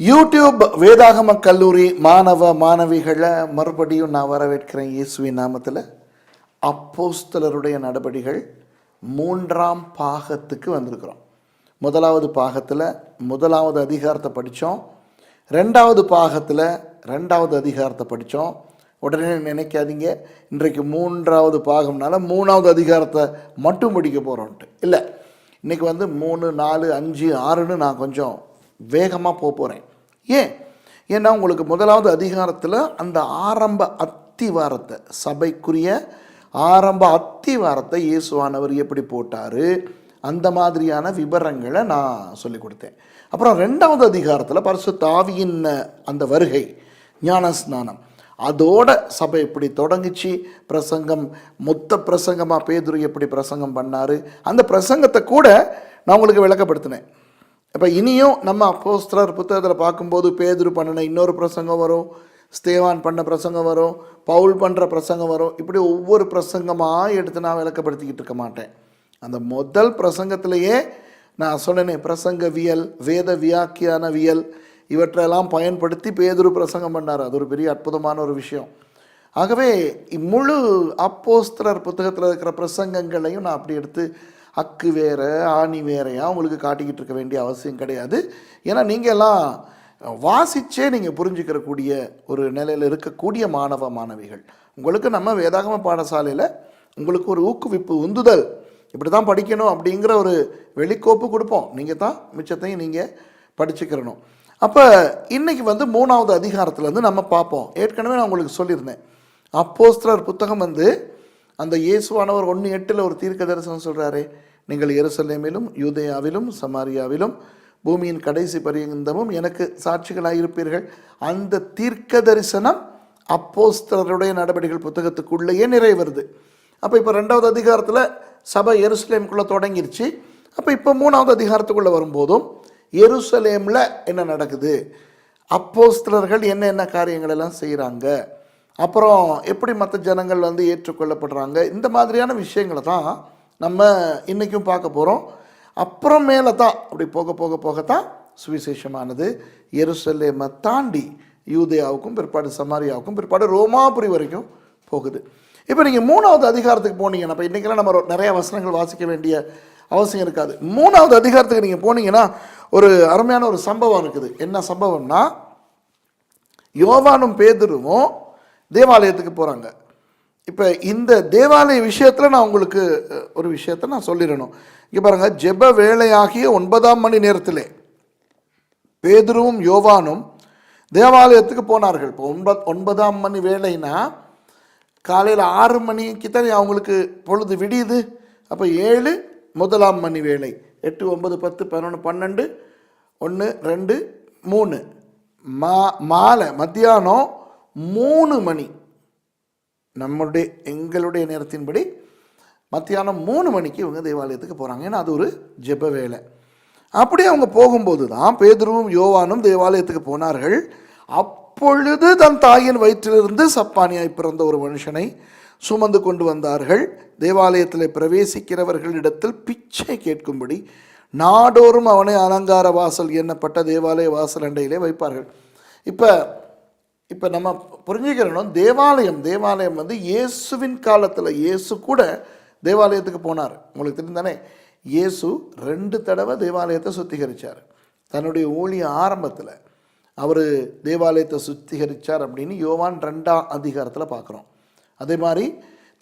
YouTube வேதாகம கல்லூரி மாணவ மாணவிகளை மறுபடியும் நான் வரவேற்கிறேன் இயேசுவின் நாமத்தில். அப்போஸ்தலருடைய நடபடிகள் 3ஆம் பாகத்துக்கு வந்திருக்கிறோம். முதலாவது பாகத்தில் 1வது அதிகாரத்தை படித்தோம். 2வது பாகத்தில் 2வது அதிகாரத்தை படித்தோம். உடனே நினைக்காதீங்க இன்றைக்கு 3வது பாகம்னால 3வது அதிகாரத்தை மட்டும் படிக்க போகிறோன்ட்டு. இல்லை, இன்றைக்கி 3, 4, 5, 6ன்னு நான் கொஞ்சம் வேகமாக போகிறேன். ஏன்னா உங்களுக்கு 1வது அதிகாரத்தில் அந்த ஆரம்ப அத்திவாரத்தை, சபைக்குரிய ஆரம்ப அத்திவாரத்தை இயேசுவானவர் எப்படி போட்டார், அந்த மாதிரியான விவரங்களை நான் சொல்லி கொடுத்தேன். அப்புறம் 2வது அதிகாரத்தில் பரிசுத்த ஆவியின் அந்த வருகை, ஞானஸ்நானம், அதோட சபை எப்படி தொடங்கிச்சு, பிரசங்கம், மொத்த பிரசங்கமாக பேதுரு எப்படி பிரசங்கம் பண்ணார், அந்த பிரசங்கத்தை கூட நான் உங்களுக்கு விளக்கப்படுத்தினேன். இப்போ இனியும் நம்ம அப்போஸ்தலர் புத்தகத்தில் பார்க்கும்போது பேதுரு பண்ணின இன்னொரு பிரசங்கம் வரும், ஸ்தேவான் பண்ண பிரசங்கம் வரும், பவுல் பண்ணுற பிரசங்கம் வரும். இப்படி ஒவ்வொரு பிரசங்கமாக எடுத்து நான் விளக்கப்படுத்திக்கிட்டு இருக்க மாட்டேன். அந்த முதல் பிரசங்கத்திலேயே நான் சொன்னேனே, பிரசங்கவியல், வேத வியாக்கியானவியல், இவற்றெல்லாம் பயன்படுத்தி பேதுரு பிரசங்கம் பண்ணார். அது ஒரு பெரிய அற்புதமான ஒரு விஷயம். ஆகவே முழு அப்போஸ்தலர் புத்தகத்தில் இருக்கிற பிரசங்கங்களையும் நான் அப்படி எடுத்து அக்கு வேற ஆணி வேறையாக உங்களுக்கு காட்டிக்கிட்டு இருக்க வேண்டிய அவசியம் கிடையாது. ஏன்னா நீங்கள் எல்லாம் வாசித்தே நீங்கள் புரிஞ்சுக்கிறக்கூடிய ஒரு நிலையில் இருக்கக்கூடிய மாணவ மாணவிகள். உங்களுக்கு நம்ம வேதாகம பாடசாலையில் உங்களுக்கு ஒரு ஊக்குவிப்பு, உந்துதல், இப்படி தான் படிக்கணும் அப்படிங்கிற ஒரு வெளிக்கோப்பு கொடுப்போம். நீங்கள் தான் மிச்சத்தையும் நீங்கள் படிச்சுக்கிறணும். அப்போ இன்றைக்கி 3வது அதிகாரத்துலேருந்து நம்ம பார்ப்போம். ஏற்கனவே நான் உங்களுக்கு சொல்லியிருந்தேன், அப்போஸ்தலர் புத்தகம் அந்த இயேசுவானவர் 1:8 ஒரு தீர்க்க தரிசனம் சொல்கிறாரே, நீங்கள் எருசலேமிலும் யூதேயாவிலும் சமாரியாவிலும் பூமியின் கடைசி பரியந்தமும் எனக்கு சாட்சிகளாயிருப்பீர்கள். அந்த தீர்க்க தரிசனம் அப்போஸ்தலருடைய நடவடிக்கைகள் புத்தகத்துக்குள்ளேயே நிறைவேறுது. அப்போ இப்போ 2வது அதிகாரத்தில் சபை எருசலேமுக்குள்ளே தொடங்கிருச்சு. அப்போ இப்போ 3வது அதிகாரத்துக்குள்ளே வரும்போதும் எருசலேமில் என்ன நடக்குது, அப்போஸ்தலர்கள் என்ன காரியங்கள் எல்லாம் செய்கிறாங்க, அப்புறம் எப்படி மற்ற ஜனங்கள் ஏற்றுக்கொள்ளப்படுறாங்க, இந்த மாதிரியான விஷயங்களை தான் நம்ம இன்றைக்கும் பார்க்க போகிறோம். அப்புறமேல தான் அப்படி போகத்தான் சுவிசேஷமானது எருசலேமை தாண்டி யூதேயாவுக்கும் பிற்பாடு சமாரியாவுக்கும் பிற்பாடு ரோமாபுரி வரைக்கும் போகுது. இப்போ நீங்கள் 3வது அதிகாரத்துக்கு போனீங்கன்னா, இப்போ இன்றைக்கெல்லாம் நம்ம நிறைய வசனங்கள் வாசிக்க வேண்டிய அவசியம் இருக்காது. 3வது அதிகாரத்துக்கு நீங்கள் போனீங்கன்னா ஒரு அருமையான ஒரு சம்பவம் இருக்குது. என்ன சம்பவம்னா, யோவானும் பேதுருவும் தேவாலயத்துக்கு போகிறாங்க. இப்போ இந்த தேவாலய விஷயத்தில் நான் உங்களுக்கு ஒரு விஷயத்தை நான் சொல்லிடணும். இங்கே பாருங்கள், ஜெப வேளையாகிய 9ஆம் மணி நேரத்திலே பேதுருவும் யோவானும் தேவாலயத்துக்கு போனார்கள். இப்போ 9ஆம் மணி வேளைனா காலையில் 6 மணிக்கு தான் அவங்களுக்கு பொழுது விடியுது. அப்போ 7 1ஆம் மணி வேளை, 8, 9, 10, 11, 12, 1, 2, 3 மாலை மத்தியானம் 3 மணி, எங்களுடைய நேரத்தின்படி மத்தியானம் 3 மணிக்கு இவங்க தேவாலயத்துக்கு போகிறாங்க. ஏன்னா அது ஒரு ஜெப வேலை. அப்படியே அவங்க போகும்போது தான் பேதுருவும் யோவானும் தேவாலயத்துக்கு போனார்கள். அப்பொழுது தன் தாயின் வயிற்றிலிருந்து சப்பானியாய் பிறந்த ஒரு மனுஷனை சுமந்து கொண்டு வந்தார்கள். தேவாலயத்தில் பிரவேசிக்கிறவர்களிடத்தில் பிச்சை கேட்கும்படி நாடோறும் அவனை அலங்கார வாசல் எண்ணப்பட்ட தேவாலய வாசல் அண்டையிலே வைப்பார்கள். இப்போ நம்ம புரிஞ்சுக்கிறோம், தேவாலயம் இயேசுவின் காலத்தில் இயேசு கூட தேவாலயத்துக்கு போனார். உங்களுக்கு தெரிந்தானே, இயேசு 2 தடவை தேவாலயத்தை சுத்திகரித்தார். தன்னுடைய ஊழிய ஆரம்பத்தில் அவர் தேவாலயத்தை சுத்திகரித்தார் அப்படின்னு யோவான் 2ஆம் அதிகாரத்தில் பார்க்குறோம். அதே மாதிரி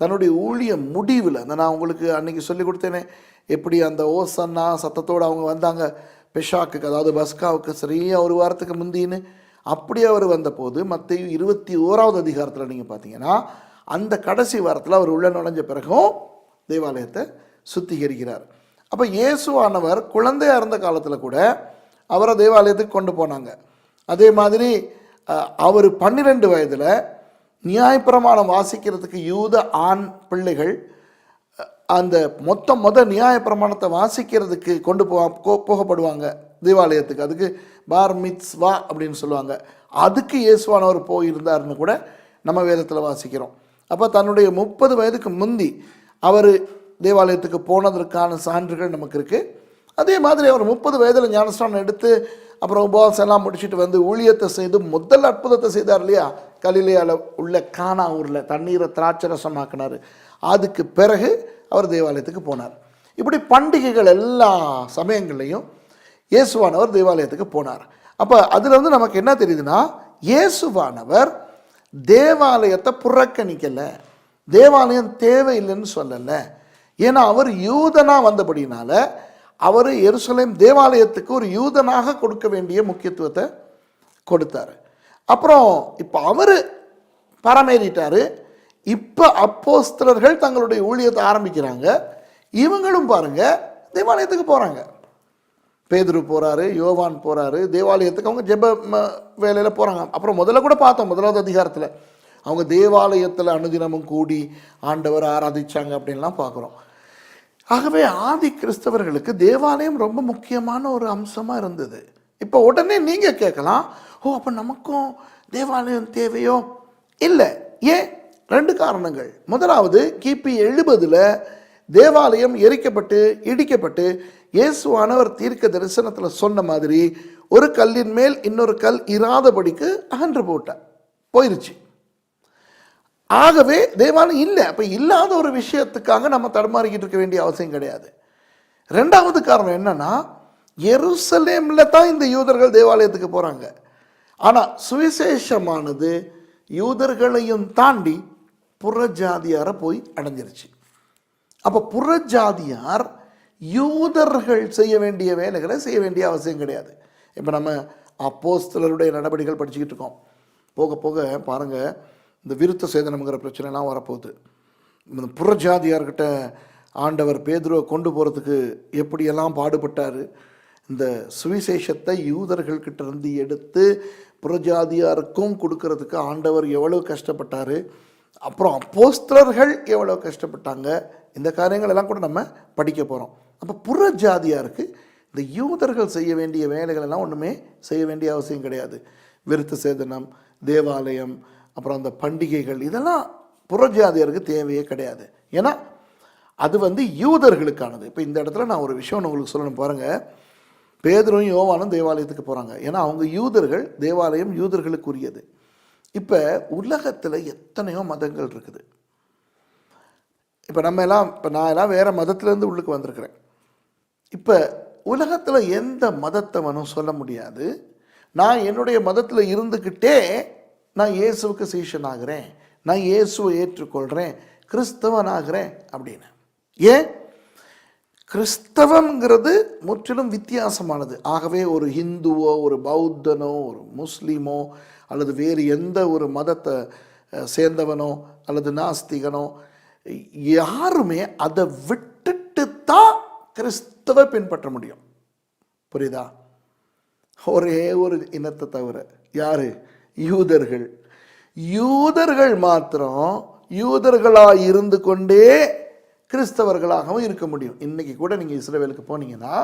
தன்னுடைய ஊழிய முடிவில், நான் உங்களுக்கு அன்றைக்கி சொல்லி கொடுத்தேனே, எப்படி அந்த ஓசன்னா சத்தத்தோடு அவங்க வந்தாங்க பெஷாக்குக்கு, அதாவது பஸ்காவுக்கு சரியாக 1 வாரத்துக்கு முந்தின்னு. அப்படி அவர் வந்தபோது மத்தேயு 21வது அதிகாரத்தில் நீங்கள் பார்த்தீங்கன்னா, அந்த கடைசி வாரத்தில் அவர் உள்ள நுழைஞ்ச பிறகும் தேவாலயத்தை சுத்திகரிக்கிறார். அப்போ இயேசுவானவர் குழந்தையாக இருந்த காலத்தில் கூட அவரை தேவாலயத்துக்கு கொண்டு போனாங்க. அதே மாதிரி அவர் 12 வயதில் நியாயப்பிரமாணம் வாசிக்கிறதுக்கு யூத ஆண் பிள்ளைகள் அந்த முத நியாயப்பிரமாணத்தை வாசிக்கிறதுக்கு கொண்டு போகப்படுவாங்க தேவாலயத்துக்கு. அதுக்கு பார் மித்ஸ்வா அப்படின்னு சொல்லுவாங்க. அதுக்கு இயேசுவானவர் போயிருந்தார்னு கூட நம்ம வேதத்தில் வாசிக்கிறோம். அப்போ தன்னுடைய 30 வயதுக்கு முந்தி அவர் தேவாலயத்துக்கு போனதற்கான சான்றுகள் நமக்கு இருக்குது. அதே மாதிரி அவர் 30 வயதில் ஞானஸ்நானம் எடுத்து அப்புறம் உபவாசம் எல்லாம் முடிச்சுட்டு வந்து ஊழியத்தை செய்து முதல் அற்புதத்தை செய்தார் இல்லையா, கலிலேயாவில் உள்ள கானா ஊரில் தண்ணீரை திராட்சை ரசமாக்கினார். அதுக்கு பிறகு அவர் தேவாலயத்துக்கு போனார். இப்படி பண்டிகைகள் எல்லா சமயங்கள்லையும் இயேசுவானவர் தேவாலயத்துக்கு போனார். அப்போ அதில் வந்து நமக்கு என்ன தெரியுதுன்னா, இயேசுவானவர் தேவாலயத்தை புறக்கணிக்கலை, தேவாலயம் தேவையில்லைன்னு சொல்லலை. ஏன்னா அவர் யூதனாக வந்தபடினால அவர் எருசலேம் தேவாலயத்துக்கு ஒரு யூதனாக கொடுக்க வேண்டிய முக்கியத்துவத்தை கொடுத்தார். அப்புறம் இப்போ அவர் பரமேறிட்டார். இப்போ அப்போஸ்தலர்கள் தங்களுடைய ஊழியத்தை ஆரம்பிக்கிறாங்க. இவங்களும் பாருங்க தேவாலயத்துக்கு போகிறாங்க. பேதுரு போகிறாரு, யோவான் போகிறாரு தேவாலயத்துக்கு. அவங்க ஜெப வேலையில் போகிறாங்க. அப்புறம் முதல்ல கூட பார்த்தோம், 1வது அதிகாரத்தில் அவங்க தேவாலயத்தில் அனுதினமும் கூடி ஆண்டவர் ஆராதிச்சாங்க அப்படின்லாம் பார்க்குறோம். ஆகவே ஆதி கிறிஸ்தவர்களுக்கு தேவாலயம் ரொம்ப முக்கியமான ஒரு அம்சமாக இருந்தது. இப்போ உடனே நீங்கள் கேட்கலாம், ஓ அப்போ நமக்கும் தேவாலயம் தேவையோ? இல்லை. ஏன்? 2 காரணங்கள். முதலாவது, கிபி 70 தேவாலயம் எரிக்கப்பட்டு இடிக்கப்பட்டு இயேசுவானவர் தீர்க்க தரிசனத்தில் சொன்ன மாதிரி ஒரு கல்லின் மேல் இன்னொரு கல் இராதபடிக்கு அகன்று போயிருச்சு. ஆகவே தேவாலயம் இல்லை. அப்போ இல்லாத ஒரு விஷயத்துக்காக நம்ம தடுமாறிக்கிட்டு இருக்க வேண்டிய அவசியம் கிடையாது. 2வது காரணம் என்னன்னா, எருசலேமில் தான் இந்த யூதர்கள் தேவாலயத்துக்கு போகிறாங்க. ஆனால் சுவிசேஷமானது யூதர்களையும் தாண்டி புறஜாதியாரை போய் அடைஞ்சிருச்சு. அப்போ புறஜாதியார் யூதர்கள் செய்ய வேண்டிய வேலைகளை செய்ய வேண்டிய அவசியம் கிடையாது. இப்போ நம்ம அப்போஸ்தலருடைய நடவடிக்கைகள் படிச்சுக்கிட்டு இருக்கோம். போக போக பாருங்கள், இந்த விருத்த சேதனம்ங்கிற பிரச்சனைலாம் வரப்போகுது. இந்த புறஜாதியார்கிட்ட ஆண்டவர் பேதுருவை கொண்டு போகிறதுக்கு எப்படியெல்லாம் பாடுபட்டார். இந்த சுவிசேஷத்தை யூதர்கள்கிட்ட இருந்து எடுத்து புறஜாதியாருக்கும் கொடுக்கறதுக்கு ஆண்டவர் எவ்வளோ கஷ்டப்பட்டார். அப்புறம் அப்போஸ்தலர்கள் எவ்வளோ கஷ்டப்பட்டாங்க. இந்த காரியங்கள் எல்லாம் கூட நம்ம படிக்க போகிறோம். அப்போ புறஜாதியாருக்கு இந்த யூதர்கள் செய்ய வேண்டிய வேலைகள் எல்லாம் ஒன்றுமே செய்ய வேண்டிய அவசியம் கிடையாது. விருத்த சேதனம், தேவாலயம், அப்புறம் அந்த பண்டிகைகள், இதெல்லாம் புறஜாதியாருக்கு தேவையே கிடையாது. ஏன்னா அது வந்து யூதர்களுக்கானது. இப்போ இந்த இடத்துல நான் ஒரு விஷயம் உங்களுக்கு சொல்லணும் பாருங்கள். பேதுரும் யோவானும் தேவாலயத்துக்கு போகிறாங்க. ஏன்னா அவங்க யூதர்கள், தேவாலயம் யூதர்களுக்குரியது. இப்போ உலகத்தில் எத்தனையோ மதங்கள் இருக்குது. இப்போ நான் எல்லாம் வேறு மதத்திலேருந்து உள்ளுக்கு வந்திருக்கிறேன். இப்போ உலகத்தில் எந்த மதத்தை வேணும் சொல்ல முடியாது, நான் என்னுடைய மதத்தில் இருந்துக்கிட்டே நான் இயேசுவுக்கு சீஷன் ஆகிறேன், நான் இயேசுவை ஏற்றுக்கொள்கிறேன், கிறிஸ்தவன் ஆகிறேன் அப்படின்னு. ஏன்? கிறிஸ்தவங்கிறது முற்றிலும் வித்தியாசமானது. ஆகவே ஒரு ஹிந்துவோ, ஒரு பௌத்தனோ, ஒரு முஸ்லீமோ, அல்லது வேறு எந்த ஒரு மதத்தை சேர்ந்தவனோ அல்லது நாஸ்திகனோ யாருமே அதை விட்டுட்டு தான் கிறிஸ்தவ பின்பற்ற முடியும். புரியுதா? ஒரே ஒரு இனத்தை தவிர. யாரு? யூதர்கள். யூதர்கள் மாத்திரம் யூதர்களாக இருந்து கொண்டே கிறிஸ்தவர்களாகவும் இருக்க முடியும். இன்றைக்கி கூட நீங்கள் இஸ்ரவேலுக்கு போனீங்கன்னா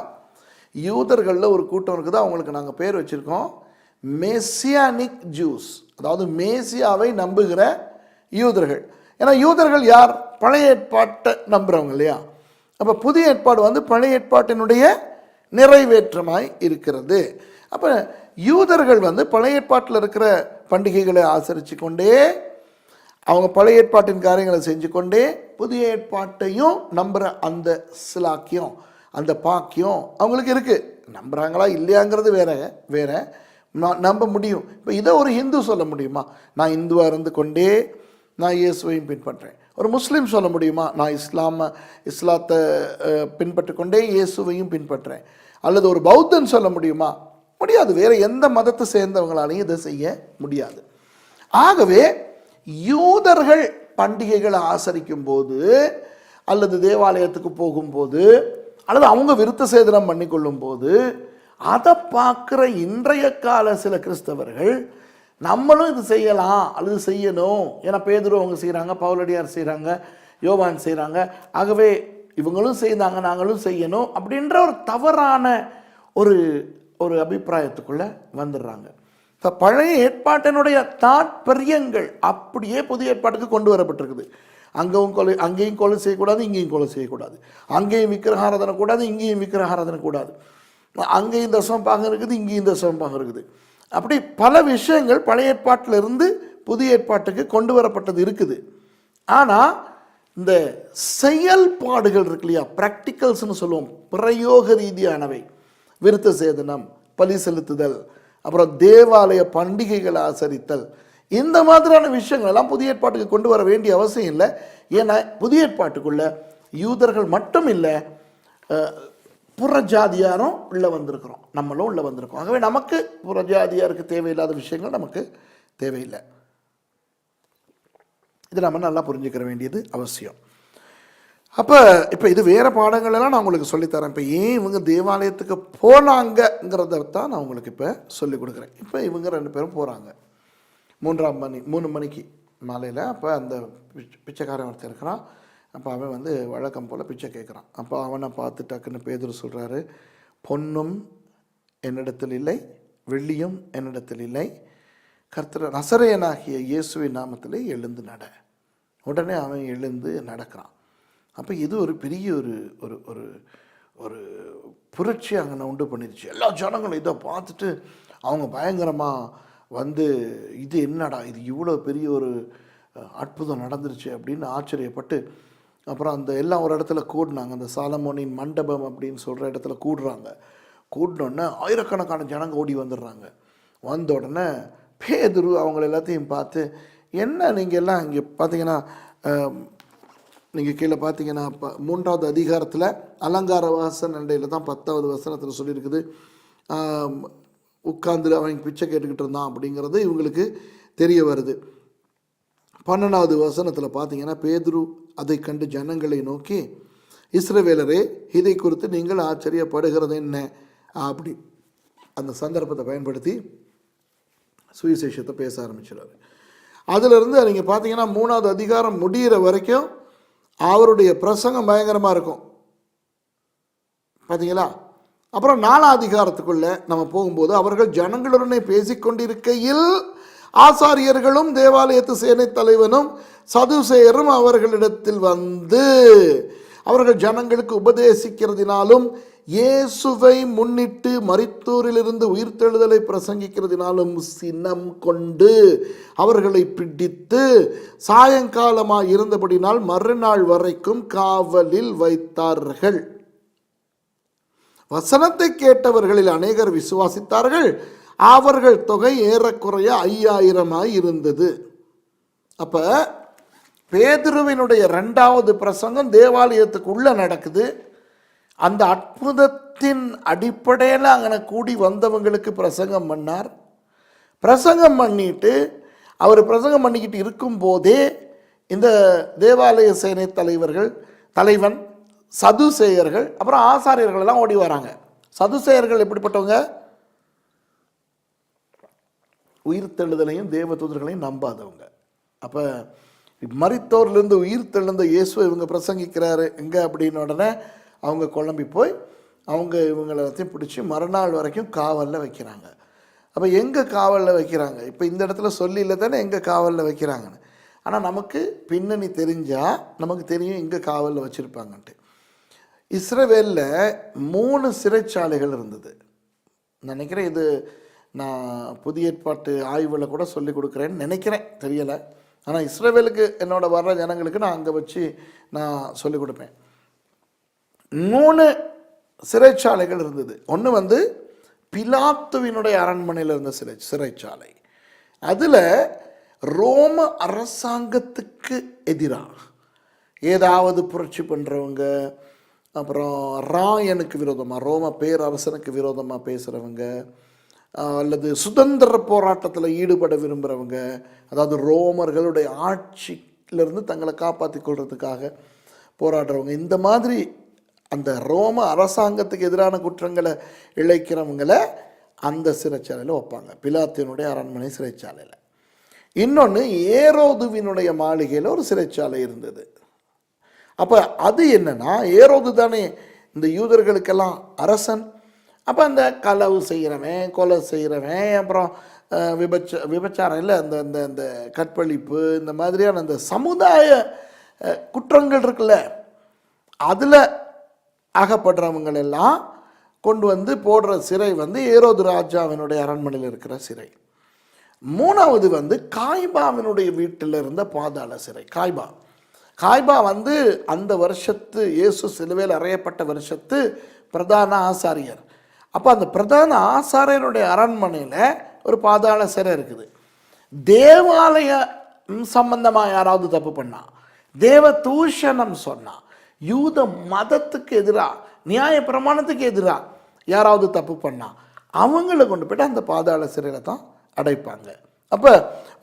யூதர்களில் ஒரு கூட்டம் இருக்குது. அவங்களுக்கு நாங்கள் பேர் வச்சுருக்கோம் மெசியானிக் ஜூஸ், அதாவது மேசியாவை நம்புகிற யூதர்கள். ஏன்னா யூதர்கள் யார்? பழைய ஏற்பாட்டை நம்புகிறவங்க இல்லையா? அப்போ புதிய ஏற்பாடு வந்து பழைய ஏற்பாட்டினுடைய நிறைவேற்றமாய் இருக்கிறது. அப்போ யூதர்கள் வந்து பழைய ஏற்பாட்டில் இருக்கிற பண்டிகைகளை ஆசரித்து கொண்டே, அவங்க பழைய ஏற்பாட்டின் காரியங்களை செஞ்சு கொண்டே புதிய ஏற்பாட்டையும் நம்புகிற அந்த சிலாக்கியம், அந்த பாக்கியம் அவங்களுக்கு இருக்குது. நம்புகிறாங்களா இல்லையாங்கிறது வேற நம்ப முடியும். இப்போ இதை ஒரு ஹிந்து சொல்ல முடியுமா? நான் இந்துவாக இருந்து கொண்டே நான் இயேசுவையும் பின்பற்றேன். ஒரு முஸ்லீம் சொல்ல முடியுமா? நான் இஸ்லாத்தை பின்பற்றி கொண்டே இயேசுவையும் பின்பற்றேன். அல்லது ஒரு பௌத்தன் சொல்ல முடியுமா? முடியாது. வேறு எந்த மதத்தை சேர்ந்தவங்களாலையும் இதை செய்ய முடியாது. ஆகவே யூதர்கள் பண்டிகைகளை ஆசரிக்கும் போது, அல்லது தேவாலயத்துக்கு போகும்போது, அல்லது அவங்க விருத்த சேதனம் பண்ணி கொள்ளும் போது, அதை பார்க்குற இன்றைய கால சில கிறிஸ்தவர்கள் நம்மளும் இது செய்யலாம் அல்லது செய்யணும், ஏன்னா பேதுரு அவங்க செய்கிறாங்க, பவுலடியார் செய்கிறாங்க, யோவான் செய்கிறாங்க, ஆகவே இவங்களும் செய்தாங்க நாங்களும் செய்யணும் அப்படின்ற ஒரு தவறான ஒரு அபிப்பிராயத்துக்குள்ளே வந்துடுறாங்க. இப்போ பழைய ஏற்பாட்டினுடைய தாற்பயங்கள் அப்படியே புதிய ஏற்பாட்டுக்கு கொண்டு வரப்பட்டிருக்குது. அங்கேயும் கொலை செய்யக்கூடாது, இங்கேயும் கொலை செய்யக்கூடாது, அங்கேயும் விக்கிரகாராதனை கூடாது, இங்கேயும் விக்கிரகாராதனை கூடாது. அங்கேயும் தசம பாகம் இருக்குது, இங்கேயும் தசம பாகம் இருக்குது. அப்படி பல விஷயங்கள் பழைய ஏற்பாட்டிலிருந்து புதிய ஏற்பாட்டுக்கு கொண்டு வரப்பட்டது இருக்குது. ஆனால் இந்த செயல்பாடுகள் இருக்கு இல்லையா, ப்ராக்டிக்கல்ஸ்னு சொல்லுவோம், பிரயோக ரீதியானவை, விருத்த சேதனம், பலி செலுத்துதல், அப்புறம் தேவாலய பண்டிகைகளை ஆசரித்தல், இந்த மாதிரியான விஷயங்கள் எல்லாம் புதிய ஏற்பாட்டுக்கு கொண்டு வர வேண்டிய அவசியம் இல்லை. ஏன்னா புதிய ஏற்பாட்டுக்குள்ள யூதர்கள் மட்டும் இல்லை, புறஜாதியாரும் உள்ளே வந்திருக்கிறோம், நம்மளும் உள்ளே வந்திருக்கோம். ஆகவே நமக்கு புறஜாதியாருக்கு தேவையில்லாத விஷயங்கள் நமக்கு தேவையில்லை. இது நம்ம நல்லா புரிஞ்சுக்கிற வேண்டியது அவசியம். இப்போ இது வேறு பாடங்களெல்லாம் நான் உங்களுக்கு சொல்லித்தரேன். இப்போ ஏன் இவங்க தேவாலயத்துக்கு போனாங்கங்கிறத தான் நான் உங்களுக்கு இப்போ சொல்லிக் கொடுக்குறேன். இப்போ இவங்க 2 பேரும் போகிறாங்க 3 மணிக்கு மாலையில். அப்போ அந்த பிச்சைக்காரன் ஒருத்தர் இருக்கிறான். அப்போ அவன் வந்து வழக்கம் போல் பிச்சை கேட்குறான். அப்போ அவனை பார்த்து டக்குன்னு பேதுரு சொல்கிறாரு, பொன்னும் என்னிடத்தில் இல்லை, வெள்ளியும் என்னிடத்தில் இல்லை, கர்த்தர் நசரேயனாகிய இயேசுவின் நாமத்தில் எழுந்து நட. உடனே அவன் எழுந்து நடக்கிறான். அப்போ இது ஒரு பெரிய ஒரு ஒரு ஒரு ஒரு புரட்சி அங்கே உண்டு பண்ணிடுச்சு. எல்லா ஜனங்களும் இதை பார்த்துட்டு அவங்க பயங்கரமாக வந்து, இது என்னடா, இது இவ்வளோ பெரிய ஒரு அற்புதம் நடந்துருச்சு அப்படின்னு ஆச்சரியப்பட்டு, அப்புறம் அந்த எல்லாம் ஒரு இடத்துல கூடினாங்க. அந்த சாலமோனின் மண்டபம் அப்படின்னு சொல்கிற இடத்துல கூடுறாங்க. கூடினோடனே ஆயிரக்கணக்கான ஜனங்க ஓடி வந்துடுறாங்க. வந்த உடனே பேதுரு அவங்கள எல்லாத்தையும் பார்த்து, என்ன நீங்கள் எல்லாம் இங்கே பார்த்தீங்கன்னா, நீங்கள் கீழே பார்த்தீங்கன்னா 3வது அதிகாரத்தில் அலங்கார வாசன் அண்டையில் தான் 10வது வசனத்தில் சொல்லியிருக்குது, உட்கார்ந்து அவன் பிச்சை கேட்டுக்கிட்டு இருந்தான் அப்படிங்கிறது இவங்களுக்கு தெரிய வருது. 12வது வசனத்தில் பார்த்தீங்கன்னா, பேதுரு அதை கண்டு ஜனங்களை நோக்கி, இஸ்ரவேலரே, இதை குறித்து நீங்கள் ஆச்சரியப்படுகிறது என்ன அப்படி அந்த சந்தர்ப்பத்தை பயன்படுத்தி சுவிசேஷத்தை பேச ஆரம்பிச்சிடாரு. அதிலிருந்து நீங்கள் பார்த்தீங்கன்னா 3வது அதிகாரம் முடிகிற வரைக்கும் அவருடைய பிரசங்கம் பயங்கரமாக இருக்கும் பார்த்தீங்களா. அப்புறம் 4வது அதிகாரத்துக்குள்ளே நம்ம போகும்போது, அவர்கள் ஜனங்களுடனே பேசிக்கொண்டிருக்கையில் ஆசாரியர்களும் தேவாலயத்து சேனை தலைவனும் சதுசேயரும் அவர்களிடத்தில் வந்து அவர்கள் ஜனங்களுக்கு உபதேசிக்கிறதினாலும் இயேசுவை முன்னிட்டு மரித்தோரிலிருந்து உயிர்த்தெழுதலை பிரசங்கிக்கிறதினாலும் சினம் கொண்டு அவர்களை பிடித்து சாயங்காலமாக இருந்தபடினால் மறுநாள் வரைக்கும் காவலில் வைத்தார்கள். வசனத்தை கேட்டவர்களில் அநேகர் விசுவாசித்தார்கள். அவர்கள் தொகை ஏறக்குறைய 5000 இருந்தது. அப்போ பேதுருவினுடைய 2வது பிரசங்கம் தேவாலயத்துக்குள்ளே நடக்குது. அந்த அற்புதத்தின் அடிப்படையில் அங்கே கூடி வந்தவங்களுக்கு பிரசங்கம் பண்ணார். பிரசங்கம் பண்ணிட்டு அவர் பிரசங்கம் பண்ணிக்கிட்டு இருக்கும்போதே இந்த தேவாலய சேனை தலைவன் சதுசேயர்கள் அப்புறம் ஆசாரியர்கள் எல்லாம் ஓடி வராங்க. சதுசேயர்கள் எப்படிப்பட்டவங்க? உயிர்த்தெழுதலையும் தேவதூதர்களையும் நம்பாதவங்க. அப்போ மரித்தோர்லேருந்து உயிர்த்தெழுந்த இயேசுவை இவங்க பிரசங்கிக்கிறாரு எங்கே அப்படின்னு உடனே அவங்க குழம்பி போய் அவங்க இவங்களை எல்லாத்தையும் பிடிச்சி மறுநாள் வரைக்கும் காவலில் வைக்கிறாங்க. அப்போ எங்கே காவலில் வைக்கிறாங்க? இப்போ இந்த இடத்துல சொல்லி இல்லை தானே எங்கே காவலில் வைக்கிறாங்கன்னு. ஆனால் நமக்கு பின்னணி தெரிஞ்சால் நமக்கு தெரியும் எங்கே காவலில் வச்சுருப்பாங்கன்ட்டு. இஸ்ரவேலில் 3 சிறைச்சாலைகள் இருந்தது. நினைக்கிறேன் இது நான் புதிய ஏற்பாட்டு ஆய்வில் கூட சொல்லி கொடுக்குறேன்னு நினைக்கிறேன், தெரியலை. ஆனால் இஸ்ரவேலுக்கு என்னோட வர்ற ஜனங்களுக்கு நான் அங்கே வச்சு நான் சொல்லிக் கொடுப்பேன். 3 சிறைச்சாலைகள் இருந்தது. ஒன்று வந்து பிலாத்துவினுடைய அரண்மனையில் இருந்த சிறைச்சாலை. அதில் ரோம அரசாங்கத்துக்கு எதிராக ஏதாவது புரட்சி பண்ணுறவங்க, அப்புறம் ராயனுக்கு விரோதமாக ரோம பேரரசனுக்கு விரோதமாக பேசுகிறவங்க, அல்லது சுதந்திர போராட்டத்தில் ஈடுபட விரும்புகிறவங்க, அதாவது ரோமர்களுடைய ஆட்சியிலிருந்து தங்களை காப்பாற்றி கொள்றதுக்காக போராடுறவங்க, இந்த மாதிரி அந்த ரோம அரசாங்கத்துக்கு எதிரான குற்றங்களை இழைக்கிறவங்களை அந்த சிறைச்சாலையில் வைப்பாங்க, பிலாத்தினுடைய அரண்மனை சிறைச்சாலையில். இன்னொன்று ஏரோதுவினுடைய மாளிகையில் ஒரு சிறைச்சாலை இருந்தது. அப்போ அது என்னன்னா, ஏரோது தானே இந்த யூதர்களுக்கெல்லாம் அரசன். அப்போ அந்த களவு செய்கிறவன், கொலை செய்கிறவன், அப்புறம் விபச்சாரம் இல்லை, அந்த அந்த அந்த கற்பழிப்பு, இந்த மாதிரியான அந்த சமுதாய குற்றங்கள் இருக்குல்ல, அதில் அகப்படுறவங்களெல்லாம் கொண்டு வந்து போடுற சிறை வந்து ஏரோது ராஜாவினுடைய அரண்மனையில் இருக்கிற சிறை. மூணாவது வந்து காய்பாவினுடைய வீட்டில் இருந்த பாதாள சிறை. காய்பா வந்து அந்த வருஷத்து இயேசு சிலுவையில் அறையப்பட்ட வருஷத்து பிரதான ஆசாரியர். அப்போ அந்த பிரதான ஆசாரியனுடைய அரண்மனையில் ஒரு பாதாள சிறை இருக்குது. தேவாலய சம்பந்தமாக யாராவது தப்பு பண்ணா, தேவ தூஷணம் சொன்னா, யூத மதத்துக்கு எதிராக, நியாய பிரமாணத்துக்கு எதிராக யாராவது தப்பு பண்ணா, அவங்கள கொண்டு போய்ட்டு அந்த பாதாள சிறையில் தான் அடைப்பாங்க. அப்போ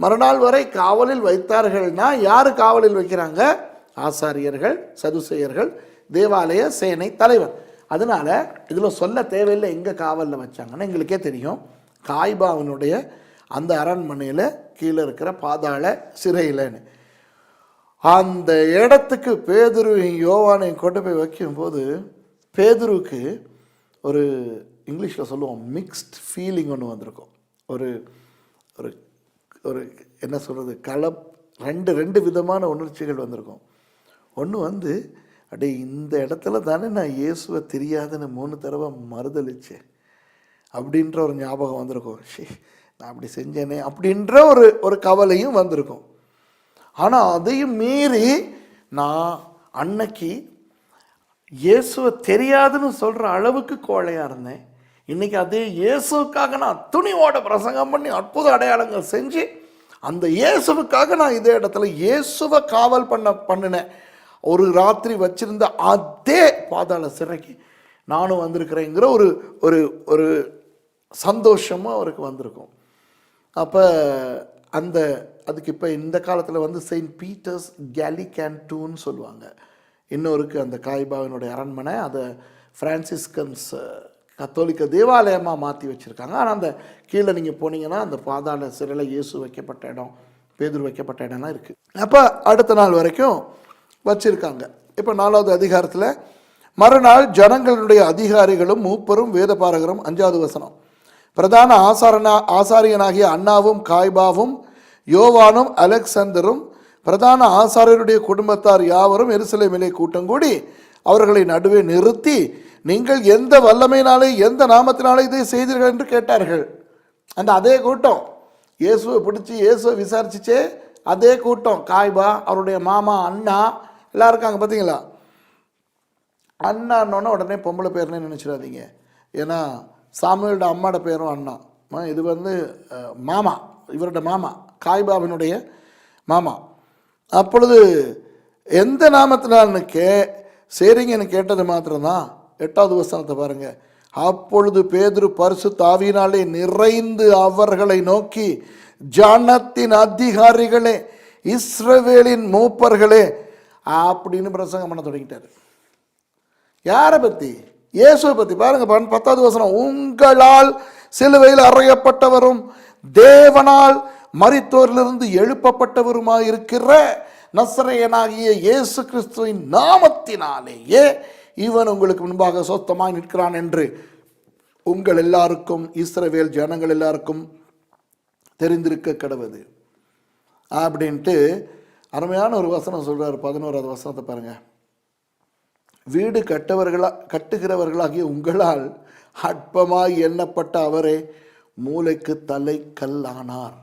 மறுநாள் வரை காவலில் வைத்தார்கள்னா யார் காவலில் வைக்கிறாங்க? ஆசாரியர்கள், சதுசேயர்கள், தேவாலய சேனை தலைவர். அதனால இதில் சொல்ல தேவையில்லை எங்கே காவலில் வச்சாங்கன்னா எங்களுக்கே தெரியும். காய்பாவினுடைய அந்த அரண்மனையில் கீழே இருக்கிற பாதாள சிறையில்னு. அந்த இடத்துக்கு பேதுருவையும் யோவானையும் கொண்டு போய் வைக்கும்போது பேதுருவுக்கு ஒரு இங்கிலீஷில் சொல்லுவோம் மிக்ஸ்ட் ஃபீலிங் ஒன்று வந்திருக்கும். ஒரு ஒரு ஒரு என்ன சொல்கிறது, ரெண்டு விதமான உணர்ச்சிகள் வந்திருக்கும். ஒன்று வந்து அடே இந்த இடத்துல தானே நான் இயேசுவை தெரியாதுன்னு 3 தடவை மறுதளிச்சேன் அப்படின்ற ஒரு ஞாபகம் வந்திருக்கும். நான் அப்படி செஞ்சேனே அப்படின்ற ஒரு கவலையும் வந்திருக்கும். ஆனால் அதையும் மீறி நான் அன்னைக்கு இயேசுவை தெரியாதுன்னு சொல்கிற அளவுக்கு கோழையாக இருந்தேன். இன்றைக்கி அதே இயேசுக்காக நான் துணிவோட பிரசங்கம் பண்ணி அற்புத அடையாளங்கள் செஞ்சு அந்த இயேசுவுக்காக நான் இதே இடத்துல இயேசுவை காவல் பண்ணினேன். ஒரு ராத்திரி வச்சிருந்த அதே பாதாள சிறைக்கு நானும் வந்திருக்கிறேங்கிற ஒரு ஒரு சந்தோஷமும் அவருக்கு வந்திருக்கும். அப்போ அதுக்கு இப்போ இந்த காலத்தில் வந்து செயின்ட் பீட்டர்ஸ் கேலிகேன்டூன்னு சொல்லுவாங்க. இன்னொருக்கு அந்த காய்பாவினுடைய அரண்மனை அதை பிரான்சிஸ்கன்ஸ் கத்தோலிக்க தேவாலயமாக மாற்றி வச்சுருக்காங்க. ஆனால் அந்த கீழே நீங்கள் போனீங்கன்னா அந்த பாதாள சிறையில் இயேசு வைக்கப்பட்ட இடம், பேதுரு வைக்கப்பட்ட இடம்லாம் இருக்குது. அப்போ அடுத்த நாள் வரைக்கும் வச்சுருக்காங்க. இப்போ 4வது அதிகாரத்தில் மறுநாள் ஜனங்களுடைய அதிகாரிகளும் மூப்பரும் வேதபாரகரும் 5வது வசனம், பிரதான ஆசாரியனாகிய அன்னாவும் காய்பாவும் யோவானும் அலெக்சந்தரும் பிரதான ஆசாரியருடைய குடும்பத்தார் யாவரும் எருசலேமிலே கூட்டம் கூடி அவர்களை நடுவே நிறுத்தி, நீங்கள் எந்த வல்லமையினாலே எந்த நாமத்தினாலே இதை செய்தீர்கள் என்று கேட்டார்கள். அதே கூட்டம் இயேசுவை பிடிச்சி இயேசுவை விசாரிச்சிச்சே அதே கூட்டம். காய்பா, அவருடைய மாமா அண்ணா எல்லாம் இருக்காங்க. பார்த்தீங்களா, அண்ணான்னொன்னே உடனே பொம்பளை பேர்னே நினச்சிடாதீங்க. ஏன்னா சாமுவேலோட அம்மாவோட பேரும் அண்ணா. இது வந்து மாமா, இவரோட மாமா, காய்பாவினுடைய மாமா. அப்பொழுது எந்த நாமத்தினால்னு சரிங்கன்னு கேட்டது மாத்திரம்தான். 8வது வசனத்தை பாருங்க. அப்பொழுது பேதுரு பரிசுத்த ஆவியினாலே நிறைந்து அவர்களை நோக்கி, ஜனத்தின் அதிகாரிகளே, இஸ்ரவேலின் மூப்பர்களே அப்படின்னு பிரசங்கம் பண்ண தொடங்கிட்டார். யாரை பற்றி? இயேசுவை பற்றி. பாருங்க 10வது வசனம், உங்களால் சிலுவையில் அறையப்பட்டவரும் தேவனால் மரித்தோரிலிருந்து எழுப்பப்பட்டவருமாயிருக்கிற நசரேயனாகிய இயேசு கிறிஸ்துவின் நாமத்தினாலேயே இவன் உங்களுக்கு முன்பாக சொத்தமாய் நிற்கிறான் என்று உங்கள் எல்லாருக்கும், இஸ்ரவேல் ஜனங்கள் எல்லாருக்கும் தெரிந்திருக்க கடவுது அப்படின்ட்டு அருமையான ஒரு வசனம் சொல்றாரு. 11வது வசனத்தை பாருங்க. வீடு கட்டுகிறவர்களாகிய உங்களால் அற்பமாய் எண்ணப்பட்ட அவரே மூளைக்கு தலை கல்லானார்.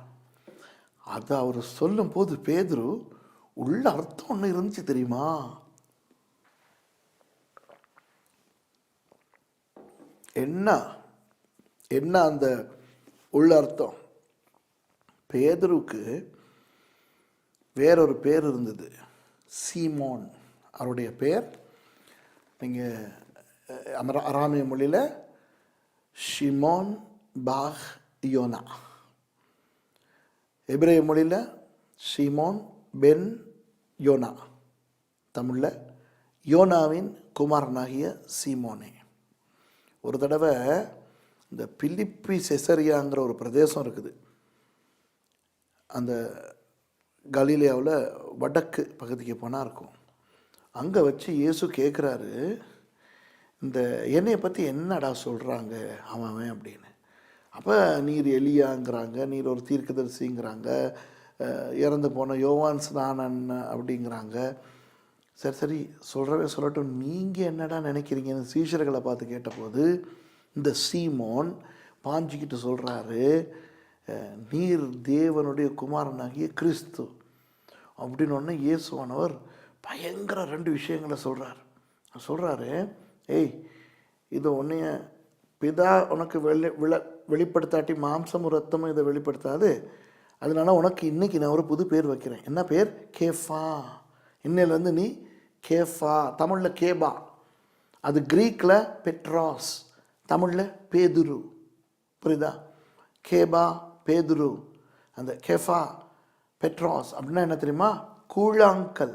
அது அவர் சொல்லும் போது பேதுரு உள்ள அர்த்தம் ஒன்று இருந்துச்சு தெரியுமா? என்ன அந்த உள்ள அர்த்தம்? பேதுருக்கு வேறொரு பேர் இருந்தது, சீமோன். அவருடைய பேர் நீங்கள் அராமிய மொழியில் ஷிமோன் பாக் யோனா, எபிரேய மொழியில் ஷிமோன் பென் யோனா, தமிழில் யோனாவின் குமாரனாகிய சீமோனே. ஒரு தடவை இந்த பிலிப்பி செசரியாங்கிற ஒரு பிரதேசம் இருக்குது, அந்த கலீலியாவில் வடக்கு பகுதிக்கு போனால் இருக்கும். அங்கே வச்சு இயேசு கேட்குறாரு, இந்த என்னையை பற்றி என்னடா சொல்கிறாங்க அவன் அப்படின்னு. அப்போ நீர் எலியாங்கிறாங்க, நீர் ஒரு தீர்க்கதரிசிங்கிறாங்க, இறந்து போன யோவான் ஸ்நானன் அப்படிங்கிறாங்க. சரி சொல்லட்டும், நீங்கள் என்னடா நினைக்கிறீங்கன்னு சீஷர்களை பார்த்து கேட்டபோது இந்த சீமோன் பாஞ்சிக்கிட்டு சொல்கிறாரு, நீர் தேவனுடைய குமாரனாகிய கிறிஸ்து அப்படின்னு ஒன்று இயேசுவானவர் பயங்கர 2 விஷயங்களை சொல்கிறாரு. ஏய், இது உன்னைய பிதா உனக்கு வெளிப்படுத்தாட்டி மாம்சமும் ரத்தமும் இதை வெளிப்படுத்தாது. அதனால உனக்கு இன்னைக்கு நான் ஒரு புது பேர் வைக்கிறேன். என்ன பேர்? கேஃபா. இன்னையிலேருந்து நீ கேஃபா. தமிழில் கேபா, அது கிரீக்கில் பெட்ராஸ், தமிழில் பேதுரு. புரியுதா? கேபா பேதுரு. அந்த கேஃபா பெட்ராஸ் அப்படின்னா என்ன தெரியுமா? கூழாங்கல்.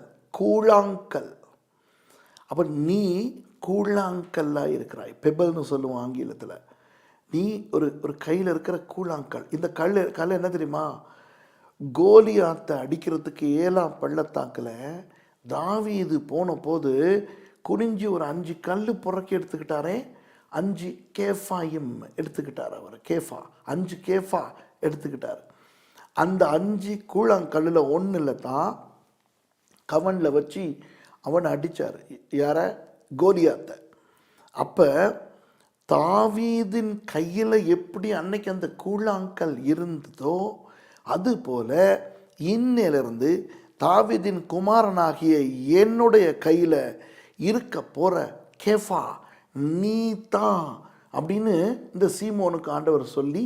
அப்போ நீ கூழாங்கல்லாக இருக்கிறாய். பெபல்னு சொல்லுவோம் ஆங்கிலத்தில். நீ ஒரு கையில் இருக்கிற கூழாங்கல். இந்த கல் என்ன தெரியுமா? கோலியாத்தை அடிக்கிறதுக்கு 7ஆம் பள்ளத்தாக்கில் தாவீது போன போது குனிஞ்சு ஒரு 5 கல் புறக்கி எடுத்துக்கிட்டாரே. 5 கேஃபாயும் எடுத்துக்கிட்டார் அவர். கேஃபா 5 கேஃபா எடுத்துக்கிட்டார். அந்த 5 கூழாங்கல்லில் 1 தான் கவனில் வச்சு அவனை அடித்தார். யார? கோலியாத்தை. அப்போ தாவீதின் கையில் எப்படி அன்னைக்கு அந்த கூழாங்கல் இருந்ததோ அதுபோல இன்னிலிருந்து தாவீதின் குமாரனாகிய என்னுடைய கையில் இருக்க போகிற கேஃபா நீ தான் அப்படின்னு இந்த சீமோனுக்கு ஆண்டவர் சொல்லி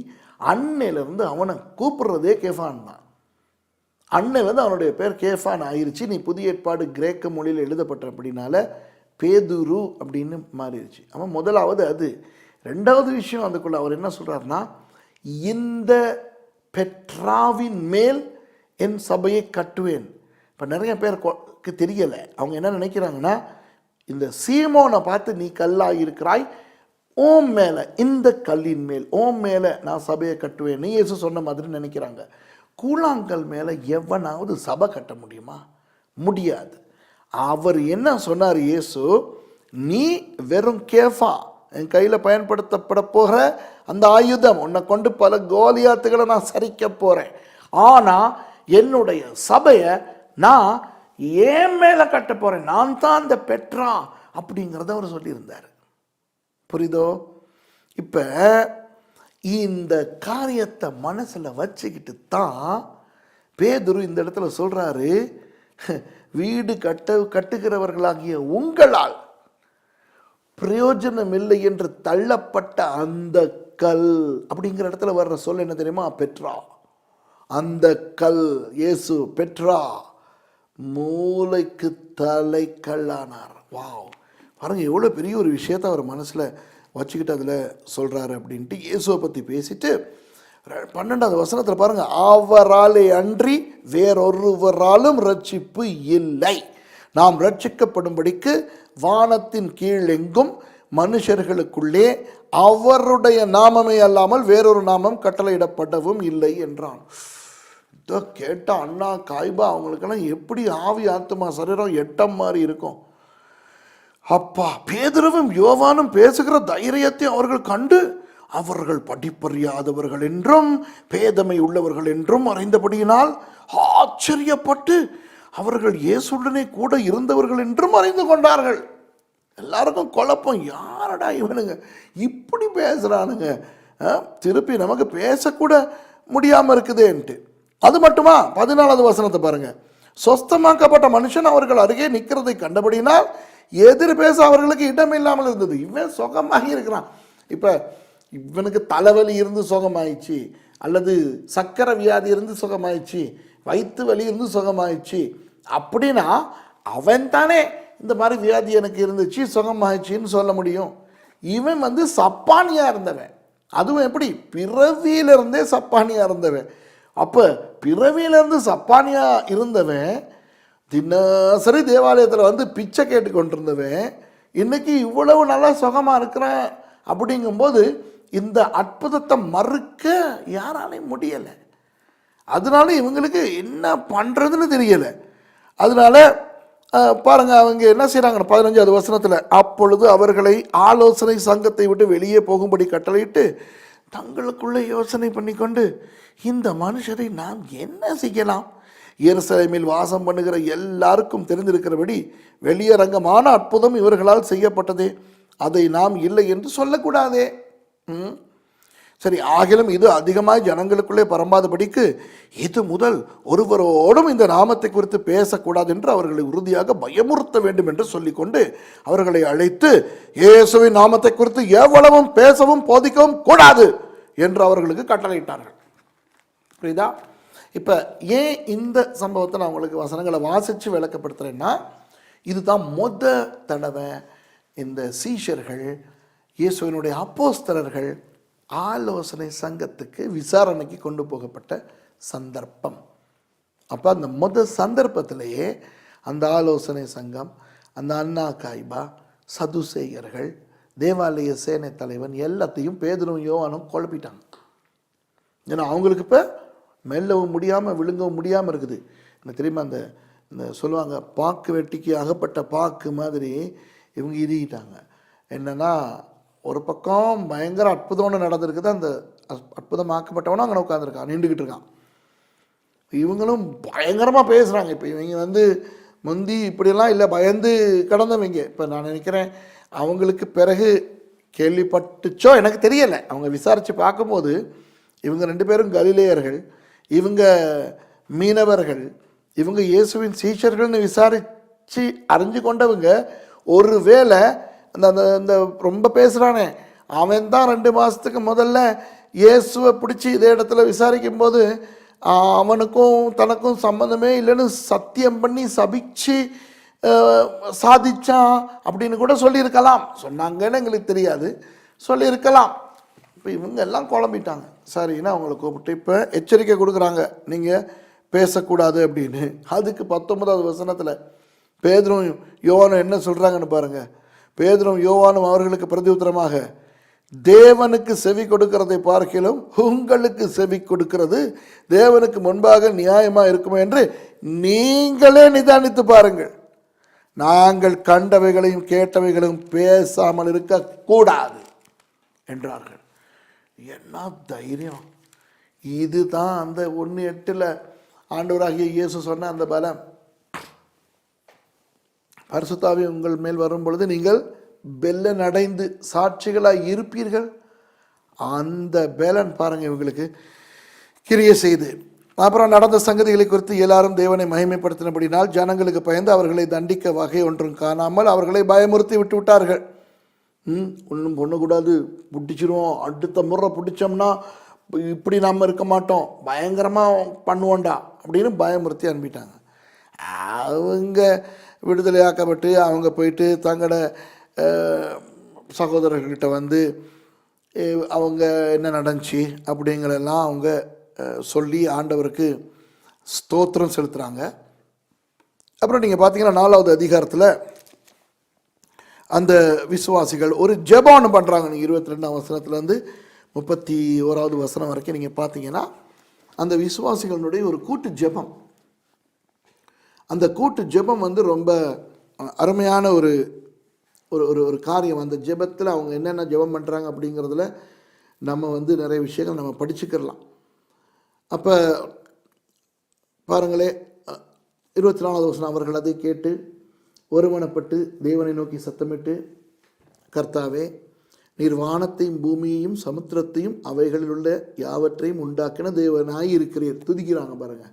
அன்னையிலேருந்து அவனை கூப்பிடுறதே கேஃபான் தான். அன்னையிலேருந்து அவனுடைய பேர் கேஃபான் ஆயிடுச்சு. நீ புதிய ஏற்பாடு கிரேக்க மொழியில் எழுதப்பட்ட அப்படின்னால பேதுரு அப்படின்னு மாறிடுச்சு. அவன் முதலாவது அது. 2வது விஷயம் அதுக்குள்ள அவர் என்ன சொல்கிறாருன்னா, இந்த பெட்ராவின் மேல் என் சபையை கட்டுவேன். இப்போ நிறைய பேருக்கு தெரியலை. அவங்க என்ன நினைக்கிறாங்கன்னா, இந்த சீமோனை பார்த்து நீ கல்லாக இருக்கிறாய், ஓம் மேலே, இந்த கல்லின் மேல் ஓம் மேலே நான் சபையை கட்டுவேன் நீ இயேசு சொன்ன மாதிரி நினைக்கிறாங்க. கூழாங்கல் மேலே எவனாவது சபை கட்ட முடியுமா? முடியாது. அவர் என்ன சொன்னார் இயேசு? நீ வெறும் கேஃபா, என் கையில் பயன்படுத்தப்பட போகிற அந்த ஆயுதம், உன்னை கொண்டு பல கோலியாத்துகளை நான் சரிக்க போகிறேன். ஆனால் என்னுடைய சபையை நான் ஏன் மேலே கட்ட போகிறேன், நான் தான் அந்த பெட்ரா அப்படிங்கிறத அவர் சொல்லியிருந்தார். புரியுதோ? இப்போ இந்த காரியத்தை மனசில் வச்சுக்கிட்டு தான் பேதுரு இந்த இடத்துல சொல்கிறாரு, வீடு கட்டுகிறவர்களாகிய உங்களால் பிரயோஜனம் இல்லை என்று தள்ளப்பட்ட அந்த கல் அப்படிங்கிற இடத்துல வர்ற சொல் என்ன தெரியுமா? பெட்ரா. அந்த கல் இயேசு பெட்ரா மூளைக்கு தலை கல்லானார். வாவ், பாருங்க எவ்வளோ பெரிய ஒரு விஷயத்தை அவர் மனசில் வச்சுக்கிட்டு அதில் சொல்கிறாரு அப்படின்ட்டு இயேசுவை பற்றி பேசிட்டு 12வது வசனத்தில் பாருங்க, அவராலே அன்றி வேறொருவராலும் ரட்சிப்பு இல்லை. நாம் ரட்சிக்கப்படும்படிக்கு வானத்தின் கீழ் எங்கும் மனுஷர்களுக்குள்ளே அவருடைய நாமமே அல்லாமல் வேறொரு நாமம் கட்டளையிடப்படவும் இல்லை என்றான். இதோ கேட்ட அண்ணா காய்பா அவங்களுக்கெல்லாம் எப்படி ஆவி ஆத்மா சரீரம் எட்டம் மாதிரி இருக்கும். அப்பா, பேதுருவும் யோவானும் பேசுகிற தைரியத்தை அவர்கள் கண்டு அவர்கள் படிப்பறியாதவர்கள் என்றும் பேதமை உள்ளவர்கள் என்றும் அறிந்தபடியினால் ஆச்சரியப்பட்டு அவர்கள் இயேசுடனே கூட இருந்தவர்கள் என்றும் அறிந்து கொண்டார்கள். எல்லாருக்கும் குழப்பம், யாரடா இவனுங்க இப்படி பேசுகிறானுங்க, திருப்பி நமக்கு பேசக்கூட முடியாமல் இருக்குதேன்ட்டு. அது மட்டுமா? 14வது வசனத்தை பாருங்க, சொஸ்தமாக்கப்பட்ட மனுஷன் அவர்கள் அருகே நிற்கிறதை கண்டபடினால் எதிர் பேச அவர்களுக்கு இடம் இல்லாமல் இருந்தது. இவன் சுகமாகி இருக்கிறான். இப்போ இவனுக்கு தலைவலி இருந்து சுகமாயிடுச்சு, அல்லது சக்கரை வியாதி இருந்து சுகமாயிடுச்சு, வயிற்று வலி இருந்து சுகமாயிடுச்சு அப்படின்னா அவன் தானே இந்த மாதிரி வியாதி எனக்கு இருந்துச்சு சுகமாயிடுச்சின்னு சொல்ல முடியும். இவன் சப்பானியாக இருந்தவன். அதுவும் எப்படி? பிறவியிலிருந்தே சப்பானியாக இருந்தவன். அப்போ பிறவியிலேருந்து சப்பானியாக இருந்தவன், தினசரி தேவாலயத்தில் பிச்சை கேட்டு கொண்டிருந்தவன், இன்னைக்கு இவ்வளவு நல்லா சுகமாக இருக்கிறான். அப்படிங்கும்போது இந்த அற்புதத்தை மறுக்க யாராலையும் முடியலை. அதனால இவங்களுக்கு என்ன பண்ணுறதுன்னு தெரியலை. அதனால பாருங்க, அவங்க என்ன செய்கிறாங்க? 15வது வசனத்தில், அப்பொழுது அவர்களை ஆலோசனை சங்கத்தை விட்டு வெளியே போகும்படி கட்டளையிட்டு தங்களுக்குள்ளே யோசனை பண்ணி கொண்டு, இந்த மனுஷரை நாம் என்ன செய்யலாம்? எருசலேமில் வாசம் பண்ணுகிற எல்லாருக்கும் தெரிந்திருக்கிறபடி வெளியரங்கமான அற்புதம் இவர்களால் செய்யப்பட்டதே, அதை நாம் இல்லை என்று சொல்லக்கூடாதே. சரி, ஆகிலும் இது அதிகமாய் ஜனங்களுக்குள்ளே பரம்பாதபடிக்கு இது முதல் ஒருவரோடும் இந்த நாமத்தை குறித்து பேசக்கூடாது என்று அவர்களை உறுதியாக பயமுறுத்த வேண்டும் என்று சொல்லிக்கொண்டு அவர்களை அழைத்து இயேசுவின் நாமத்தை குறித்து எவ்வளவும் பேசவும் போதிக்கவும் கூடாது என்று அவர்களுக்கு கட்டளையிட்டார்கள். புரியுதா? இப்போ ஏன் இந்த சம்பவத்தை நான் உங்களுக்கு வசனங்களை வாசித்து விளக்கப்படுத்துகிறேன்னா, இதுதான் தடவை இந்த சீஷர்கள் இயேசுவினுடைய அப்போஸ்தலர்கள் ஆலோசனை சங்கத்துக்கு விசாரணைக்கு கொண்டு போகப்பட்ட சந்தர்ப்பம். அப்போ அந்த சந்தர்ப்பத்திலேயே அந்த ஆலோசனை சங்கம், அந்த அண்ணா காய்பா, சதுசேயர்கள், தேவாலய சேனை தலைவன் எல்லாத்தையும் பேதுரும் யோவானும் குழப்பிட்டாங்க. ஏன்னா அவங்களுக்கு இப்போ மெல்லவும் முடியாமல் விழுங்கவும் முடியாமல் இருக்குது. எனக்கு தெரியுமா, அந்த சொல்லுவாங்க பாக்கு வெட்டிக்கு அகப்பட்ட பாக்கு மாதிரி இவங்க இறுகிட்டாங்க. என்னென்னா, ஒரு பக்கம் பயங்கர அற்புதம் ஒன்று நடந்திருக்குது. அந்த அற்புதமாக்கப்பட்டவனும் அங்கே உட்காந்துருக்கான், நின்றுக்கிட்டு இருக்கான். இவங்களும் பயங்கரமாக பேசுகிறாங்க. இப்போ இவங்க முந்தி இப்படியெல்லாம் இல்லை, பயந்து கடந்தவங்க. இப்போ நான் நினைக்கிறேன் அவங்களுக்கு பிறகு கேள்விப்பட்டுச்சோ எனக்கு தெரியலை, அவங்க விசாரித்து பார்க்கும்போது இவங்க 2 பேரும் கலிலேயர்கள், இவங்க மீனவர்கள், இவங்க இயேசுவின் சீஷர்கள்னு விசாரித்து அறிஞ்சு கொண்டவங்க. ஒரு வேளை அந்த அந்த ரொம்ப பேசுகிறானே அவன் தான் 2 மாதத்துக்கு முதல்ல இயேசுவை பிடிச்சி இதே இடத்துல விசாரிக்கும் போது அவனுக்கும் தனக்கும் சம்மந்தமே இல்லைன்னு சத்தியம் பண்ணி சபிச்சு சாதிச்சான் அப்படின்னு கூட சொல்லியிருக்கலாம். சொன்னாங்கன்னு எங்களுக்கு தெரியாது, சொல்லியிருக்கலாம். இப்போ இவங்க எல்லாம் குழம்பிட்டாங்க. சரின்னா அவங்கள கூப்பிட்டு இப்போ எச்சரிக்கை கொடுக்குறாங்க, நீங்கள் பேசக்கூடாது அப்படின்னு. அதுக்கு 19வது வசனத்தில் பேதுரும் யோவானும் என்ன சொல்கிறாங்கன்னு பாருங்கள். பேதுரும் யோவானும் அவர்களுக்கு பிரதியுத்தரமாக, தேவனுக்கு செவி கொடுக்கிறதை பார்க்கிலும் உங்களுக்கு செவி கொடுக்கிறது தேவனுக்கு முன்பாக நியாயமாக இருக்குமோ என்று நீங்களே நிதானித்து பாருங்கள். நாங்கள் கண்டவைகளையும் கேட்டவைகளையும் பேசாமல் இருக்கக்கூடாது என்றார்கள். என்ன தைரியம்! இதுதான் அந்த 1:8 ஆண்டவராகிய இயேசு சொன்ன அந்த பலம். பரிசுத்த ஆவி உங்கள் மேல் வரும் பொழுது நீங்கள் பெலன் அடைந்து சாட்சிகளாக இருப்பீர்கள். அந்த பெலன் பாருங்க இவங்களுக்கு கிரியை செய்து. அப்புறம் நடந்த சங்கதிகளை குறித்து எல்லாரும் தேவனை மகிமைப்படுத்தினபடினால் ஜனங்களுக்கு பயந்து அவர்களை தண்டிக்க வகை ஒன்றும் காணாமல் அவர்களை பயமுறுத்தி விட்டு விட்டார்கள். ஒன்றும் பண்ணக்கூடாது, பிடிச்சிருவோம், அடுத்த முறை பிடிச்சோம்னா இப்படி நாம் இருக்க மாட்டோம், பயங்கரமாக பண்ணுவோண்டா அப்படின்னு பயமுறுத்தி அனுப்பிட்டாங்க. அவங்க விடுதலையாக்கப்பட்டு அவங்க போயிட்டு தங்களோட சகோதரர்கிட்ட அவங்க என்ன நடந்துச்சு அப்படிங்கிறதெல்லாம் அவங்க சொல்லி ஆண்டவருக்கு ஸ்தோத்திரம் செலுத்துகிறாங்க. அப்புறம் நீங்கள் பார்த்தீங்கன்னா 4வது அதிகாரத்தில் அந்த விசுவாசிகள் ஒரு ஜெபம்னு பண்ணுறாங்க. நீங்கள் 22ஆம் வசனத்துலேருந்து 31வது வசனம் வரைக்கும் நீங்கள் பார்த்தீங்கன்னா அந்த விசுவாசிகளுடைய ஒரு கூட்டு ஜெபம். அந்த கூட்டு ஜெபம் ரொம்ப அருமையான ஒரு ஒரு ஒரு காரியம். அந்த ஜெபத்தில் அவங்க என்னென்ன ஜெபம் பண்ணுறாங்க அப்படிங்கிறதுல நம்ம நிறைய விஷயங்கள் நம்ம படிச்சுக்கிறலாம். அப்போ பாருங்களே, 24வது வசனம், அவர்கள் அதை கேட்டு ஒருமனப்பட்டு தேவனை நோக்கி சத்தமிட்டு, கர்த்தாவே, நீர் வானத்தையும் பூமியையும் சமுத்திரத்தையும் அவைகளில் உள்ள யாவற்றையும் உண்டாக்கின தேவனாய் இருக்கிறீர். துதிக்கிறாங்க பாருங்க.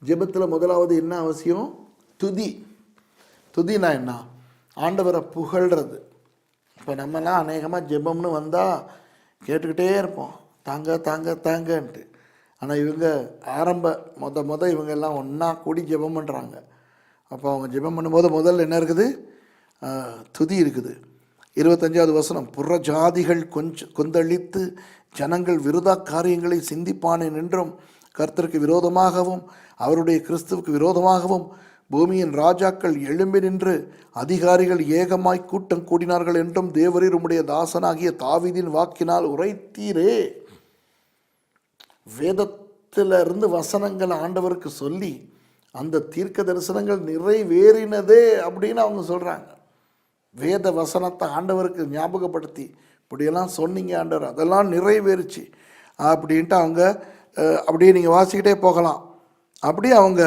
ஜெபத்தில் முதலாவது என்ன அவசியம்? துதி. துதினா என்ன? ஆண்டவரை புகழ்கிறது. இப்போ நம்மலாம் அநேகமாக ஜெபம்னு வந்தால் கேட்டுக்கிட்டே இருப்போம், தாங்க தாங்க தாங்கன்ட்டு. ஆனால் இவங்க முத இவங்க எல்லாம் ஒன்றா கூடி ஜெபம் பண்ணுறாங்க. அப்போ அவங்க ஜெபம் பண்ணும்போது முதல்ல என்ன இருக்குது? துதி இருக்குது. 25வது வசனம், புற ஜாதிகள் கொந்தளித்து ஜனங்கள் விரோத காரியங்களை சிந்திப்பானேன் என்றும் கர்த்தருக்கு விரோதமாகவும் அவருடைய கிறிஸ்துவுக்கு விரோதமாகவும் பூமியின் ராஜாக்கள் எழும்பி நின்று அதிகாரிகள் ஏகமாய் கூட்டம் கூடினார்கள் என்றும் தேவரீர் உம்முடைய தாசனாகிய தாவீதின் வாக்கினால் உரைத்தீரே. வேதத்திலிருந்து வசனங்கள் ஆண்டவருக்கு சொல்லி அந்த தீர்க்க தரிசனங்கள் நிறைவேறினதே அப்படின்னு அவங்க சொல்கிறாங்க. வேத வசனத்தை ஆண்டவருக்கு ஞாபகப்படுத்தி இப்படியெல்லாம் சொன்னீங்க ஆண்டவர், அதெல்லாம் நிறைவேறிச்சு அப்படின்ட்டு அவங்க அப்படியே நீங்கள் வாசிக்கிட்டே போகலாம். அப்படியே அவங்க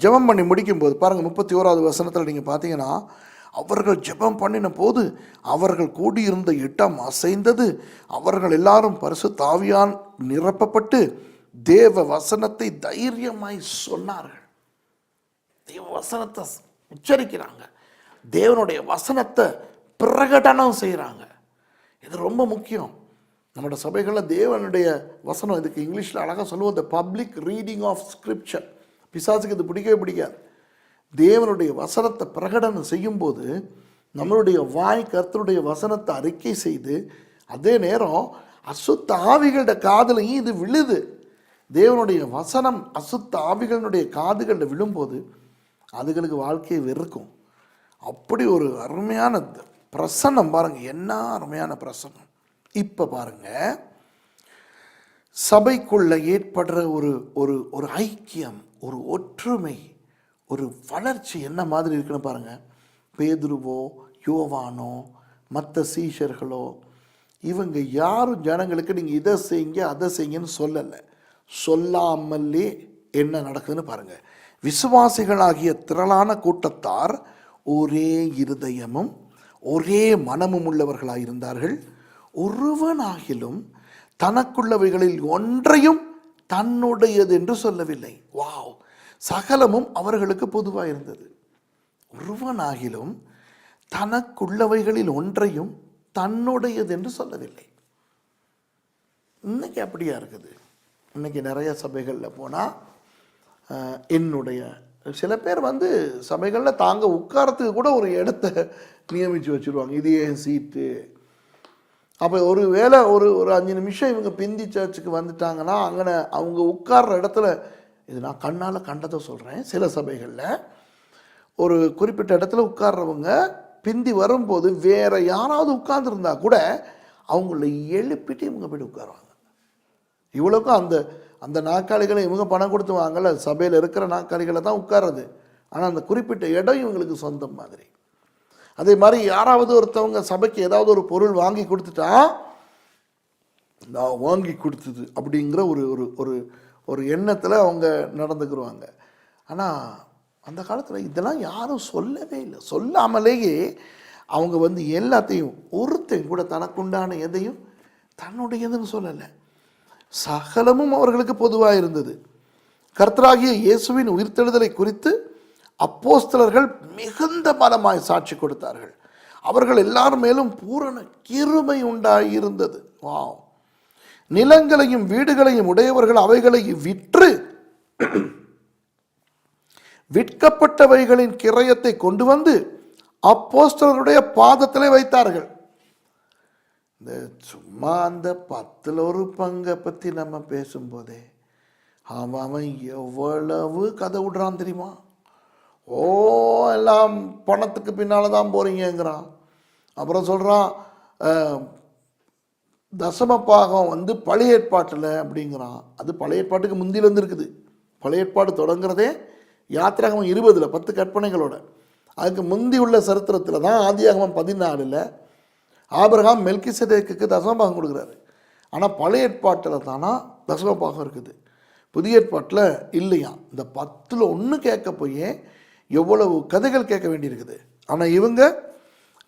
ஜெபம் பண்ணி முடிக்கும்போது பாருங்கள், 31வது வசனத்தில் நீங்கள் பார்த்தீங்கன்னா, அவர்கள் ஜெபம் பண்ணின போது அவர்கள் கூடியிருந்த இடம் அசைந்தது. அவர்கள் எல்லாரும் பரிசுத்த ஆவியால் நிரப்பப்பட்டு தேவ வசனத்தை தைரியமாய் சொன்னார்கள். தேவ வசனத்தை உச்சரிக்கிறாங்க, தேவனுடைய வசனத்தை பிரகடனம் செய்கிறாங்க. இது ரொம்ப முக்கியம். நம்மளோட சபைகளில் தேவனுடைய வசனம், இதுக்கு இங்கிலீஷில் அழகாக சொல்லுவோம், the public reading of scripture. பிசாசுக்கு இது பிடிக்கவே பிடிக்காது. தேவனுடைய வசனத்தை பிரகடனம் செய்யும்போது நம்மளுடைய வாய் கர்த்தருடைய வசனத்தை அறிக்கை செய்து, அதே நேரம் அசுத்த ஆவிகளோட காதுலையும் இது விழுது. தேவனுடைய வசனம் அசுத்த ஆவிகளுடைய காதுகளில் விழும்போது அதுகளுக்கு வாழ்க்கையை வெறுக்கும். அப்படி ஒரு அருமையான பிரசன்னம் பாருங்க, என்ன அருமையான பிரசன்னம். இப்போ பாருங்க, சபைக்குள்ள ஏற்படுற ஒரு ஒரு ஒரு ஐக்கியம், ஒரு ஒற்றுமை, ஒரு வளர்ச்சி என்ன மாதிரி இருக்குன்னு பாருங்க. பேதுருவோ யோவானோ மற்ற சீஷர்களோ இவங்க யாரும் ஜனங்களுக்கு நீங்கள் இதை செய்யுங்க அதை செய்யுங்கன்னு சொல்லலை. சொல்லாமலே என்ன நடக்குதுன்னு பாருங்க. விசுவாசிகளாகிய திரளான கூட்டத்தார் ஒரே இருதயமும் ஒரே மனமும் உள்ளவர்களாயிருந்தார்கள். ஒருவனாகிலும் தனக்குள்ளவைகளில் ஒன்றையும் தன்னுடையது என்று சொல்லவில்லை. வாவ்! சகலமும் அவர்களுக்கு பொதுவாக இருந்தது. ஒருவனாகிலும் தனக்குள்ளவைகளில் ஒன்றையும் தன்னுடையது என்று சொல்லவில்லை. இன்னைக்கு அப்படியா இருக்குது? இன்னைக்கு நிறைய சபைகளில் போனால் என்னுடைய சில பேர் சபைகளில் தாங்க உட்காரத்துக்கு கூட ஒரு இடத்த நியமித்து வச்சுருவாங்க, இது ஏன் சீட்டு. அப்போ ஒரு வேளை ஒரு 5 நிமிஷம் இவங்க பிந்தி சர்ச்சுக்கு வந்துட்டாங்கன்னா அங்கே அவங்க உட்கார்ற இடத்துல, இது நான் கண்ணால் கண்டதை சொல்கிறேன், சில சபைகளில் ஒரு குறிப்பிட்ட இடத்துல உட்கார்றவங்க பிந்தி வரும்போது வேற யாராவது உட்கார்ந்துருந்தா கூட அவங்கள எழுப்பிட்டு இவங்க போய்ட்டு உட்காருவாங்க. இவ்வளோக்கும் அந்த நாற்காலிகளை இவங்க பணம் கொடுத்து வாங்கல, சபையில் இருக்கிற நாற்காலிகளை தான் உட்கார்றது. ஆனால் அந்த குறிப்பிட்ட இடம் இவங்களுக்கு சொந்தம் மாதிரி. அதே மாதிரி யாராவது ஒருத்தவங்க சபைக்கு ஏதாவது ஒரு பொருள் வாங்கி கொடுத்துட்டா, நான் வாங்கி கொடுத்தது அப்படிங்கிற ஒரு ஒரு ஒரு எண்ணத்தில் அவங்க நடந்துக்கிடுவாங்க. ஆனால் அந்த காலத்தில் இதெல்லாம் யாரும் சொல்லவே இல்லை. சொல்லாமலேயே அவங்க எல்லாத்தையும், ஒருத்தையும் கூட தனக்குண்டான எதையும் தன்னுடையதுன்னு சொல்லலை. சகலமும் அவர்களுக்கு பொதுவாக இருந்தது. கர்த்தராகிய இயேசுவின் உயிர்த்தெழுதலை குறித்து அப்போஸ்தலர்கள் மிகுந்த பலமாய் சாட்சி கொடுத்தார்கள். அவர்கள் எல்லார் மேலும் பூரண கிருபை உண்டாயிருந்தது. வாவ்! நிலங்களையும் வீடுகளையும் உடையவர்கள் அவைகளை விற்று விற்கப்பட்டவைகளின் கிரயத்தை கொண்டு வந்து அப்போஸ்தலருடைய பாதத்திலே வைத்தார்கள். இந்த சும்மா அந்த 10ல் ஒரு பங்கை பற்றி நம்ம பேசும்போதே அவன் எவ்வளவு கதை விடுறான் தெரியுமா? ஓ, எல்லாம் பணத்துக்கு பின்னால் தான் போகிறீங்கிறான். அப்புறம் சொல்கிறான் தசமபாகம் பழைய ஏற்பாட்டில் அப்படிங்கிறான். அது பழைய ஏற்பாட்டுக்கு முந்தியிலேருந்து இருக்குது. பழைய ஏற்பாடு தொடங்குறதே யாத்திராகமம் 20 10 கற்பனைகளோட. அதுக்கு முந்தி உள்ள சரித்திரத்தில் தான் ஆதியாகமம் 14 ஆபிரகாம் மெல்கிசேதேக்குக்கு தசமபாகம் கொடுக்குறாரு. ஆனால் பழைய ஏற்பாட்டில் தானா தசமபாகம் இருக்குது, புதிய ஏற்பாட்டில் இல்லையா. இந்த 10ல் 1 கேட்க போய் எவ்வளவு கதைகள் கேட்க வேண்டியிருக்குது. ஆனால் இவங்க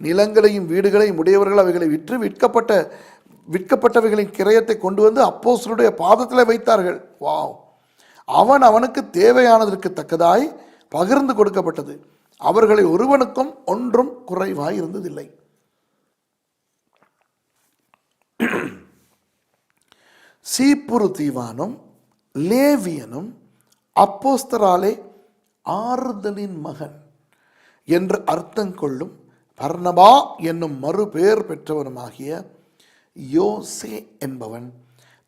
நிலங்களையும் வீடுகளையும் உடையவர்கள் அவைகளை விற்று விற்கப்பட்டவைகளின் கிரயத்தை கொண்டு வந்து அப்போஸ்தலருடைய பாதத்தில் வைத்தார்கள். வாவ்! அவனுக்கு தேவையானதற்கு தக்கதாய் பகிர்ந்து கொடுக்கப்பட்டது. அவர்களை ஒருவனுக்கும் ஒன்றும் குறைவாய் இருந்ததில்லை. சீப்புரு தீவானும் லேவியனும் அப்போஸ்தலராலே ஆறுதலின் மகன் என்று அர்த்தம் கொள்ளும் பர்னபா என்னும் மறுபெயர் பெற்றவனுமாகிய யோசே என்பவன்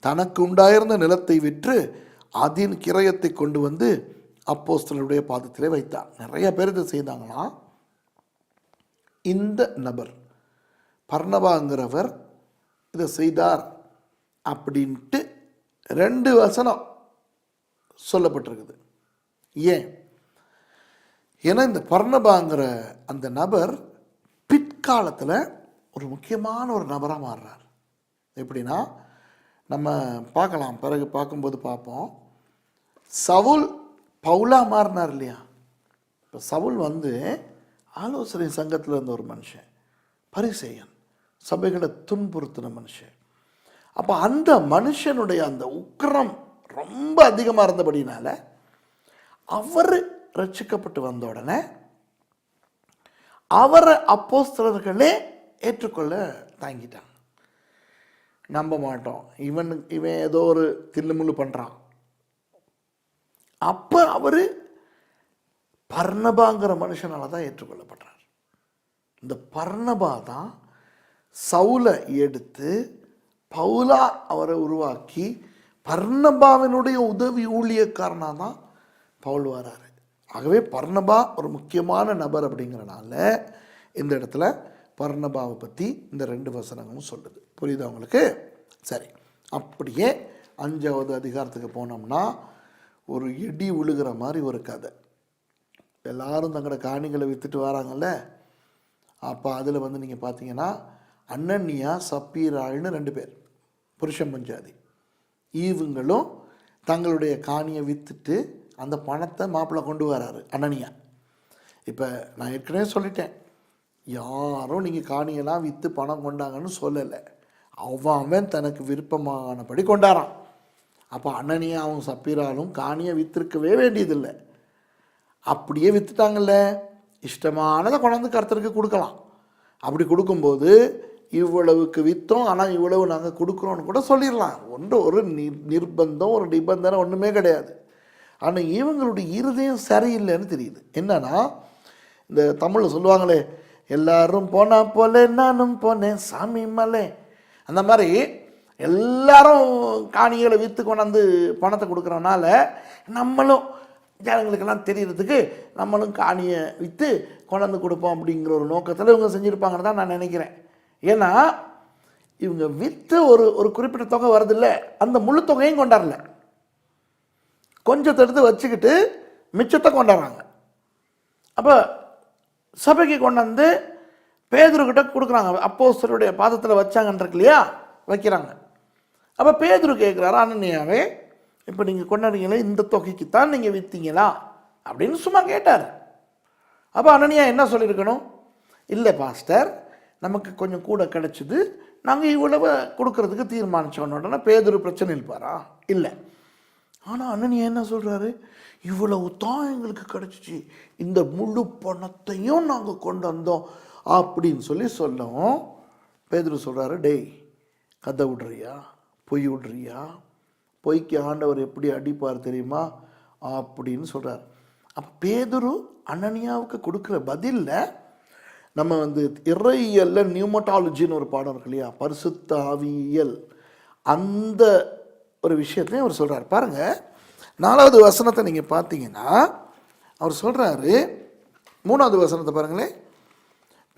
தனக்கு உண்டாயிருந்த நிலத்தை விற்று அதன் கிரயத்தை கொண்டு வந்து அப்போஸ்தலருடைய பாதத்திலே வைத்தான். நிறைய பேர் இதை செய்தாங்கன்னா, இந்த நபர் பர்னபாங்கிறவர் இதை செய்தார் அப்படின்ட்டு 2 வசனம் சொல்லப்பட்டிருக்குது. ஏன்? ஏன்னா இந்த பர்னபாங்கிற அந்த நபர் பிற்காலத்தில் ஒரு முக்கியமான ஒரு நபராக மாறுறார். எப்படின்னா, நம்ம பார்க்கலாம், பிறகு பார்க்கும்போது பார்ப்போம். சவுல் பவுலா மாறினார் இல்லையா? இப்போ சவுல் ஆலோசனை சங்கத்தில் இருந்த ஒரு மனுஷன், பரிசேயன், சபைகளை துன்புறுத்தின மனுஷன். அப்போ அந்த மனுஷனுடைய அந்த உக்கிரம் ரொம்ப அதிகமாக இருந்தபடினால அவர் ரட்சிக்கப்பட்டு வந்த உடனே அவரை அப்போஸ்தலர்களே ஏற்றுக்கொள்ள தாங்கிட்டாங்க. நம்ப மாட்டோம், இவன் ஏதோ ஒரு தில்லுமுள்ளு பண்ணுறான். அப்போ அவர் பர்னபாங்கிற மனுஷனால தான் ஏற்றுக்கொள்ளப்படுறார். இந்த பர்னபா தான் சவுலை எடுத்து பவுலா அவரை உருவாக்கி பர்னபாவினுடைய உதவி ஊழியக்காரனாக தான் பவுல் வராரு. ஆகவே பர்னபா ஒரு முக்கியமான நபர் அப்படிங்கிறனால இந்த இடத்துல பர்னபாவை பற்றி இந்த 2 வசனங்களும் சொல்லுது. புரியுது அவங்களுக்கு? சரி, அப்படியே 5வது அதிகாரத்துக்கு போனோம்னா ஒரு இடி விழுகிற மாதிரி ஒரு கதை. எல்லாரும் தங்களோட காணிகளை விற்றுட்டு வராங்கல்ல. அப்போ அதில் நீங்கள் பார்த்தீங்கன்னா அனனியா சப்பீராள்னு 2 பேர் புருஷன் பஞ்சாதி. இவங்களும் தங்களுடைய காணியை விற்றுட்டு அந்த பணத்தை மாப்பிள்ளை கொண்டு வராரு அனனியா. இப்போ நான் ஏற்கனவே சொல்லிட்டேன், யாரும் நீங்கள் காணியெல்லாம் விற்று பணம் கொண்டாங்கன்னு சொல்லலை. அவன் தனக்கு விருப்பமானபடி கொண்டாரான். அப்போ அனனியாவும் சப்பீராலும் காணியை விற்றுருக்கவே வேண்டியதில்லை. அப்படியே விற்றுட்டாங்கல்ல, இஷ்டமானதை கொண்டாந்து கர்த்தருக்கு கொடுக்கலாம். அப்படி கொடுக்கும்போது இவ்வளவுக்கு விற்றோம், ஆனால் இவ்வளவு நாங்கள் கொடுக்குறோன்னு கூட சொல்லிடலாம். ஒரு நிர்பந்தம், ஒரு நிபந்தனை ஒன்றுமே கிடையாது. ஆனால் இவங்களுடைய இருதயம் சரியில்லைன்னு தெரியுது. என்னன்னா, இந்த தமிழில் சொல்லுவாங்களே, எல்லாரும் போனா போல நானும் போனேன் சாமி மலை, அந்த மாதிரி எல்லாரும் காணிகளை விற்று கொண்டாந்து பணத்தை கொடுக்குறனால நம்மளும் ஜனங்களுக்கெல்லாம் தெரியறதுக்கு நம்மளும் காணியை விற்று கொண்டாந்து கொடுப்போம் அப்படிங்கிற ஒரு நோக்கத்தில் இவங்க செஞ்சுருப்பாங்கன்னு தான் நான் நினைக்கிறேன். ஏன்னா இவங்க விற்று ஒரு குறிப்பிட்ட தொகை வருதில்ல, அந்த முழு தொகையும் கொண்டாடல, கொஞ்சத்தை எடுத்து வச்சுக்கிட்டு மிச்சத்தை கொண்டாடுறாங்க. அப்போ சபைக்கு கொண்டாந்து பேதுருக்கிட்ட கொடுக்குறாங்க. அப்போஸ்தலருடைய பாதத்தில் வச்சாங்கன்றிருக்கு இல்லையா, வைக்கிறாங்க. அப்போ பேதுரு கேட்குறாரு, அனனியாவே இப்போ நீங்கள் கொண்டாடுறீங்களே இந்த தொகைக்கு தான் நீங்கள் விற்றீங்களா அப்படின்னு சும்மா கேட்டார். அப்போ அனனியா என்ன சொல்லியிருக்கணும்? இல்லை பாஸ்டர், நமக்கு கொஞ்சம் கூட கிடச்சிது, நாங்கள் இவ்வளவு கொடுக்கறதுக்கு தீர்மானித்தோன்னு. உடனே பேதுரு பிரச்சனை இருப்பாரா? இல்லை. ஆனால் அனனியா என்ன சொல்கிறாரு? இவ்வளவு தான் எங்களுக்கு கிடச்சிச்சு, இந்த முழு பணத்தையும் நாங்கள் கொண்டு வந்தோம் அப்படின்னு சொல்லவும் பேதுரு சொல்கிறாரு, டேய் கதை விட்றியா, பொய் விட்றியா, பொய்க்கு ஆண்டவர் எப்படி அடிப்பார் தெரியுமா அப்படின்னு சொல்கிறார். அப்போ பேதுரு அனனியாவுக்கு கொடுக்குற பதிலில் நம்ம இறையியல்ல நியூமட்டாலஜின்னு ஒரு பாடம் இருக்கு இல்லையா, பரிசுத்த ஆவியியல், அந்த ஒரு விஷயத்தையும் அவர் சொல்கிறார். பாருங்கள், 4வது வசனத்தை நீங்கள் பார்த்தீங்கன்னா அவர் சொல்கிறாரு, 3வது வசனத்தை பாருங்களேன்.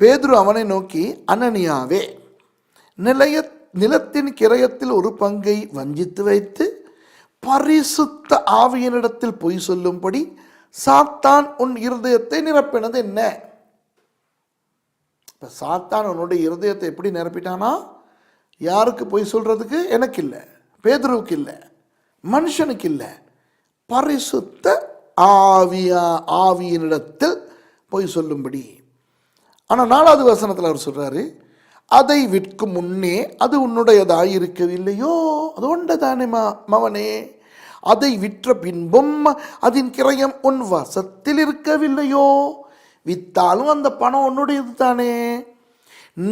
பேதுரு அவனை நோக்கி, அனனியாவே, நிலத்தின் கிரயத்தில் ஒரு பங்கை வஞ்சித்து வைத்து பரிசுத்த ஆவியனிடத்தில் பொய் சொல்லும்படி சாத்தான் உன் இருதயத்தை நிரப்பினது என்ன? இப்போ சாத்தான் உன்னுடைய இருதயத்தை எப்படி நிரப்பிட்டானா? யாருக்கு பொய் சொல்கிறதுக்கு? எனக்கு இல்லை, பேதுருவுக்கு இல்லை, மனுஷனுக்கு இல்லை, பரிசுத்த ஆவியினிடத்தில் பொய் சொல்லும்படி. ஆனால் 4வது வசனத்தில் அவர் சொல்கிறாரு, அதை விற்கும் முன்னே அது உன்னுடையதாயிருக்கவில்லையோ, அது உண்டதானே மவனே, அதை விற்ற பின்பும் அதன் கிரயம் உன் வசத்தில் இருக்கவில்லையோ, வித்தாலும் அந்த பணம் உன்னுடையது தானே.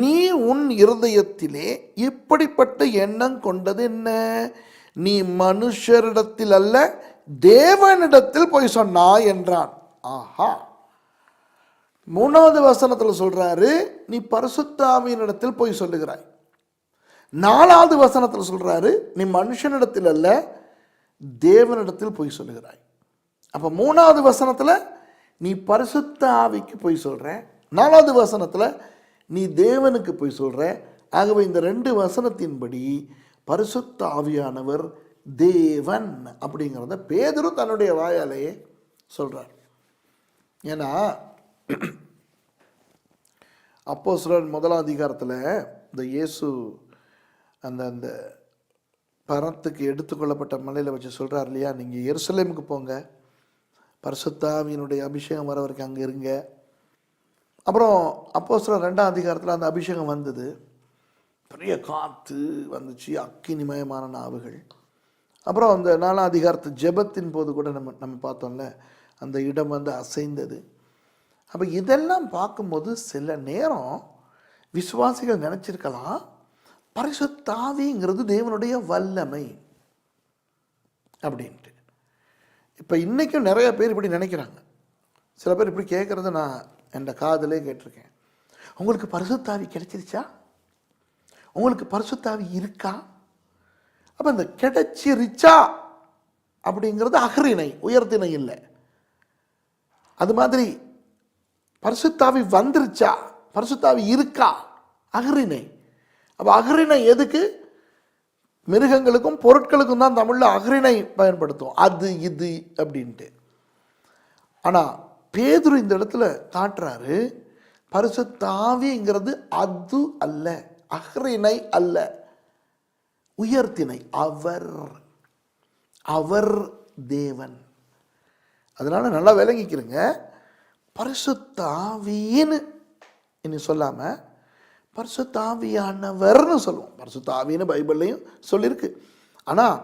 நீ உன் இருதயத்திலே இப்படிப்பட்ட எண்ணம் கொண்டது என்ன? நீ மனுஷரிடத்தில் அல்ல தேவனிடத்தில் போய் சொன்னாய் என்றான். ஆஹா, 3வது வசனத்தில் சொல்றாரு, நீ பரிசுத்த ஆவியினிடத்தில் போய் சொல்லுகிறாய். 4வது வசனத்தில் சொல்றாரு, நீ மனுஷனிடத்தில் அல்ல தேவனிடத்தில் போய் சொல்லுகிறாய். அப்போ 3வது வசனத்தில் நீ பரிசுத்த ஆவிக்கு போய் சொல்ற, 4வது வசனத்தில் நீ தேவனுக்கு போய் சொல்ற. ஆகவே இந்த 2 வசனத்தின்படி பரிசுத்த ஆவியானவர் தேவன் அப்படிங்கிறத பேதுரு தன்னுடைய வாயாலேயே சொல்றார். ஏன்னா அப்போஸ்தலர் 1ஆம் அதிகாரத்தில் இந்த இயேசு அந்த பரத்துக்கு எடுத்துக்கொள்ளப்பட்ட மலையில் வச்சு சொல்கிறார் இல்லையா, நீங்கள் எருசலேமுக்கு போங்க, பரிசுத்த ஆவியினுடைய அபிஷேகம் வர வரைக்கும் அங்கே இருங்க, அப்புறம் அப்போஸ்தலர் 2ஆம் அதிகாரத்தில் அந்த அபிஷேகம் வந்தது. பெரிய காற்று வந்துச்சு, அக்கினிமயமான நாவுகள். அப்புறம் அந்த 4ஆம் அதிகாரத்து ஜெபத்தின் போது கூட நம்ம பார்த்தோம்ல, அந்த இடம் வந்து அசைந்தது. அப்போ இதெல்லாம் பார்க்கும்போது சில நேரம் விசுவாசிகள் நினச்சிருக்கலாம், பரிசுத்த ஆவிங்கிறது தேவனுடைய வல்லமை அப்படின்ட்டு. இப்போ இன்றைக்கும் நிறைய பேர் இப்படி நினைக்கிறாங்க. சில பேர் இப்படி கேட்குறத நான் என் காதிலே கேட்டிருக்கேன். உங்களுக்கு பரிசுத்த ஆவி கிடைச்சிருச்சா? உங்களுக்கு பரிசுத்த ஆவி இருக்கா? அப்போ இந்த கிடைச்சிருச்சா அப்படிங்கிறது அகரிணை, உயர்த்திணை இல்லை. அது மாதிரி பரிசுத்த ஆவி வந்துருச்சா, பரிசுத்த ஆவி இருக்கா, அகரிணை. அப்போ அகரிணை எதுக்கு? மிருகங்களுக்கும் பொருட்களுக்கும் தான் தமிழில் அகரிணை பயன்படுத்தும், அது இது அப்படின்ட்டு. ஆனால் பேதுரு இந்த இடத்துல காட்டுறாரு, பரிசுத்த ஆவிங்கிறது அது அல்ல, அகரிணை அல்ல, உயர்த்திணை. அவர் தேவன். அதனால நல்லா விளங்கிக்கிறங்க, பரிசுத்த ஆவின்னு இனி சொல்லாமல் பரிசுத்த ஆவியானவர்னு சொல்லுவோம். பரிசுத்த ஆவின்னு பைபிள்லையும் சொல்லியிருக்கு. ஆனால்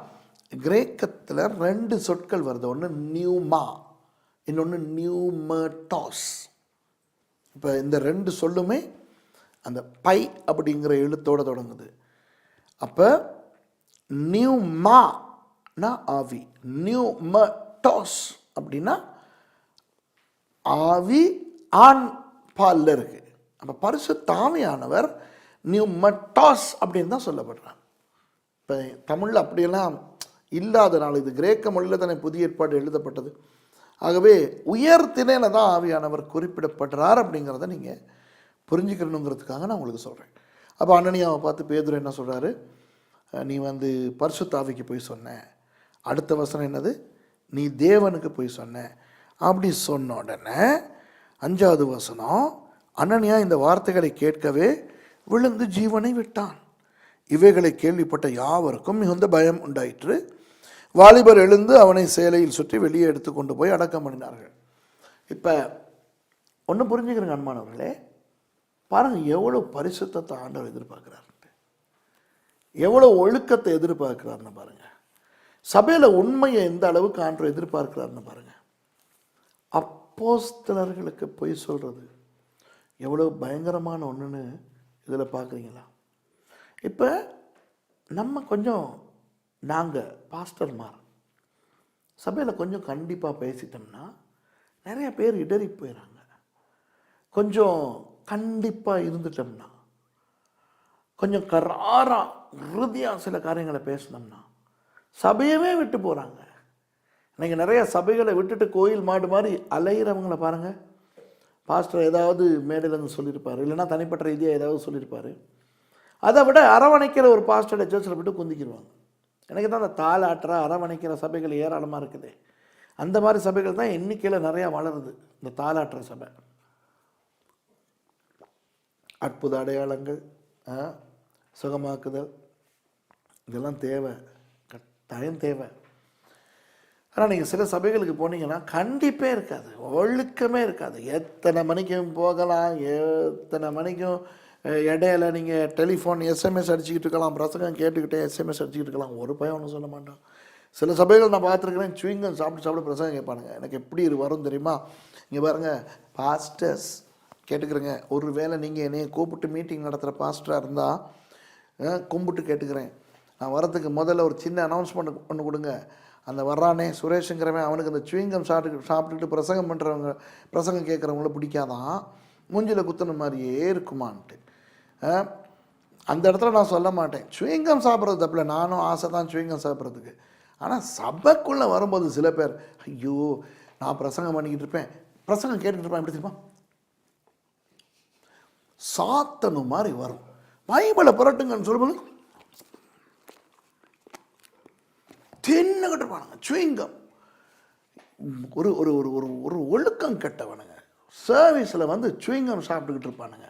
கிரேக்கத்தில் 2 சொற்கள் வருது. ஒன்று நியூமா, இன்னொன்று நியூமட்டாஸ். இப்போ இந்த 2 சொல்லுமே அந்த பை அப்படிங்கிற எழுத்தோடு தொடங்குது. அப்போ நியூமானா ஆவி, நியூமட்டாஸ் அப்படின்னா ஆவி ஆண் பாலில் இருக்கு. அப்போ பரிசுத்த ஆவியானவர் நியூமட்டாஸ் அப்படின்னு தான் சொல்லப்படுறாங்க. இப்போ தமிழில் அப்படியெல்லாம் இல்லாதனால, இது கிரேக்க மொழியில் தானே புதிய ஏற்பாடு எழுதப்பட்டது. ஆகவே உயர்த்தினையில் தான் ஆவியானவர் குறிப்பிடப்படுறார் அப்படிங்கிறத நீங்கள் புரிஞ்சுக்கணுங்கிறதுக்காக நான் உங்களுக்கு சொல்கிறேன். அப்போ அனனியாவை பார்த்து பேதுரு என்ன சொல்கிறாரு, நீ வந்து பரிசுத்த ஆவிக்கு போய் சொன்ன. அடுத்த வசனம் என்னது, நீ தேவனுக்கு போய் சொன்ன. அப்படி சொன்ன உடனே 5வது வசனம், அனனியா இந்த வார்த்தைகளை கேட்கவே விழுந்து ஜீவனை விட்டான். இவைகளை கேள்விப்பட்ட யாவருக்கும் மிகுந்த பயம் உண்டாயிற்று. வாலிபர் எழுந்து அவனை சேலையில் சுற்றி வெளியே எடுத்து கொண்டு போய் அடக்கம் பண்ணினார்கள். இப்போ ஒன்று புரிஞ்சுக்கிறேங்க அன்பானவர்களே, பாருங்கள் எவ்வளோ பரிசுத்தத்தை ஆண்டவர் எதிர்பார்க்குறாருன்ட்டு, எவ்வளோ ஒழுக்கத்தை எதிர்பார்க்குறாருன்னு பாருங்கள். சபையில் உண்மையை எந்த அளவுக்கு ஆண்டவர் எதிர்பார்க்குறாருன்னு பாருங்கள். அப்போஸ்தலர்களுக்கு போய் சொல்கிறது எவ்வளோ பயங்கரமான ஒன்றுன்னு இதில் பார்க்குறீங்களா? இப்போ நம்ம கொஞ்சம், நாங்கள் பாஸ்டர்மார் சபையில் கொஞ்சம் கண்டிப்பாக பேசிட்டோம்னா நிறைய பேர் இடறி போயிடறாங்க. கொஞ்சம் கண்டிப்பாக இருந்துட்டோம்னா, கொஞ்சம் கராராக உறுதியாக சில காரியங்களை பேசினோம்னா சபையவே விட்டு போகிறாங்க. இன்றைக்கி நிறைய சபைகளை விட்டுட்டு கோயில் மாடு மாதிரி அலையிறவங்களை பாருங்கள். பாஸ்டர் ஏதாவது மேடையிலேருந்து சொல்லியிருப்பார், இல்லைனா தனிப்பட்ட ரீதியாக ஏதாவது சொல்லியிருப்பார். அதை விட அரவணைக்கிற ஒரு பாஸ்டரை சர்ச்சில் விட்டு குந்திக்கிடுவாங்க. எனக்கு தான் அந்த தாளாட்டுற அரவணைக்கிற சபைகள் ஏராளமாக இருக்குது. அந்த மாதிரி சபைகள் தான் எண்ணிக்கையில் நிறையா வளருது. இந்த தாளாட்டுற சபை, அற்புத அடையாளங்கள், சுகமாக்குதல், இதெல்லாம் தேவை, கட்டாயம் தேவை. ஆனால் நீங்கள் சில சபைகளுக்கு போனீங்கன்னா கண்டிப்பே இருக்காது, ஒழுக்கமே இருக்காது. எத்தனை மணிக்கும் போகலாம், எத்தனை மணிக்கும் இடையில நீங்கள் டெலிஃபோன் எஸ்எம்எஸ் அடிச்சுக்கிட்டு இருக்கலாம், பிரசங்கம் கேட்டுக்கிட்டே எஸ்எம்எஸ் அடிச்சுக்கிட்டு இருக்கலாம், ஒரு பையன் ஒன்றும் சொல்ல மாட்டான். சில சபைகள் நான் பார்த்துருக்கிறேன், சுவிங்கம் சாப்பிட்டு பிரசங்கம் கேட்பானுங்க. எனக்கு எப்படி வரும் தெரியுமா? இங்கே பாருங்கள் பாஸ்டர்ஸ், கேட்டுக்கிறேங்க, ஒரு வேளை நீங்கள் என்னையை கூப்பிட்டு மீட்டிங் நடத்துகிற பாஸ்டராக இருந்தால் கும்பிட்டு கேட்டுக்கிறேன், நான் வரதுக்கு முதல்ல ஒரு சின்ன அனௌன்ஸ்மெண்ட் ஒன்று கொடுங்க. அந்த வர்றானே சுரேஷுங்கிறவன், அவனுக்கு அந்த சுவிங்கம் சாப்பிட்டுக்கிட்டு பிரசங்கம் பண்ணுறவங்க, பிரசங்கம் கேட்குறவங்கள பிடிக்காதான், மூஞ்சில் குத்துன மாதிரியே இருக்குமான்ட்டு. அந்த இடத்துல நான் சொல்ல மாட்டேன் சுவிங்கம் சாப்பிட்றது தப்பில்லை, நானும் ஆசை தான் சுவிங்கம் சாப்பிட்றதுக்கு. ஆனால் சபைக்குள்ளே வரும்போது சில பேர், ஐயோ நான் பிரசங்கம் பண்ணிக்கிட்டு இருப்பேன், பிரசங்கம் கேட்டுக்கிட்டு இருப்பேன், எப்படி தெரியுமா, சாத்தனு மாதிரி வரும். பைபிளை புரட்டுங்கன்னு சொல்லும்போது தின்னுக்கிட்டு இருப்பானுங்க சுவிங்கம். ஒரு ஒரு ஒரு ஒரு ஒரு ஒழுக்கம் கெட்டவனுங்க சர்வீஸில் வந்து சுவிங்கம் சாப்பிட்டுக்கிட்டு இருப்பானுங்க.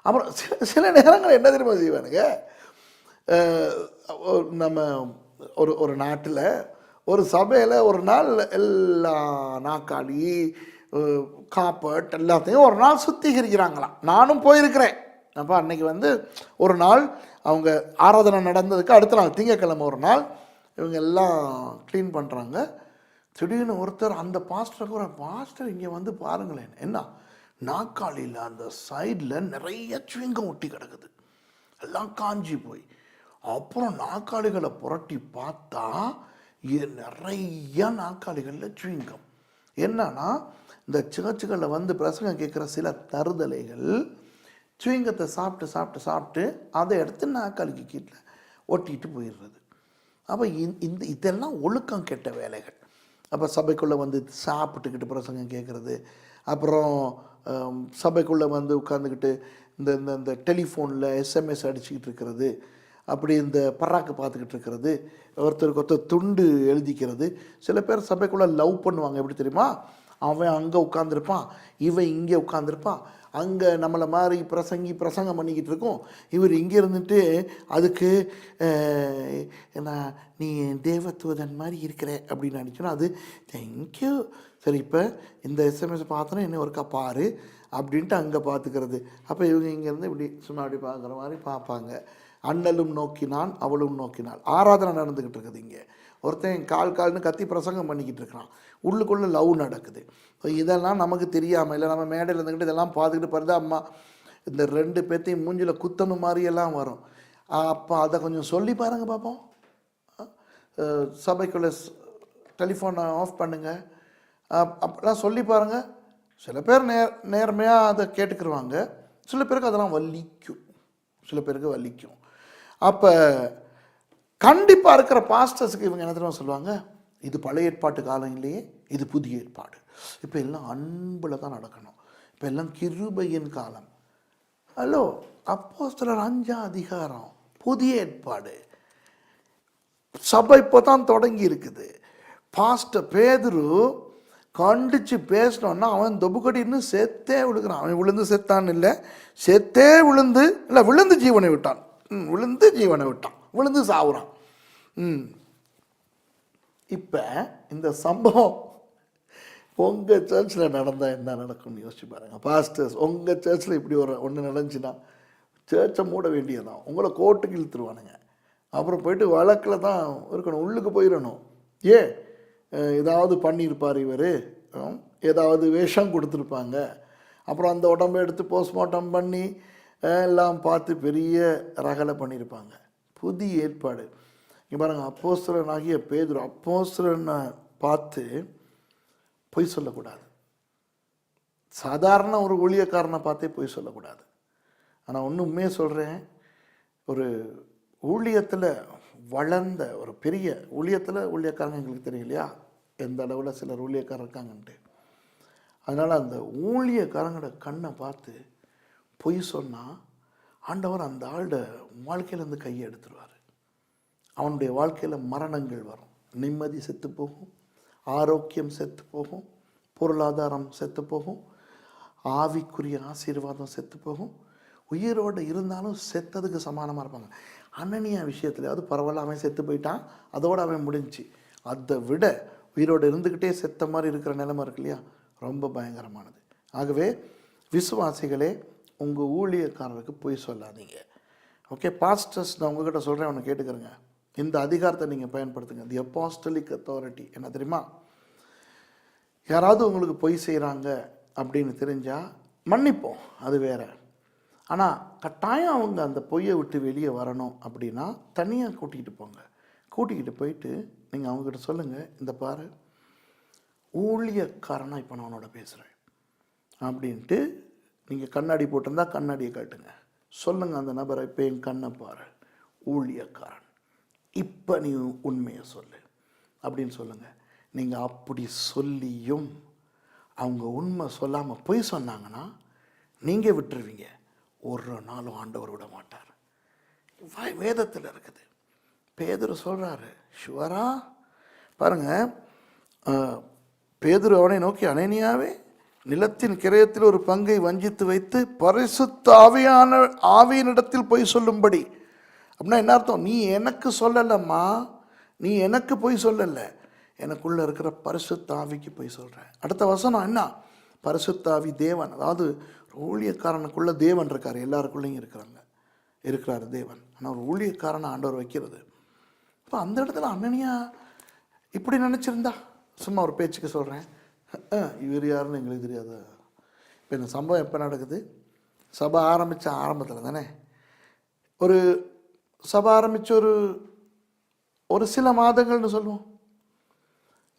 அப்புறம் சில நேரங்கள் என்ன தெரியுமா செய்வானுங்க, நம்ம ஒரு நாட்டில் ஒரு சபையில் ஒரு நாள் எல்லா நாக்காளி காப்பர்ட் எல்லாத்தையும் ஒரு நாள் சுத்திகரிக்கிறாங்களாம். நானும் போயிருக்கிறேன். அப்போ அன்னைக்கு வந்து ஒரு நாள் அவங்க ஆராதனை நடந்ததுக்கு அடுத்த நாள் திங்கக்கிழமை ஒரு நாள் இவங்க எல்லாம் க்ளீன் பண்ணுறாங்க. திடீர்னு ஒருத்தர் அந்த பாஸ்டருக்கு ஒரு பாஸ்டர் இங்கே வந்து பாருங்களேன், என்ன நாக்காளியில் அந்த சைடில் நிறைய சுவிங்கம் ஒட்டி கிடக்குது, எல்லாம் காஞ்சி போய். அப்புறம் நாக்காளிகளை புரட்டி பார்த்தா நிறைய நாக்காளிகளில் சுவிங்கம். என்னன்னா இந்த சர்ச்சுகளில் வந்து பிரசங்கம் கேட்குற சில தருதலைகள் சுவிங்கத்தை சாப்பிட்டு சாப்பிட்டு சாப்பிட்டு அதை எடுத்து நாக்காளிக்கு கீழே ஒட்டிட்டு போயிடுறது. அப்போ இதெல்லாம் ஒழுக்கம் கெட்ட வேலைகள். அப்போ சபைக்குள்ளே வந்து சாப்பிட்டுக்கிட்டு பிரசங்கம் கேட்குறது, அப்புறம் சபைக்குள்ளே வந்து உட்காந்துக்கிட்டு இந்த இந்த இந்த டெலிஃபோனில் எஸ்எம்எஸ் அடிச்சுக்கிட்டு இருக்கிறது, அப்படி இந்த பராக்கு பார்த்துக்கிட்டு இருக்கிறது, ஒருத்தருக்கு ஒருத்தர் துண்டு எழுதிக்கிறது. சில பேர் சபைக்குள்ளே லவ் பண்ணுவாங்க. எப்படி தெரியுமா? அவன் அங்கே உட்காந்துருப்பான், இவன் இங்கே உட்காந்துருப்பான். அங்கே நம்மளை மாதிரி பிரசங்கம் பண்ணிக்கிட்டு இருக்கோம், இவர் இங்கே இருந்துட்டு அதுக்கு நான் நீ தேவதூதன் மாதிரி இருக்கிற அப்படின்னு நினச்சோன்னா அது தேங்க்யூ, சரி இப்போ இந்த எஸ்எம்எஸ் பார்த்தோன்னா என்ன ஒருக்கா பாரு அப்படின்ட்டு அங்கே பார்த்துக்கிறது. அப்போ இவங்க இங்கேருந்து இப்படி சும்மா அப்படி பார்க்குற மாதிரி பார்ப்பாங்க. அண்ணலும் நோக்கினான் அவளும் நோக்கினாள். ஆராதனை நடந்துக்கிட்டு இருக்குது. இங்கே ஒருத்தன் கால்னு கத்தி பிரசங்கம் பண்ணிக்கிட்டு இருக்கிறான், உள்ளுக்குள்ளே லவ் நடக்குது. இதெல்லாம் நமக்கு தெரியாமல் இல்லை, நம்ம மேடையில் இருந்துக்கிட்டு இதெல்லாம் பார்த்துக்கிட்டு பாருது அம்மா இந்த 2 பேர்த்தையும் மூஞ்சில் குத்தணும் மாதிரியெல்லாம் வரும். அப்போ அதை கொஞ்சம் சொல்லி பாருங்கள் பார்ப்போம். சபைக்குள்ளே டெலிஃபோனை ஆஃப் பண்ணுங்கள் அப்படிலாம் சொல்லி பாருங்கள். சில பேர் நேர்மையாக அதை கேட்டுக்கிடுவாங்க, சில பேருக்கு அதெல்லாம் வலிக்கும், சில பேருக்கு வலிக்கும். அப்போ கண்டிப்பாக இருக்கிற பாஸ்டர்ஸுக்கு இவங்க என்ன தெரியுமா சொல்லுவாங்க, இது பழைய ஏற்பாட்டு காலம் இல்லையே, இது புதிய ஏற்பாடு. இப்போ எல்லாம் அன்பில் தான் நடக்கணும், இப்போ எல்லாம் கிருபையின் காலம். ஹலோ, அப்போஸ்தலர் 5ஆம் அதிகாரம் புதிய ஏற்பாடு. சபை இப்போ தான் தொடங்கி இருக்குது. பாஸ்டர் பேதுரு கண்டிச்சு பேசினோன்னா அவன் தொபுக்கடின்னு செத்தே விழுகிறான். அவன் விழுந்து செத்தான்னு இல்லை, செத்தே விழுந்து இல்லை, விழுந்து ஜீவனை விட்டான், விழுந்து ஜீவனை விட்டான், விழுந்து சாவுறான். இப்போ இந்த சம்பவம் உங்கள் சர்ச்சில் நடந்தால் என்ன நடக்கும்னு யோசிச்சு பாருங்கள். பாஸ்டர்ஸ் உங்கள் சர்ச்சில் இப்படி ஒன்று நடந்துச்சுன்னா சர்ச்சை மூட வேண்டியதான், உங்களை கோர்ட்டுக்கு இழுத்துருவானுங்க. அப்புறம் போயிட்டு வழக்கில் தான் இருக்கணும், உள்ளுக்கு போயிடணும். ஏதாவது பண்ணியிருப்பார் இவர், ஏதாவது விஷம் கொடுத்துருப்பாங்க, அப்புறம் அந்த உடம்பை எடுத்து போஸ்ட்மார்ட்டம் பண்ணி எல்லாம் பார்த்து பெரிய ரகலை பண்ணியிருப்பாங்க. புதிய ஏற்பாடு இங்கே பாருங்கள், அப்போஸ்தலனாகிய பேதுரு அப்போஸ்தலனை பார்த்து பொய் சொல்லக்கூடாது. சாதாரண ஒரு ஊழியக்காரனை பார்த்தே பொய் சொல்லக்கூடாது. ஆனால் ஒன்று உண்மையாக சொல்கிறேன், ஒரு ஊழியத்தில் வளர்ந்த ஒரு பெரிய ஊழியக்காரங்க எங்களுக்கு தெரியும் இல்லையா, எந்த அளவில் சிலர் ஊழியக்காரர் இருக்காங்கன்ட்டு. அதனால் அந்த ஊழியக்காரங்களோட கண்ணை பார்த்து பொய் சொன்னால் ஆண்டவர் அந்த ஆளோட வாழ்க்கையிலேருந்து கையை எடுத்துருவார். அவனுடைய வாழ்க்கையில் மரணங்கள் வரும், நிம்மதி செத்து போகும், ஆரோக்கியம் செத்து போகும், பொருளாதாரம் செத்து போகும், ஆவிக்குரிய ஆசீர்வாதம் செத்து போகும். உயிரோடு இருந்தாலும் செத்ததுக்கு சமானமாக இருப்பாங்க. அனனியா விஷயத்துலையாவது பரவாயில்ல, அவன் செத்து போயிட்டான், அதோடு அவன் முடிஞ்சு. அதை விட உயிரோடு இருந்துக்கிட்டே செத்த மாதிரி இருக்கிற நிலைமை இருக்கு இல்லையா, ரொம்ப பயங்கரமானது. ஆகவே விசுவாசிகளே, உங்கள் ஊழியக்காரருக்கு பொய் சொல்லாதீங்க. ஓகே பாஸ்டர்ஸ், நான் உங்ககிட்ட சொல்கிறேன், ஒன்று கேட்டுக்கிறேங்க. இந்த அதிகாரத்தை நீங்கள் பயன்படுத்துங்க. தி அப்போஸ்டலிக் அத்தாரிட்டி என்ன தெரியுமா? யாராவது உங்களுக்கு பொய் செய்கிறாங்க அப்படின்னு தெரிஞ்சால் மன்னிப்போம், அது வேறு. ஆனால் கட்டாயம் அவங்க அந்த பொய்யை விட்டு வெளியே வரணும் அப்படின்னா தனியாக கூட்டிகிட்டு போங்க. கூட்டிக்கிட்டு போயிட்டு நீங்கள் அவங்ககிட்ட சொல்லுங்கள், இந்த பாரு ஊழியக்காரனாக இப்போ நான் அவனோட பேசுகிறேன் அப்படின்ட்டு. நீங்கள் கண்ணாடி போட்டிருந்தா கண்ணாடியை காட்டுங்க, சொல்லுங்கள் அந்த நபரை, இப்போ என் கண்ணை பாரு, ஊழியக்காரன், இப்போ நீ உண்மையை சொல்லு அப்படின்னு சொல்லுங்கள். நீங்கள் அப்படி சொல்லியும் அவங்க உண்மை சொல்லாமல் பொய் சொன்னாங்கன்னா நீங்கள் விட்டுருவீங்க, ஒரு நாளும் ஆண்டவர் விட மாட்டார். வேதத்தில் இருக்குது. பேதுரு சொல்கிறாரு, ஷுவரா பாருங்கள், பேதுரு அவனை நோக்கி, அனனியாவே, நிலத்தின் கிரயத்தில் ஒரு பங்கை வஞ்சித்து வைத்து பரிசுத்த ஆவியினிடத்தில் பொய் சொல்லும்படி. அப்படின்னா என்ன அர்த்தம்? நீ எனக்கு சொல்லலம்மா, நீ எனக்கு பொய் சொல்லலை, எனக்குள்ளே இருக்கிற பரிசுத்த ஆவிக்கு பொய் சொல்கிறேன். அடுத்த வசனம் என்ன? பரிசுத்தாவி தேவன், அதாவது ஊழியக்காரனுக்குள்ள தேவன் இருக்கார், எல்லாருக்குள்ளேயும் இருக்கிறார் தேவன். ஆனால் ஒரு ஊழியக்காரனை ஆண்டவர் வைக்கிறது. இப்போ அந்த இடத்துல அனனியா இப்படி நினச்சிருந்தா, சும்மா ஒரு பேச்சுக்கு சொல்கிறேன், இவர் யாருன்னு எங்களுக்கு தெரியாது. இப்போ இந்த சம்பவம் எப்போ நடக்குது? சபை ஆரம்பித்த ஆரம்பத்தில் தானே. ஒரு சபை ஆரம்பித்த ஒரு சில மாதங்கள்னு சொல்லுவோம்,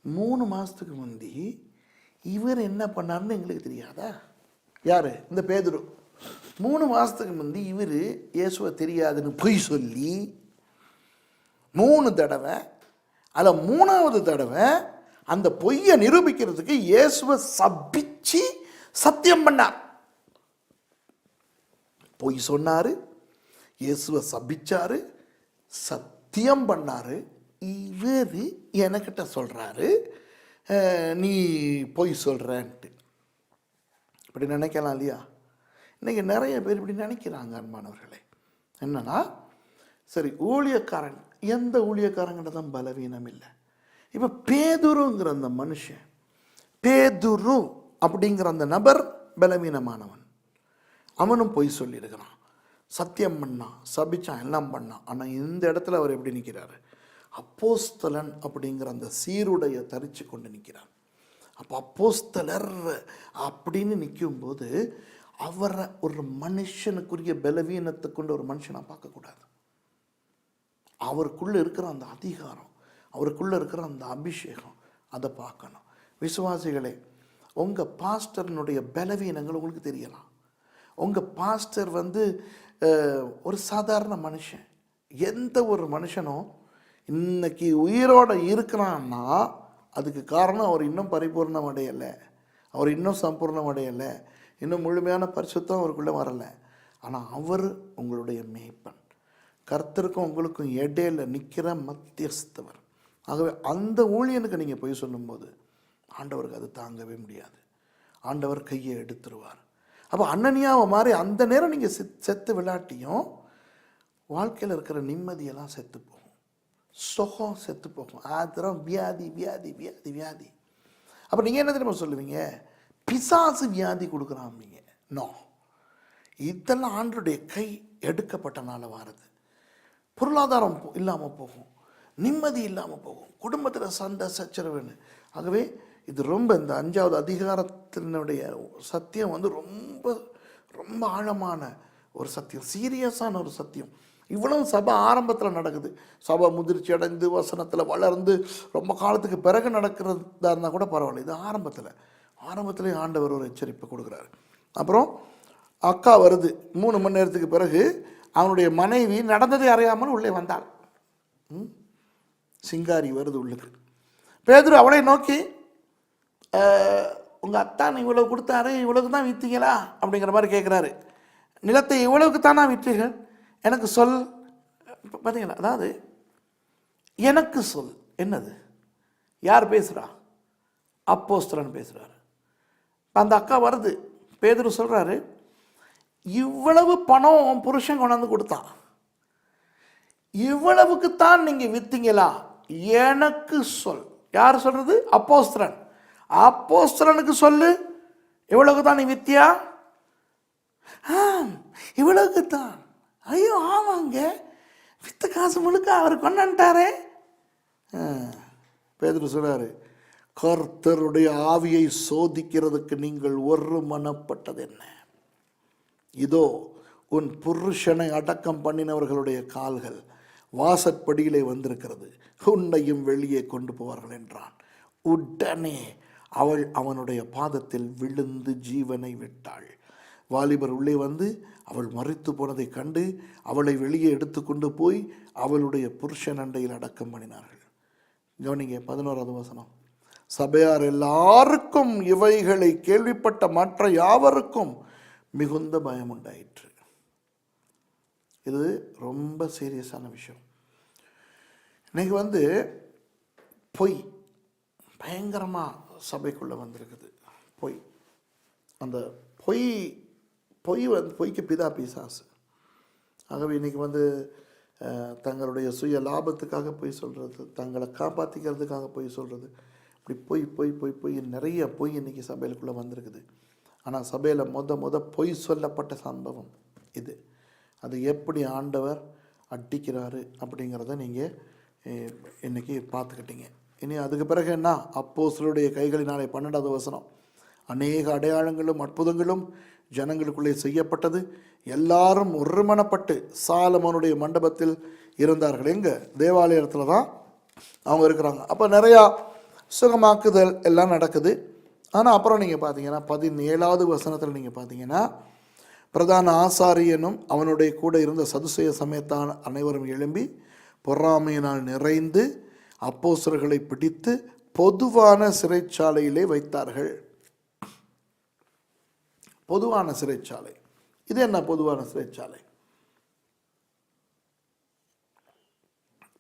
3 மாதத்துக்கு முந்தி இவர் என்ன பண்ணார்னு எங்களுக்கு தெரியாதா? யார்? இந்த பேதுரு. 3 மாதத்துக்கு முந்தி இவர் இயேசுவை தெரியாதுன்னு பொய் சொல்லி 3 தடவை, அதில் 3ஆவது தடவை அந்த பொய்யை நிரூபிக்கிறதுக்கு இயேசுவை சபிச்சு சத்தியம் பண்ணார். பொய் சொன்னார், இயேசுவை சபிச்சாரு, சத்தியம் பண்ணாரு. இவர் எனக்கிட்ட சொல்கிறாரு நீ பொய் சொல்கிறன்ட்டு. இப்படி நினைக்கலாம் இல்லையா? இன்றைக்கி நிறைய பேர் இப்படி நினைக்கிறாங்க அன்பானவர்களே. என்னன்னா, சரி ஊழியக்காரன், எந்த ஊழியக்காரங்கிட்ட தான் பலவீனம் இல்லை. இப்போ பேதுருங்கிற அந்த மனுஷன், பேதுரு அப்படிங்கிற அந்த நபர் பலவீனமானவன். அவனும் பொய் சொல்லியிருக்கிறான், சத்தியம் பண்ணான், சபிச்சான், எல்லாம் பண்ணான். ஆனால் இந்த இடத்துல அவர் எப்படி நிற்கிறாரு? அப்போஸ்தலன் அப்படிங்கிற அந்த சீருடைய தரித்து கொண்டு நிற்கிறார். அப்போ அப்போஸ்தலர் அப்படின்னு நிற்கும்போது அவரை ஒரு மனுஷனுக்குரிய பலவீனத்தை கொண்டு ஒரு மனுஷனை பார்க்கக்கூடாது. அவருக்குள்ளே இருக்கிற அந்த அதிகாரம், அவருக்குள்ளே இருக்கிற அந்த அபிஷேகம், அதை பார்க்கணும். விசுவாசிகளே, உங்கள் பாஸ்டர்னுடைய பலவீனங்கள் உங்களுக்கு தெரியலாம். உங்கள் பாஸ்டர் ஒரு சாதாரண மனுஷன். எந்த ஒரு மனுஷனும் இன்னைக்கு உயிரோடு இருக்கிறான்னா அதுக்கு காரணம் அவர் இன்னும் பரிபூர்ணம் அடையலை, அவர் இன்னும் சம்பூர்ணம் அடையலை, இன்னும் முழுமையான பரிசுத்தம் அவருக்குள்ளே வரலை. ஆனால் அவர் உங்களுடைய மேய்ப்பன், கர்த்தருக்கும் உங்களுக்கும் இடையில நிற்கிற மத்தியஸ்தவர். ஆகவே அந்த ஊழியனுக்கு நீங்கள் போய் சொல்லும்போது ஆண்டவருக்கு அது தாங்கவே முடியாது. ஆண்டவர் கையை எடுத்துருவார். அப்போ அனனியாவை மாதிரி அந்த நேரம் நீங்கள் செத்து விளையாட்டியும் வாழ்க்கையில் இருக்கிற நிம்மதியெல்லாம் செத்து போகும், சுகம் செத்து போகும், ஆத்திரம், வியாதி வியாதி வியாதி வியாதி. அப்போ நீங்கள் என்ன தெரியுமா சொல்லுவீங்க? பிசாசு வியாதி கொடுக்குறாங்க. நோ, இதெல்லாம் ஆண்டவருடைய கை எடுக்கப்பட்டனால வாரது. பொருளாதாரம் இல்லாமல் போகும், நிம்மதி இல்லாமல் போகும், குடும்பத்தில் சண்டை சச்சரவுன்னு. ஆகவே இது ரொம்ப இந்த 5வது அதிகாரத்தினுடைய சத்தியம் ரொம்ப ரொம்ப ஆழமான ஒரு சத்தியம், சீரியஸான ஒரு சத்தியம். இவ்வளவு சபை ஆரம்பத்தில் நடக்குது. சபை முதிர்ச்சி அடைந்து வசனத்தில் வளர்ந்து ரொம்ப காலத்துக்கு பிறகு நடக்கிறதா இருந்தால் கூட பரவாயில்ல. இது ஆரம்பத்திலே ஆண்டவர் ஒரு எச்சரிப்பை கொடுக்குறாரு. அப்புறம் அக்கா வருது, 3 மணி நேரத்துக்கு பிறகு அவனுடைய மனைவி நடந்ததை அறியாமல் உள்ளே வந்தாள். சிங்காரி வருது உள்ளுக்கு. பேதுரு அவளை நோக்கி, உங்கள் அத்தான் இவ்வளவு கொடுத்தாரு, இவ்வளவுக்கு தான் விற்றீங்களா அப்படிங்கிற மாதிரி கேட்குறாரு. நிலத்தை இவ்வளவுக்கு தானா விற்றீர்கள், எனக்கு சொல். பார்த்தீங்களா? அதாவது எனக்கு சொல். என்னது? யார் பேசுகிறா? அப்போஸ்தலன் பேசுகிறாரு. அந்த அக்கா வருது, பேதுரு சொல்கிறாரு, இவ்வளவு பணம் புருஷன் கொண்டாந்து கொடுத்தான், இவ்வளவுக்குத்தான் நீங்கள் விற்றீங்களா, எனக்கு சொல். யார் சொல்கிறது? அப்போஸ்தலன். அப்போஸ்தலனுக்கு சொல்லு, இவ்வளவுக்கு தான் நீ வித்தியா? இவ்வளவுக்கு தான். ஐயோ ஆமாங்க, வித்த காசு முழுக்க அவர் கொண்டான்ட்டாரே. பேதுரு சொல்றாரு, கர்த்தருடைய ஆவியை சோதிக்கிறதுக்கு நீங்கள் ஒரு மனப்பட்டது என்ன? இதோ உன் புருஷனை அடக்கம் பண்ணினவர்களுடைய கால்கள் வாசற்படியிலே வந்திருக்கிறது, உன்னையும் வெளியே கொண்டு போவார்கள் என்றான். உடனே அவள் அவனுடைய பாதத்தில் விழுந்து ஜீவனை விட்டாள். வாலிபர் உள்ளே வந்து அவள் மரித்து போனதை கண்டு அவளை வெளியே எடுத்து கொண்டு போய் அவளுடைய புருஷன் அண்டையில் அடக்கம் பண்ணினார்கள். கவனிங்க 11வது வசனம். சபையார் எல்லாருக்கும் இவைகளை கேள்விப்பட்ட மற்ற யாவருக்கும் மிகுந்த பயம் உண்டாயிற்று. இது ரொம்ப சீரியஸான விஷயம். இன்னைக்கு பொய் பயங்கரமாக சபைக்குள்ளே வந்திருக்குது. அந்த பொய்க்கு பிதா பிசாசு. ஆகவே இன்றைக்கி தங்களுடைய சுய லாபத்துக்காக பொய் சொல்கிறது, தங்களை காப்பாற்றிக்கிறதுக்காக பொய் சொல்கிறது, இப்படி போய் போய் போய் போய் நிறைய பொய் இன்றைக்கி சபையிலுக்குள்ளே வந்திருக்குது. ஆனால் சபையில் பொய் சொல்லப்பட்ட சம்பவம் இது. அது எப்படி ஆண்டவர் அடிக்கிறாரு அப்படிங்கிறத நீங்கள் இன்றைக்கி பார்த்துக்கிட்டீங்க. இனி அதுக்கு பிறகு என்ன? அப்போஸ்தலருடைய கைகளினாலே 12வது வசனம், அநேக அடையாளங்களும் அற்புதங்களும் ஜனங்களுக்குள்ளே செய்யப்பட்டது. எல்லாரும் ஒருமனப்பட்டு சாலமோனுடைய மண்டபத்தில் இருந்தார்கள். எங்கே? தேவாலயத்தில் தான் அவங்க இருக்கிறாங்க. அப்போ நிறையா சுகமாக்குதல் எல்லாம் நடக்குது. ஆனால் அப்புறம் நீங்கள் பார்த்தீங்கன்னா 17வது வசனத்தில் நீங்கள் பார்த்தீங்கன்னா, பிரதான ஆசாரியனும் அவனுடைய கூட இருந்த சதுசேய சமயத்தான் அனைவரும் எழும்பி பொறாமையினால் நிறைந்து அப்போஸ்தலர்களை பிடித்து பொதுவான சிறைச்சாலையிலே வைத்தார்கள். பொதுவான சிறைச்சாலை. இது என்ன பொதுவான சிறைச்சாலை?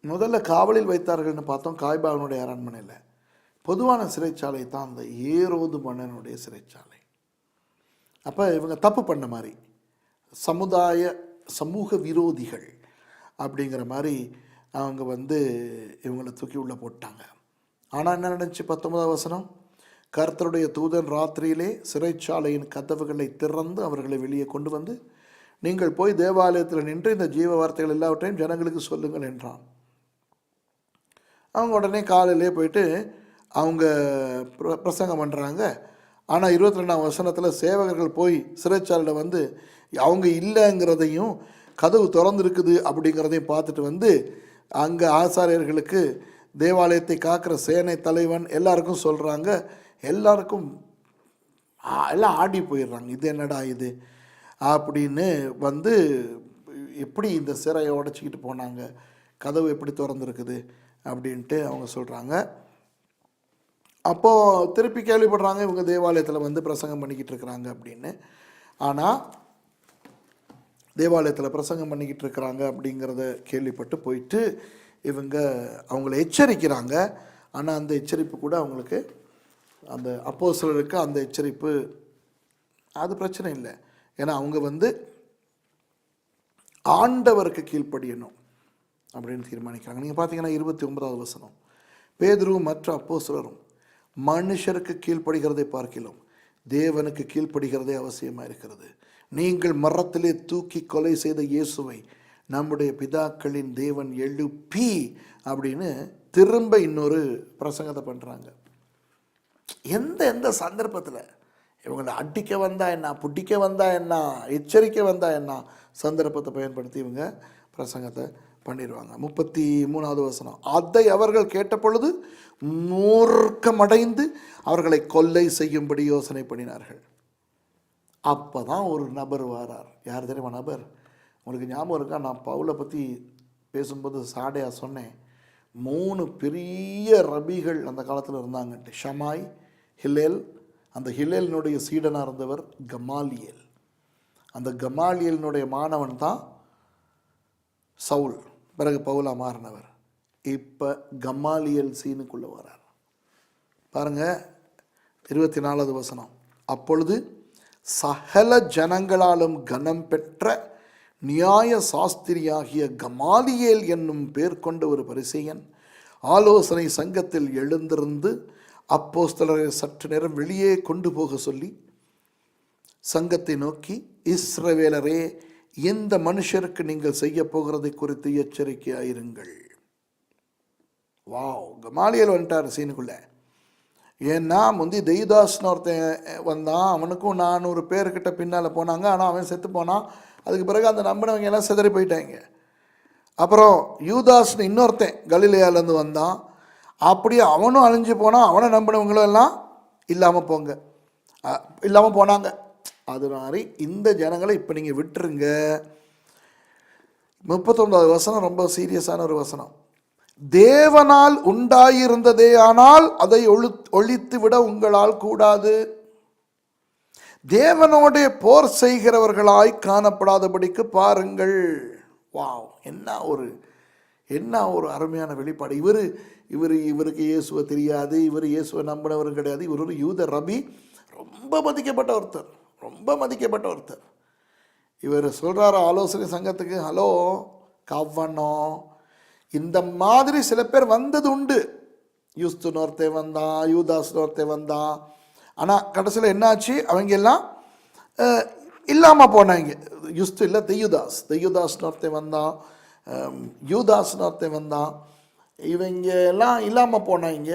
முதல்ல காவலில் வைத்தார்கள்னு பார்த்தோம், காய்பாவனுடைய அரண்மனையில். பொதுவான சிறைச்சாலை தான் அந்த ஏரோது மன்னனுடைய சிறைச்சாலை. அப்போ இவங்க தப்பு பண்ண மாதிரி, சமூக விரோதிகள் அப்படிங்கிற மாதிரி அவங்க இவங்களை தூக்கி உள்ளே போட்டாங்க. ஆனால் என்ன நடந்துச்சு? 19வது வசனம், கர்த்தருடைய தூதன் ராத்திரியிலே சிறைச்சாலையின் கதவுகளை திறந்து அவர்களை வெளியே கொண்டு வந்து, நீங்கள் போய் தேவாலயத்தில் நின்று இந்த ஜீவ வார்த்தைகள் எல்லாவற்றையும் ஜனங்களுக்கு சொல்லுங்கள் என்றான். அவங்க உடனே காலையிலே போயிட்டு அவங்க பிரசங்கம் பண்ணுறாங்க. ஆனால் 22ஆம் வசனத்தில் சேவகர்கள் போய் சிறைச்சாலையில் அவங்க இல்லைங்கிறதையும் கதவு திறந்துருக்குது அப்படிங்கிறதையும் பார்த்துட்டு அங்கே ஆசாரியர்களுக்கு, தேவாலயத்தை காக்கிற சேனை தலைவன் எல்லாருக்கும் சொல்கிறாங்க. எல்லாருக்கும் எல்லாம் ஆடி போயிடுறாங்க. இது என்னடா இது அப்படின்னு எப்படி இந்த சிறையை உடச்சிக்கிட்டு போனாங்க, கதவு எப்படி திறந்துருக்குது அப்படின்ட்டு அவங்க சொல்கிறாங்க. அப்போது திருப்பி கேள்விப்படுறாங்க இவங்க தேவாலயத்தில் பிரசங்கம் பண்ணிக்கிட்டு இருக்கிறாங்க அப்படின்னு. ஆனால் தேவாலயத்தில் பிரசங்கம் பண்ணிக்கிட்டு இருக்கிறாங்க அப்படிங்கிறத கேள்விப்பட்டு போயிட்டு இவங்க அவங்கள எச்சரிக்கிறாங்க. ஆனால் அந்த எச்சரிப்பு கூட அவங்களுக்கு, அந்த அப்போஸ்தலருக்கு அந்த எச்சரிப்பு அது பிரச்சனை இல்லை. ஏன்னா அவங்க ஆண்டவருக்கு கீழ்ப்படியணும் அப்படின்னு தீர்மானிக்கிறாங்க. நீங்கள் பார்த்தீங்கன்னா 29வது வசனம், பேதுருவும் மற்ற அப்போஸ்தலரும் மனுஷருக்கு கீழ்ப்படுகிறதை பார்க்கிலும் தேவனுக்கு கீழ்ப்படுகிறதே அவசியமாக இருக்கிறது. நீங்கள் மரத்திலே தூக்கி கொலை செய்த இயேசுவை நம்முடைய பிதாக்களின் தேவன் எழுப்பி அப்படின்னு திரும்ப இன்னொரு பிரசங்கத்தை பண்ணுறாங்க. எந்த சந்தர்ப்பத்தில் இவங்களை அடிக்க வந்தால் என்ன, பிடிக்க வந்தால் என்ன, எச்சரிக்கை வந்தால் என்ன, சந்தர்ப்பத்தை பயன்படுத்தி இவங்க பிரசங்கத்தை பண்ணிடுவாங்க. 33வது வசனம், அதை அவர்கள் கேட்ட பொழுது மூர்க்கமடைந்து அவர்களை கொல்லை செய்யும்படி யோசனை பண்ணினார்கள். அப்போ தான் ஒரு நபர் வரார். யார் தெரியுமா நபர்? உங்களுக்கு ஞாபகம் இருக்கா? நான் பவுலை பற்றி பேசும்போது சாடையாக சொன்னேன், 3 பெரிய ரபிகள் அந்த காலத்தில் இருந்தாங்கன்ட்டு. ஷமாய், ஹிலேல், அந்த ஹிலேலினுடைய சீடனாக இருந்தவர் கமாலியேல். அந்த கமாலியலினுடைய மாணவன் தான் சவுல், பிறகு பவுலா மாறினவர். இப்போ கமாலியல் சீனுக்குள்ளே வரார் பாருங்கள். 24வது வசனம், அப்பொழுது சகல ஜனங்களாலும் கனம் பெற்ற நியாய சாஸ்திரியாகிய கமாலியேல் என்னும் பேர் கொண்ட ஒரு பரிசேயன் ஆலோசனை சங்கத்தில் எழுந்திருந்து அப்போஸ்தலரை சற்று நேரம் வெளியே கொண்டு போக சொல்லி சங்கத்தை நோக்கி, இஸ்ரவேலரே, எந்த மனுஷருக்கு நீங்கள் செய்ய போகிறதை குறித்து எச்சரிக்கையாயிருங்கள். வாவ், கமாலியேல் வந்துட்டார் சீனுக்குள்ளே. ஏன்னா முந்தி தெய்தாஸ்னு ஒருத்தன் வந்தான், அவனுக்கும் 400 பேர்கிட்ட பின்னால் போனாங்க. ஆனால் அவன் செத்து போனான். அதுக்கு பிறகு அந்த நம்பினவங்க எல்லாம் சிதறி போயிட்டாங்க. அப்புறம் யூதாஸ்னு இன்னொருத்தன் கலிலேயாலேருந்து வந்தான், அப்படியே அவனும் அழிஞ்சு போனான். அவனை நம்பினவங்களும் எல்லாம் இல்லாமல் போனாங்க. அது மாதிரி இந்த ஜனங்களை இப்போ நீங்கள் விட்டுருங்க. 39வது வசனம் ரொம்ப சீரியஸான ஒரு வசனம். தேவனால் உண்டாயிருந்ததே ஆனால் அதை ஒழித்து விட உங்களால் கூடாது. தேவனோட போர் செய்கிறவர்களாய் காணப்படாதபடிக்கு பாருங்கள். வாவ், என்ன ஒரு அருமையான வெளிப்பாடு. இவருக்கு இயேசுவை தெரியாது, இவர் இயேசுவை நம்பினவரும் கிடையாது. இவர் ஒரு யூத ரபி, ரொம்ப மதிக்கப்பட்ட ஒருத்தர். இவர் சொல்கிறார் ஆலோசனை சங்கத்துக்கு, ஹலோ கவனம், இந்த மாதிரி சில பேர் வந்தது உண்டு. யூஸ்துன்னு ஒருத்தன் வந்தான், யூதாஸ்னு ஒருத்தன் வந்தான். ஆனால் கடைசியில் என்னாச்சு, அவங்க எல்லாம் இல்லாமல் போனாங்க. யுஸ்து இல்லை, தெய்யுதாஸ்னு ஒருத்தன் வந்தான், யூதாஸ்னு ஒருத்தன் வந்தான். இவங்க எல்லாம் இல்லாமல் போனாங்க.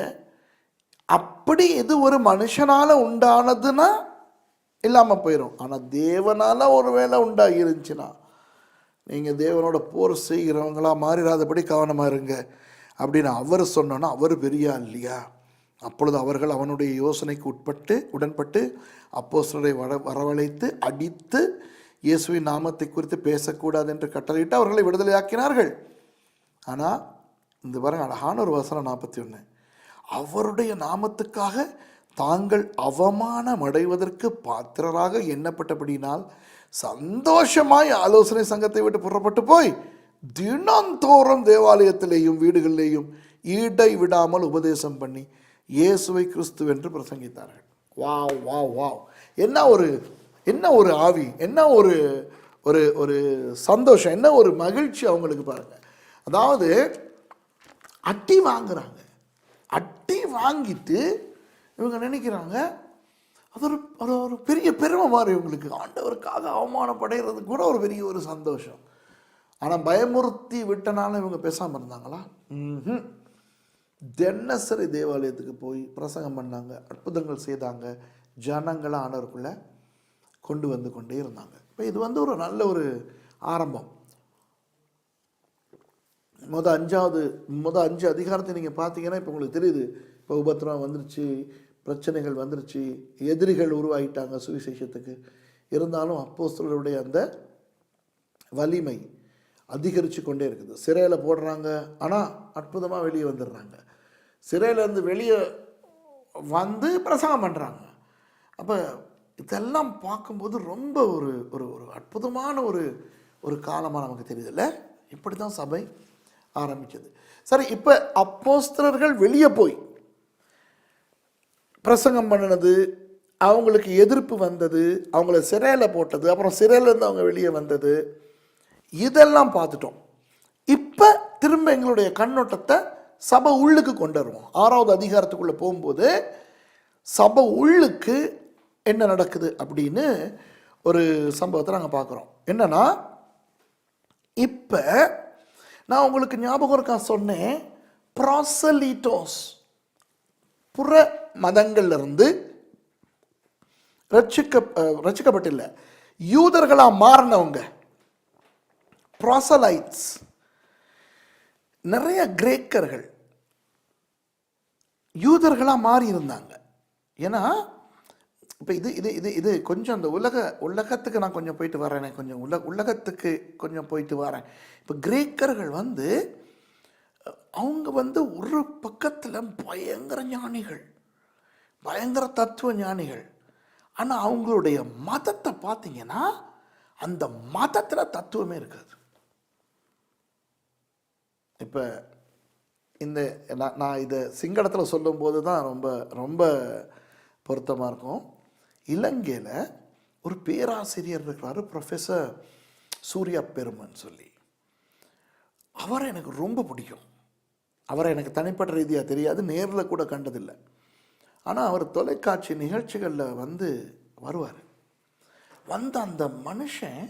அப்படி இது ஒரு மனுஷனால் உண்டானதுன்னா இல்லாமல் போயிடும். ஆனால் தேவனால் ஒரு வேளை உண்டாகி இருந்துச்சுன்னா நீங்கள் தேவனோட போர் செய்கிறவங்களா மாறிடாதபடி கவனமாக இருங்க அப்படின்னு அவர் சொன்னோன்னா அவர் பெரியா இல்லையா? அப்பொழுது அவர்கள் அவனுடைய யோசனைக்கு உடன்பட்டு அப்போஸ்தலரை வரவழைத்து அடித்து இயேசுவின் நாமத்தை குறித்து பேசக்கூடாது என்று கட்டளையிட்டு அவர்களை விடுதலையாக்கினார்கள். ஆனால் இந்த பாருங்க அழகான ஒரு வசனம் 41, அவருடைய நாமத்துக்காக தாங்கள் அவமானம் அடைவதற்கு பாத்திரராக எண்ணப்பட்டபடியினால் சந்தோஷமாய் ஆலோசனை சங்கத்தை விட்டு புறப்பட்டு போய் தினந்தோறும் தேவாலயத்திலேயும் வீடுகளிலேயும் ஈடை விடாமல் உபதேசம் பண்ணி இயேசுவை கிறிஸ்து என்று பிரசங்கித்தார்கள். Wow wow wow! என்ன ஒரு ஆவி, என்ன ஒரு ஒரு ஒரு சந்தோஷம், என்ன ஒரு மகிழ்ச்சி அவங்களுக்கு பாருங்க. அதாவது அட்டி வாங்குறாங்க, அட்டி வாங்கிட்டு இவங்க நினைக்கிறாங்க அது ஒரு ஒரு பெரிய பெருமை மாதிரி இவங்களுக்கு. ஆண்டவருக்காக அவமானப்படைகிறது கூட ஒரு பெரிய ஒரு சந்தோஷம். ஆனால் பயமுறுத்தி விட்டனால இவங்க பேசாமல் இருந்தாங்களா? தினசரி தேவாலயத்துக்கு போய் பிரசங்கம் பண்ணாங்க, அற்புதங்கள் செய்தாங்க, ஜனங்களை ஆண்டவருக்குள்ளே கொண்டு வந்து கொண்டே இருந்தாங்க. இப்போ இது ஒரு நல்ல ஒரு ஆரம்பம். அஞ்சு அதிகாரத்தை நீங்கள் பார்த்தீங்கன்னா இப்போ உங்களுக்கு தெரியுது. இப்போ உபத்திரம் வந்துருச்சு, பிரச்சனைகள் வந்துருச்சு, எதிரிகள் உருவாகிட்டாங்க சுவிசேஷத்துக்கு. இருந்தாலும் அப்போஸ்தலருடைய அந்த வலிமை அதிகரித்து கொண்டே இருக்குது. சிறையில் போடுறாங்க, ஆனால் அற்புதமாக வெளியே வந்துடுறாங்க. சிறையிலேருந்து வெளியே வந்து பிரசங்கம் பண்ணுறாங்க. அப்போ இதெல்லாம் பார்க்கும்போது ரொம்ப ஒரு ஒரு ஒரு அற்புதமான ஒரு காலமாக நமக்கு தெரியுதுல்ல. இப்படி தான் சபை ஆரம்பிச்சது. சரி, இப்போ அப்போஸ்தலர்கள் வெளியே போய் பிரசங்கம் பண்ணினது, அவங்களுக்கு எதிர்ப்பு வந்தது, அவங்கள சிறையில் போட்டது, அப்புறம் சிறையிலேருந்து அவங்க வெளியே வந்தது, இதெல்லாம் பார்த்துட்டோம். இப்போ திரும்ப எங்களுடைய கண்ணோட்டத்தை சபை உள்ளுக்கு கொண்டு வருவோம். 6வது அதிகாரத்துக்குள்ளே போகும்போது சபை உள்ளுக்கு என்ன நடக்குது அப்படின்னு ஒரு சம்பவத்தை நாங்கள் பார்க்குறோம். என்னன்னா, இப்போ நான் உங்களுக்கு ஞாபகம் இருக்கா சொன்னேன், ப்ராசலீட்டோஸ், புற மதங்கள்லேருந்து ரட்சிக்கப்பட்டில்லை, யூதர்களாக மாறினவங்க ப்ராசலைட்ஸ். நிறைய கிரேக்கர்கள் யூதர்களாக மாறி இருந்தாங்க. ஏன்னா இப்போ இது கொஞ்சம் அந்த உலகத்துக்கு நான் கொஞ்சம் போயிட்டு வரேன், கொஞ்சம் உலகத்துக்கு கொஞ்சம் போயிட்டு வரேன். இப்போ கிரேக்கர்கள் அவங்க ஒரு பக்கத்தில் பயங்கர ஞானிகள், பயங்கர தத்துவ ஞானிகள். ஆனால் அவங்களுடைய மதத்தை பார்த்தீங்கன்னா அந்த மதத்தில் தத்துவமே இருக்காது. இப்போ நான் இதை சிங்களத்தில் சொல்லும்போது தான் ரொம்ப ரொம்ப பொருத்தமாக இருக்கும். இலங்கையில் ஒரு பேராசிரியர் இருக்கிறாரு, ப்ரொஃபஸர் சூர்யா பெருமன் சொல்லி. அவரை எனக்கு ரொம்ப பிடிக்கும். அவரை எனக்கு தனிப்பட்ட ரீதியாக தெரியாது, நேரில் கூட கண்டதில்லை. ஆனால் அவர் தொலைக்காட்சி நிகழ்ச்சிகளில் வருவார். அந்த மனுஷன்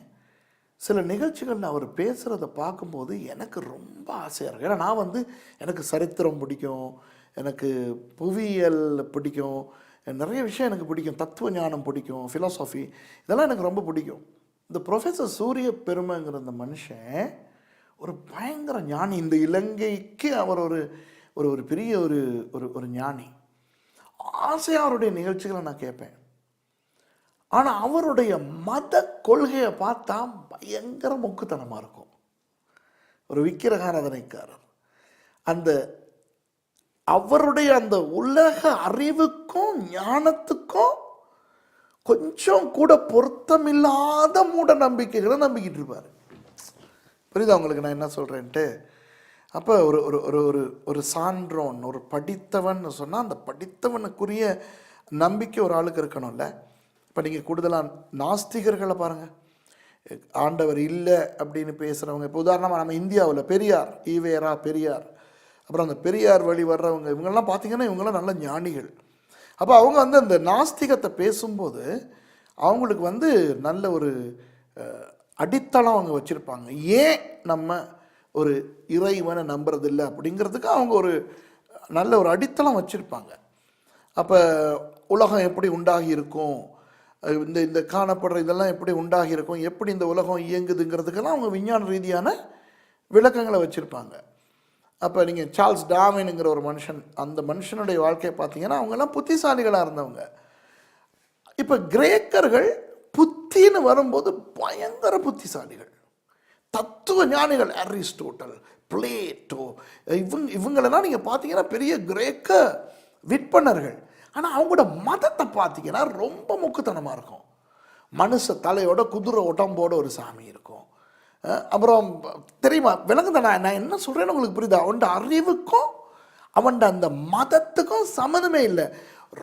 சில நிகழ்ச்சிகளில் அவர் பேசுகிறத பார்க்கும்போது எனக்கு ரொம்ப ஆசையாக இருக்கும். ஏன்னா நான் எனக்கு சரித்திரம் பிடிக்கும், எனக்கு புவியியல் பிடிக்கும், நிறைய விஷயம் எனக்கு பிடிக்கும், தத்துவ ஞானம் பிடிக்கும், ஃபிலாசபி, இதெல்லாம் எனக்கு ரொம்ப பிடிக்கும். இந்த ப்ரொஃபஸர் சூரிய பெருமைங்கிற இந்த மனுஷன் ஒரு பயங்கர ஞானி. இந்த இலங்கைக்கு அவர் ஒரு பெரிய ஒரு ஞானி. ஆசையாக அவருடைய நிகழ்ச்சிகளை நான் கேட்பேன். ஆனால் அவருடைய மத கொள்கையை பார்த்தா பயங்கர மொக்குத்தனமாக இருக்கும். ஒரு விக்கிரகாராதனைக்காரர். அவருடைய அந்த உலக அறிவுக்கும் ஞானத்துக்கும் கொஞ்சம் கூட பொருத்தமில்லாத மூட நம்பிக்கைகளை நம்பிக்கிட்டு இருப்பார். புரியுதா உங்களுக்கு நான் என்ன சொல்கிறேன்ட்டு? அப்போ ஒரு சான்றோன், ஒரு படித்தவன் சொன்னால் அந்த படித்தவனுக்குரிய நம்பிக்கை ஒரு ஆளுக்கு இருக்கணும்ல. இப்போ நீங்கள் கூடுதலாக நாஸ்திகர்களை பாருங்கள், ஆண்டவர் இல்லை அப்படின்னு பேசுகிறவங்க. இப்போ உதாரணமாக நம்ம இந்தியாவில் பெரியார், ஈவேரா பெரியார், அப்புறம் அந்த பெரியார் வழி வர்றவங்க இவங்கெல்லாம் பார்த்தீங்கன்னா இவங்கெல்லாம் நல்ல ஞானிகள். அப்போ அவங்க வந்து அந்த நாஸ்திகத்தை பேசும்போது அவங்களுக்கு வந்து நல்ல ஒரு அடித்தளம் அவங்க வச்சுருப்பாங்க. ஏன் நம்ம ஒரு இறைவனை நம்புறதில்லை அப்படிங்கிறதுக்கு அவங்க ஒரு நல்ல ஒரு அடித்தளம் வச்சுருப்பாங்க. அப்போ உலகம் எப்படி உண்டாகி இருக்கும், இந்த இந்த காணப்படுற இதெல்லாம் எப்படி உண்டாகி இருக்கும், எப்படி இந்த உலகம் இயங்குதுங்கிறதுக்கெல்லாம் அவங்க விஞ்ஞான ரீதியான விளக்கங்களை வச்சுருப்பாங்க. அப்போ நீங்கள் சார்ல்ஸ் டார்வின்ங்கிற ஒரு மனுஷன், அந்த மனுஷனுடைய வாழ்க்கையை பார்த்தீங்கன்னா அவங்கெல்லாம் புத்திசாலிகளாக இருந்தவங்க. இப்போ கிரேக்கர்கள் புத்தின்னு வரும்போது பயங்கர புத்திசாலிகள், தத்துவ ஞானிகள். அரிஸ்டோட்டல், பிளேட்டோ, இவங்களெல்லாம் நீங்கள் பார்த்தீங்கன்னா பெரிய கிரேக்க விற்பனர்கள். ஆனால் அவங்களோட மதத்தை பார்த்தீங்கன்னா ரொம்ப முக்குத்தனமாக இருக்கும். மனுஷ தலையோட குதிரை உடம்போட ஒரு சாமி இருக்கும். அப்புறம் தெரியுமா, விளங்குதா நான் என்ன சொல்கிறேன்னு உங்களுக்கு புரியுதா? அவன்ட அறிவுக்கும் அவன்ட அந்த மதத்துக்கும் சம்மந்தமே இல்லை.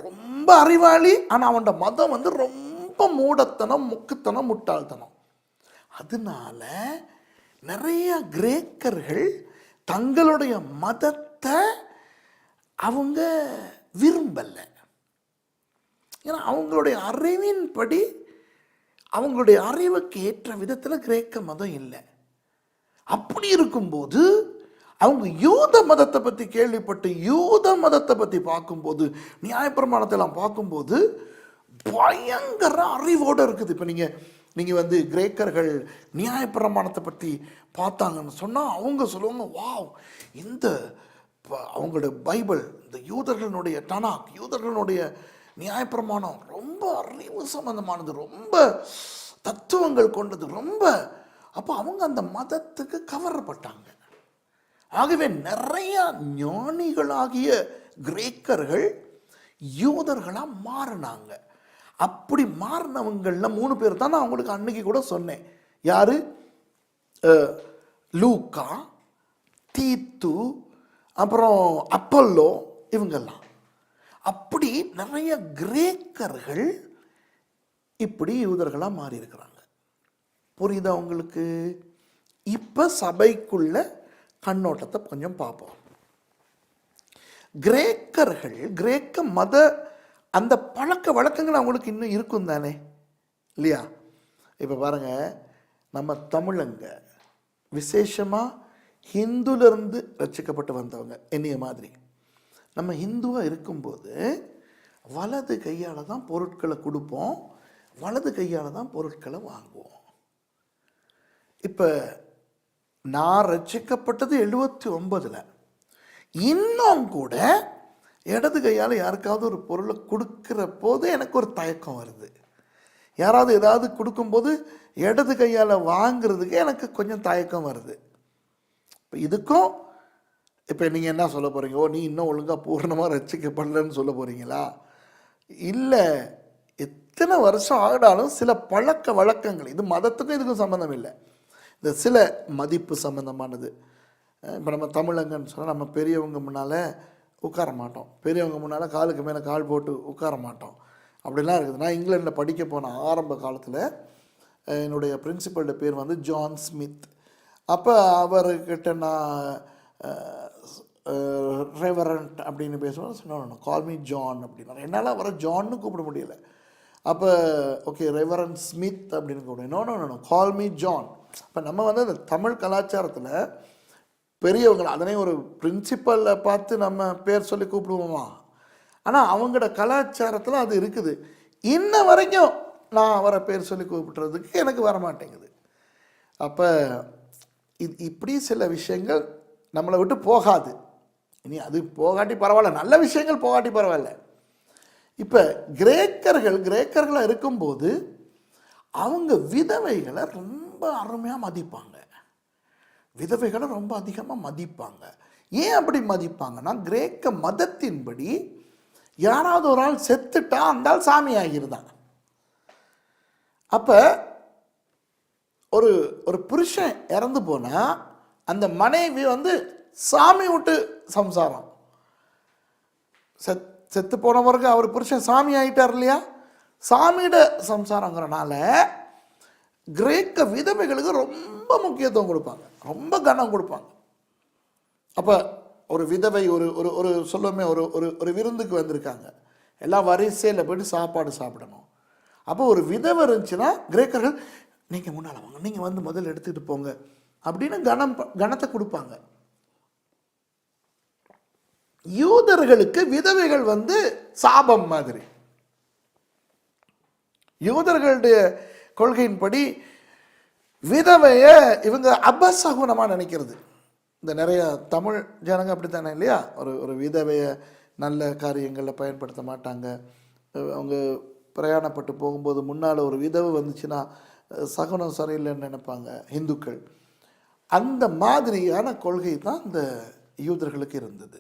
ரொம்ப அறிவாளி, ஆனால் அவன்ட மதம் வந்து ரொம்ப மூடத்தனம், முக்குத்தனம், முட்டாள்தனம். அதனால நிறைய கிரேக்கர்கள் தங்களுடைய மதத்தை அவங்க விரும்பலை. ஏன்னா அவங்களுடைய அறிவின்படி, அவங்களுடைய அறிவுக்கு ஏற்ற விதத்தில் கிரேக்க மதம் இல்லை. அப்படி இருக்கும்போது அவங்க யூத மதத்தை பற்றி கேள்விப்பட்டு யூத மதத்தை பற்றி பார்க்கும்போது, நியாயப்பிரமாணத்தெல்லாம் பார்க்கும்போது பயங்கர அறிவோடு இருக்குது. இப்போ நீங்கள் வந்து கிரேக்கர்கள் நியாயப்பிரமாணத்தை பற்றி பார்த்தாங்கன்னு சொன்னால் அவங்க சொல்லுவாங்க, வாவ், இந்த அவங்களுடைய பைபிள், இந்த யூதர்களுடைய டனாக், யூதர்களுடைய நியாயப்பிரமாணம் ரொம்ப அறிவு சம்பந்தமானது, ரொம்ப தத்துவங்கள் கொண்டது, ரொம்ப. அப்போ அவங்க அந்த மதத்துக்கு கவரப்பட்டாங்க. ஆகவே நிறைய ஞானிகளாகிய கிரேக்கர்கள் யூதர்களாக மாறினாங்க. அப்படி மாறினவங்கள 3 பேர் தான் நான் அவங்களுக்கு அன்னைக்கு கூட சொன்னேன். யாரு? லூக்கா, தீத்து, அப்புறம் அப்பல்லோ, இவங்கெல்லாம். அப்படி நிறைய கிரேக்கர்கள் இப்படி யூதர்களாக மாறி இருக்கிறாங்க. புரியுதா உங்களுக்கு? இப்போ சபைக்குள்ள கண்ணோட்டத்தை கொஞ்சம் பார்ப்போம். கிரேக்கர்கள், கிரேக்க மத அந்த பழக்க வழக்கங்கள் அவங்களுக்கு இன்னும் இருக்கும் தானே, இல்லையா? இப்போ பாருங்க, நம்ம தமிழங்க விசேஷமாக ஹிந்துலேருந்து ரசிக்கப்பட்டு வந்தவங்க என்னைய மாதிரி. நம்ம ஹிந்துவாக இருக்கும்போது வலது கையால் தான் பொருட்களை கொடுப்போம், வலது கையால் தான் பொருட்களை வாங்குவோம். இப்போ நான் ரசிக்கப்பட்டது 79. இன்னும் கூட இடது கையால் யாருக்காவது ஒரு பொருளை கொடுக்குற போது எனக்கு ஒரு தயக்கம் வருது. யாராவது ஏதாவது கொடுக்கும்போது இடது கையால் வாங்கிறதுக்கு எனக்கு கொஞ்சம் தயக்கம் வருது. இப்போ இதுக்கும் இப்போ நீங்கள் என்ன சொல்ல போகிறீங்க? ஓ, நீ இன்னும் ஒழுங்காக பூர்ணமாக ரசிக்கப்படலன்னு சொல்ல போகிறீங்களா? இல்லை, எத்தனை வருஷம் ஆகினாலும் சில பழக்க வழக்கங்கள், இது மதத்துக்கும் இதுக்கும் சம்மந்தம் இல்லை, இந்த சில மதிப்பு சம்மந்தமானது. இப்போ நம்ம தமிழங்கன்னு சொன்னால் நம்ம பெரியவங்க முன்னால் உட்கார மாட்டோம், பெரியவங்க முன்னால் காலுக்கு மேலே கால் போட்டு உட்கார மாட்டோம், அப்படிலாம் இருக்குது. நான் இங்கிலாண்டில் படிக்க போன ஆரம்ப காலத்தில் என்னுடைய பிரின்சிபல்ட பேர் வந்து ஜான் ஸ்மித். அப்போ அவர்கிட்ட நான் ரெவரண்ட் அப்படின்னு பேசுவோம். சொன்னோம், கால் மீ ஜான் அப்படின்னா. என்னால் அவரை ஜான்னு கூப்பிட முடியலை. அப்போ ஓகே, ரெவரண்ட் ஸ்மித் அப்படின்னு கூப்பிடுவேன். No, call me John. இப்போ நம்ம வந்து அந்த தமிழ் கலாச்சாரத்தில் பெரியவங்களை, அதனே ஒரு பிரின்சிபலில் பார்த்து நம்ம பேர் சொல்லி கூப்பிடுவோமா? ஆனால் அவங்களோட கலாச்சாரத்தில் அது இருக்குது. இன்ன வரைக்கும் நான் அவரை பேர் சொல்லி கூப்பிட்றதுக்கு எனக்கு வர மாட்டேங்குது. அப்போ இப்படி சில விஷயங்கள் நம்மளை விட்டு போகாது. இனி அது போகாட்டி பரவாயில்ல, நல்ல விஷயங்கள் போகாட்டி பரவாயில்ல. இப்போ கிரேக்கர்களாக இருக்கும்போது அவங்க விதவைகளை ரொம்ப அருமையாக மதிப்பாங்க, விதவைகளை ரொம்ப அதிகமாக மதிப்பாங்க. ஏன் அப்படி மதிப்பாங்கன்னா, கிரேக்க மதத்தின்படி யாராவது ஒரு ஆள் செத்துட்டா அந்த ஆள் சாமி ஆகிருதான். அப்போ ஒரு புருஷன் இறந்து போனால் அந்த மனைவி வந்து சாமி விட்டு சம்சாரம். செத்து போனவருக்கு அவர் புருஷன் சாமி ஆகிட்டார் இல்லையா, சாமியிட சம்சாரங்கிறனால கிரேக்க விதவைகளுக்கு ரொம்ப முக்கியத்துவம் கொடுப்பாங்க, ரொம்ப கனம் கொடுப்பாங்க. அப்போ ஒரு விதவை ஒரு ஒரு ஒரு சொல்லுவோமே ஒரு ஒரு ஒரு விருந்துக்கு வந்திருக்காங்க, எல்லாம் வரிசையில் போய்ட்டு சாப்பாடு சாப்பிடணும். அப்போ ஒரு விதவை இருந்துச்சுன்னா கிரேக்கர்கள் நீங்கள் முன்னால் வாங்க, நீங்கள் வந்து முதல்ல எடுத்துக்கிட்டு போங்க அப்படின்னு கனத்தை கொடுப்பாங்க. யூதர்களுக்கு விதவைகள் வந்து சாபம் மாதிரி. யூதர்களுடைய கொள்கையின்படி விதவைய இவங்க அபசகுனமாக நினைக்கிறது. இந்த நிறைய தமிழ் ஜனங்க அப்படி தானே இல்லையா, ஒரு ஒரு விதவையை நல்ல காரியங்களில் பயன்படுத்த மாட்டாங்க. அவங்க பிரயாணப்பட்டு போகும்போது முன்னால் ஒரு விதவை வந்துச்சுன்னா சகுனம் சரியில்லைன்னு நினைப்பாங்க இந்துக்கள். அந்த மாதிரியான கொள்கை தான் இந்த யூதர்களுக்கு இருந்தது.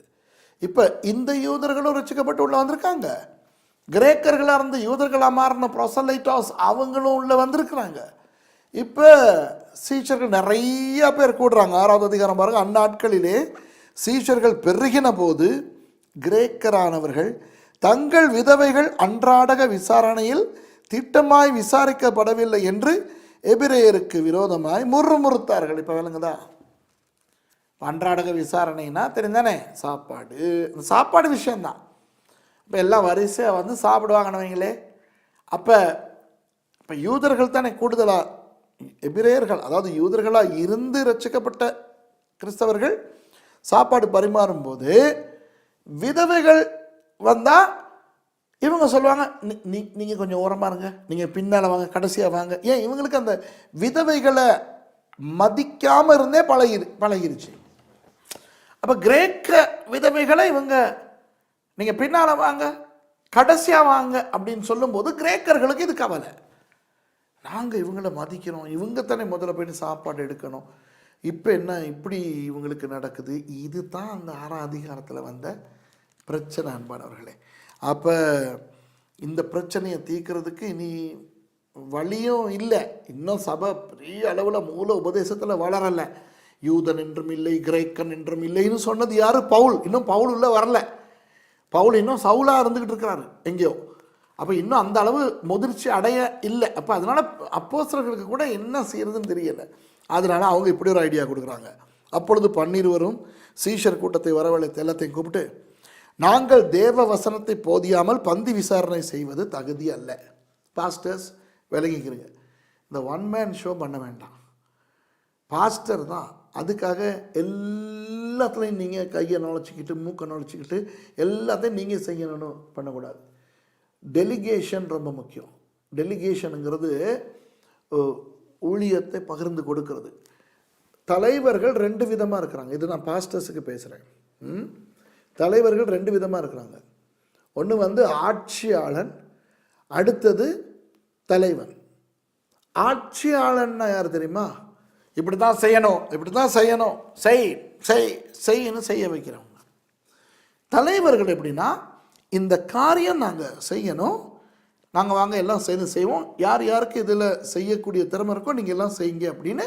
இப்போ இந்த யூதர்களும் ரசிக்கப்பட்டு உள்ள வந்திருக்காங்க. கிரேக்கர்களாக இருந்த யூதர்களாக மாறின ப்ரொசலைட்டாஸ் அவங்களும் உள்ள வந்திருக்கிறாங்க. இப்போ சீஷர்கள் நிறைய பேர் கூடுறாங்க. 6வது அதிகாரம் பாருங்க. அந்நாட்களிலே சீஷர்கள் பெருகின போது கிரேக்கரானவர்கள் தங்கள் விதவைகள் அன்றாடக விசாரணையில் திட்டமாய் விசாரிக்கப்படவில்லை என்று எபிரேயருக்கு விரோதமாய் முறுமுறுத்தார்கள். இப்போ விளங்குதா? அன்றாடக விசாரணைனா தெரிந்தானே, சாப்பாடு, சாப்பாடு விஷயந்தான். இப்போ எல்லாம் வரிசையாக வந்து சாப்பிடுவாங்கன்னு. அப்போ இப்போ யூதர்கள் தானே கூடுதலாக, எபிரேயர்கள் அதாவது யூதர்களாக இருந்து ரட்சிக்கப்பட்ட கிறிஸ்தவர்கள் சாப்பாடு பரிமாறும்போது விதவைகள் வந்தால் இவங்க சொல்லுவாங்க, நீங்கள் கொஞ்சம் ஓரமாக இருங்க, நீங்கள் பின்னால் வாங்க, கடைசியாக வாங்க. ஏன் இவங்களுக்கு அந்த விதவைகளை மதிக்காமல் இருந்தே பழகிருச்சு. அப்போ கிரேக்க விதவைகளை இவங்க நீங்கள் பின்னால் வாங்க, கடைசியாக வாங்க அப்படின்னு சொல்லும்போது கிரேக்கர்களுக்கு இது கவலை. நாங்கள் இவங்களை மதிக்கிறோம், இவங்க தானே முதல்ல போய்ட்டு சாப்பாடு எடுக்கணும். இப்போ என்ன இப்படி இவங்களுக்கு நடக்குது? இது தான் அந்த 6ஆம் அதிகாரத்தில் வந்த பிரச்சனை அன்பானவர்களே. அப்போ இந்த பிரச்சனையை தீர்க்கிறதுக்கு இனி வழியும் இல்லை. இன்னும் சபை பெரிய அளவில் மூல உபதேசத்தில் வளரலை. யூதன் என்றும் இல்லை, கிரேக்கன் என்றும் இல்லைன்னு சொன்னது யார்? பவுல். இன்னும் பவுல் உள்ள வரல. பவுல் இன்னும் சவுலாக இருந்துக்கிட்டு இருக்கிறாரு எங்கேயோ. அப்போ இன்னும் அந்த அளவு முதிர்ச்சி அடைய இல்லை. அப்போ அதனால் அப்போஸ்தலர்களுக்கு கூட என்ன செய்யறதுன்னு தெரியலை. அதனால அவங்க இப்படி ஒரு ஐடியா கொடுக்குறாங்க. அப்பொழுது 12 சீஷர் கூட்டத்தை வரவழைத்து எல்லாத்தையும் கூப்பிட்டு, நாங்கள் தேவ வசனத்தை போதியாமல் பந்தி விசாரணை செய்வது தகுதி அல்ல. பாஸ்டர்ஸ் விலகிக்கிறீங்க, இந்த ஒன் மேன் ஷோ பண்ண வேண்டாம். பாஸ்டர் தான், அதுக்காக எல்லாத்துலேயும் நீங்கள் கையை நுழைச்சிக்கிட்டு மூக்கை நுழைச்சிக்கிட்டு எல்லாத்தையும் நீங்கள் செய்யணும்னு பண்ணக்கூடாது. டெலிகேஷன் ரொம்ப முக்கியம். டெலிகேஷனுங்கிறது ஊழியத்தை பகிர்ந்து கொடுக்கறது. தலைவர்கள் 2 விதமாக இருக்கிறாங்க. இது நான் பாஸ்டர்ஸுக்கு பேசுகிறேன். தலைவர்கள் 2 விதமாக இருக்கிறாங்க. ஒன்று வந்து ஆட்சியாளன், அடுத்தது தலைவன். ஆட்சியாளன்னா யார் தெரியுமா? இப்படி தான் செய்யணும், இப்படி தான் செய்யணும், செய்யணும் செய்ய வைக்கிறவங்க. தலைவர்கள் எப்படின்னா, இந்த காரியம் நாங்கள் செய்யணும், நாங்கள் வாங்க எல்லாம் சேர்ந்து செய்வோம், யார் யாருக்கு இதில் செய்யக்கூடிய திறமை இருக்கோ நீங்கள் எல்லாம் செய்யுங்க அப்படின்னு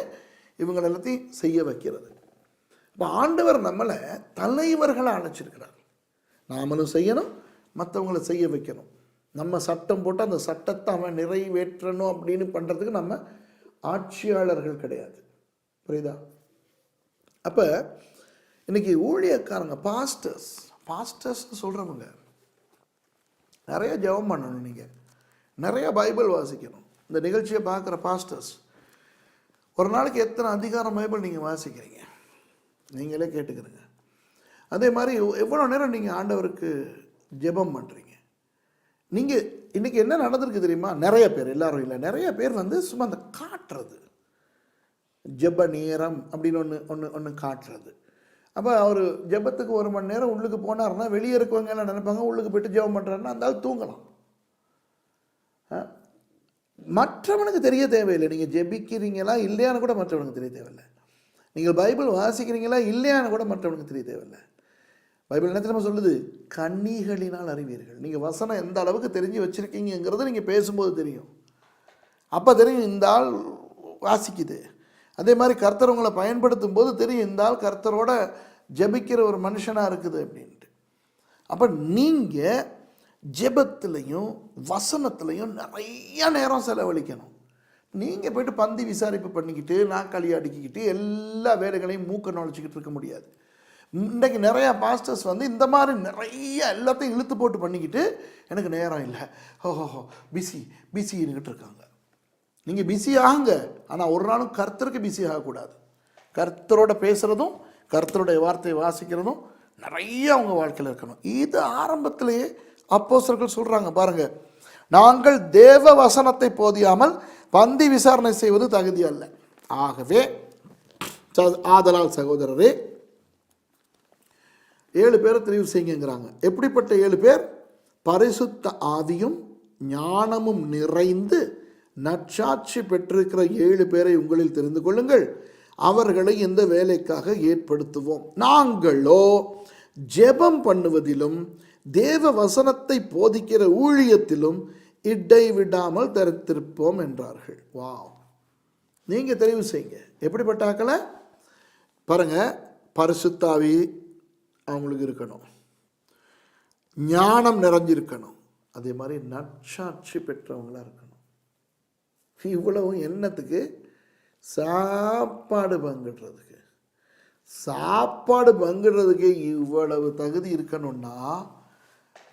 இவங்க எல்லாத்தையும் செய்ய வைக்கிறது. இப்போ ஆண்டவர் நம்மளை தலைவர்களை அழைச்சிருக்கிறார். நாமளும் செய்யணும், மற்றவங்களை செய்ய வைக்கணும். நம்ம சட்டம் போட்டு அந்த சட்டத்தை அவன் நிறைவேற்றணும் அப்படின்னு பண்ணுறதுக்கு நம்ம ஆட்சியாளர்கள் கிடையாது. புரியுதா? அப்போ இன்னைக்கு ஊழியக்காரங்க பாஸ்டர்ஸ் சொல்கிறவங்க நிறைய ஜெபம் பண்ணணும். நீங்கள் நிறைய பைபிள் வாசிக்கணும். இந்த நிகழ்ச்சியை பார்க்குற பாஸ்டர்ஸ் ஒரு நாளைக்கு எத்தனை அதிகாரம் பைபிள் நீங்கள் வாசிக்கிறீங்க நீங்களே கேட்டுக்கிறீங்க. அதே மாதிரி எவ்வளோ நேரம் நீங்கள் ஆண்டவருக்கு ஜெபம் பண்ணுறீங்க. நீங்கள் இன்றைக்கி என்ன நடந்திருக்கு தெரியுமா? நிறைய பேர், எல்லாரும் இல்லை, நிறைய பேர் வந்து சும்மா அந்த காட்டுறது, ஜெப நேரம் அப்படின்னு ஒன்று காட்டுறது. அப்போ அவர் ஜெபத்துக்கு 1 மணி நேரம் உள்ளுக்கு போனார்னா வெளியே இருக்கவங்க எல்லாம் நினைப்பாங்க உள்ளுக்கு போய்ட்டு ஜெபம் பண்ணுறாருன்னா அந்த ஆள் தூங்கலாம். மற்றவனுக்கு தெரிய தேவையில்லை நீங்கள் ஜெபிக்கிறீங்களா இல்லையான்னு கூட மற்றவனுக்கு தெரிய தேவையில்லை. நீங்கள் பைபிள் வாசிக்கிறீங்களா இல்லையான்னு கூட மற்றவனுக்கு தெரிய தேவையில்லை. பைபிள் என்ன தெரியுமா சொல்லுது? கன்னிகளினால் அறிவீர்கள். நீங்கள் வசனம் எந்த அளவுக்கு தெரிஞ்சு வச்சுருக்கீங்கிறது நீங்கள் பேசும்போது தெரியும். அப்போ தெரியும் இந்த ஆள் வாசிக்குது. அதே மாதிரி கர்த்தர் உங்களை பயன்படுத்தும் போது தெரியும் இந்த ஆள் கர்த்தரோட ஜெபிக்கிற ஒரு மனுஷனாக இருக்குது அப்படின்ட்டு. அப்போ நீங்கள் ஜெபத்துலையும் வசனத்துலையும் நிறைய நேரம் செலவழிக்கணும். நீங்கள் போய்ட்டு பந்தி விசாரிப்பு பண்ணிக்கிட்டு நாக்காளி அடிக்கிக்கிட்டு எல்லா வேலைகளையும் மூக்க நுழைச்சிக்கிட்டு இருக்க முடியாது. இன்றைக்கு நிறையா பாஸ்டர்ஸ் வந்து இந்த மாதிரி நிறைய எல்லாத்தையும் இழுத்து போட்டு பண்ணிக்கிட்டு எனக்கு நேரம் இல்லை, ஓஹோ பிஸின்னுக்கிட்டு இருக்காங்க. நீங்கள் பிஸி ஆகுங்க, ஆனால் ஒரு நாளும் கர்த்தருக்கு பிஸி ஆகக்கூடாது. கர்த்தரோட பேசுகிறதும் கர்த்தருடைய வார்த்தையை வாசிக்கிறதும் நிறைய அவங்க வாழ்க்கையில் இருக்கணும். இது ஆரம்பத்திலேயே அப்போஸ்தலர்கள் சொல்கிறாங்க பாருங்க, நாங்கள் தேவ வசனத்தை போதியாமல் பந்தி விசாரணை செய்வது தகுதி அல்ல. ஆகவே ஆதலால் சகோதரரே 7 பேரை தெரிவு செய்யுங்கிறாங்க. எப்படிப்பட்ட 7 பேர்? பரிசுத்த ஆவியும் ஞானமும் நிறைந்து நற்சாட்சி பெற்றிருக்கிற 7 பேரை உங்களில் தெரிந்து கொள்ளுங்கள், அவர்களை இந்த வேலைக்காக ஏற்படுத்துவோம். நாங்களோ ஜெபம் பண்ணுவதிலும் தேவ வசனத்தை போதிக்கிற ஊழியத்திலும் இடைவிடாமல் தரித்திருப்போம் என்றார்கள். வாவ், நீங்கள் தெரிவு செய்யுங்க எப்படிப்பட்ட ஆக்களை பாருங்க. பரிசுத்தாவி அவங்களுக்கு இருக்கணும், ஞானம் நிறைஞ்சிருக்கணும், அதே மாதிரி நற்சாட்சி பெற்றவங்களாக இருக்கணும். இவ்வளவு என்னத்துக்கு? சாப்பாடு பங்கிடுறதுக்கு. சாப்பாடு பங்கிடுறதுக்கு இவ்வளவு தகுதி இருக்கணும்னா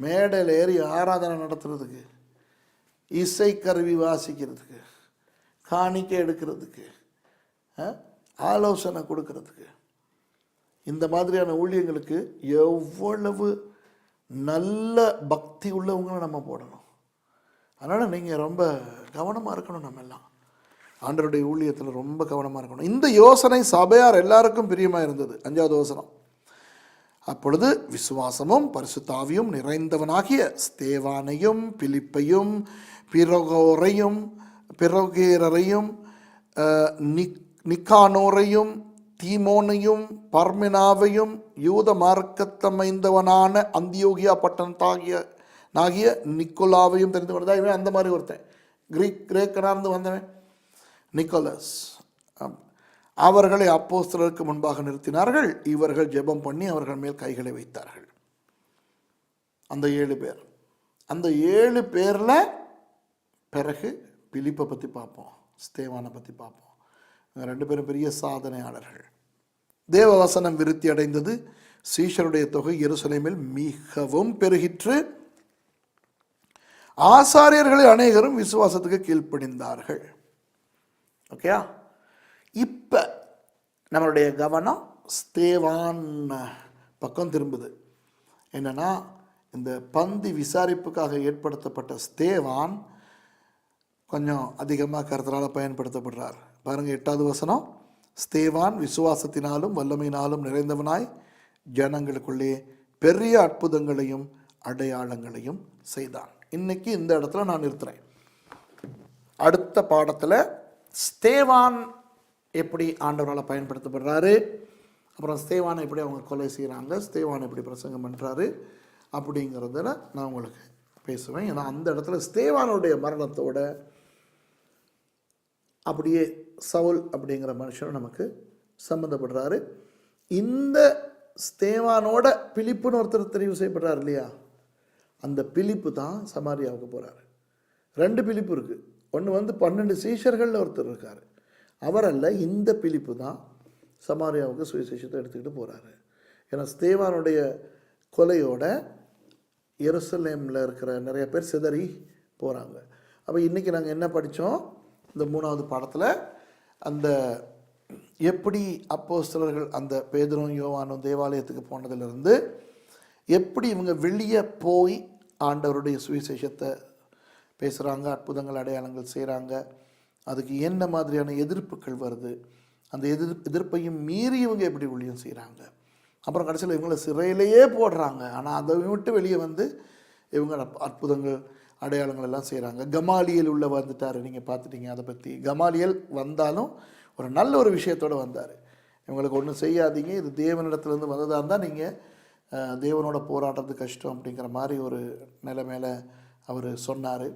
மேடையில் ஏறி ஆராதனை நடத்துறதுக்கு, இசைக்கருவி வாசிக்கிறதுக்கு, காணிக்கை எடுக்கிறதுக்கு, ஆலோசனை கொடுக்கறதுக்கு, இந்த மாதிரியான ஊழியங்களுக்கு எவ்வளவு நல்ல பக்தி உள்ளவங்களும் நம்ம போடணும். அதனால் நீங்கள் ரொம்ப கவனமாக இருக்கணும். நம்ம எல்லாம் ஆண்டவருடைய ஊழியத்தில் ரொம்ப கவனமாக இருக்கணும். இந்த யோசனை சபையார் எல்லாருக்கும் பிரியமாக இருந்தது. 5வது வசனம், அப்பொழுது விசுவாசமும் பரிசுத்தாவியும் நிறைந்தவனாகிய ஸ்தேவானையும் பிலிப்பையும் பிரோகேரரையும் நிக்கானோரையும் தீமோனையும் பர்மினாவையும் யூத மார்க்கத்தமைந்தவனான அந்தியோகியா பட்டணத்தாகிய நிக்கோலாவையும் தெரிந்து கொண்டதா. இவன் அந்த மாதிரி ஒருத்தன், கிரேக்கனார்ந்து வந்தவன் நிக்கோலஸ். அவர்களை அப்போஸ்தலருக்கு முன்பாக நிறுத்தினார்கள். இவர்கள் ஜெபம் பண்ணி அவர்கள் மேல் கைகளை வைத்தார்கள். அந்த 7 பேர். அந்த 7 பேரில் பிறகு பிலிப்பை பற்றி பார்ப்போம், ஸ்தேவானை பற்றி பார்ப்போம். 2 பேரும் பெரிய சாதனையாளர்கள். தேவ வசனம் விருத்தி அடைந்தது. சீஷருடைய தொகை எருசலேமில் மிகவும் பெருகிற்று. ஆசாரியர்கள் அநேகரும் விசுவாசத்துக்கு கீழ்ப்படிந்தார்கள். ஓகேயா? இப்போ நம்மளுடைய கவனம் ஸ்தேவான் பக்கம் திரும்புது. என்னன்னா, இந்த பந்தி விசாரிப்புக்காக ஏற்படுத்தப்பட்ட ஸ்தேவான் கொஞ்சம் அதிகமாக கர்த்தரால் பயன்படுத்தப்படுறார். பாருங்கள் 8வது வசனம், ஸ்தேவான் விசுவாசத்தினாலும் வல்லமையினாலும் நிறைந்தவனாய் ஜனங்களுக்குள்ளே பெரிய அற்புதங்களையும் அடையாளங்களையும் செய்தான். இன்னைக்கு இந்த இடத்துல நான் நிறுத்துறேன். அடுத்த பாடத்தில் ஸ்தேவான் எப்படி ஆண்டவரால் பயன்படுத்தப்படுறாரு, அப்புறம் ஸ்தேவானை எப்படி அவங்க கொலை செய்கிறாங்க, ஸ்தேவான் எப்படி பிரசங்கம் பண்ணுறாரு அப்படிங்கிறதுல நான் உங்களுக்கு பேசுவேன். ஏன்னா அந்த இடத்துல ஸ்தேவானுடைய மரணத்தோட அப்படியே சவுல் அப்படிங்கிற மனுஷன் நமக்கு சம்மந்தப்படுறாரு. இந்த ஸ்தேவானோட பிலிப்புன்னு ஒருத்தர் தெரிவு செய்யப்படுறார் இல்லையா, அந்த பிலிப்பு தான் சமாரியாவுக்கு போகிறாரு. 2 பிலிப்பு இருக்குது. ஒன்று வந்து 12 சீஷர்களில் ஒருத்தர் இருக்கார், அவர் அல்ல, இந்த பிலிப்பு தான் சமாரியாவுக்கு சுவிசேஷத்தை எடுத்துக்கிட்டு போகிறாரு. ஏன்னா ஸ்தேவானுடைய கொலையோட எருசலேமில் இருக்கிற நிறைய பேர் சிதறி போகிறாங்க. அப்போ இன்றைக்கி நாங்கள் என்ன படித்தோம், இந்த 3வது பாடத்தில் அந்த எப்படி அப்போஸ்தலர்கள் அந்த பேதுரும் யோவானும் தேவாலயத்துக்கு போனதிலிருந்து எப்படி இவங்க வெளியே போய் ஆண்டவருடைய சுவிசேஷத்தை பேசுகிறாங்க, அற்புதங்கள் அடையாளங்கள் செய்கிறாங்க, அதுக்கு என்ன மாதிரியான எதிர்ப்புகள் வருது, அந்த எதிர்ப்பையும் மீறி இவங்க எப்படி ஊழியம் செய்கிறாங்க, அப்புறம் கடைசியில் இவங்களை சிறையிலேயே போடுறாங்க, ஆனால் அதை விட்டு வெளியே வந்து இவங்க அற்புதங்கள் அடையாளங்கள் எல்லாம் செய்கிறாங்க. கமாலியல் உள்ளே வந்துட்டார், நீங்கள் பார்த்துட்டீங்க. அதை பற்றி கமாலியல் வந்தாலும் ஒரு நல்ல ஒரு விஷயத்தோடு வந்தார். இவங்களுக்கு ஒன்றும் செய்யாதீங்க, இது தேவனிடத்துலேருந்து வந்ததாக இருந்தால் நீங்கள் தேவனோட போராடுறது கஷ்டம் அப்படிங்கிற மாதிரி ஒரு நிலைமையில் அவர் சொன்னார்.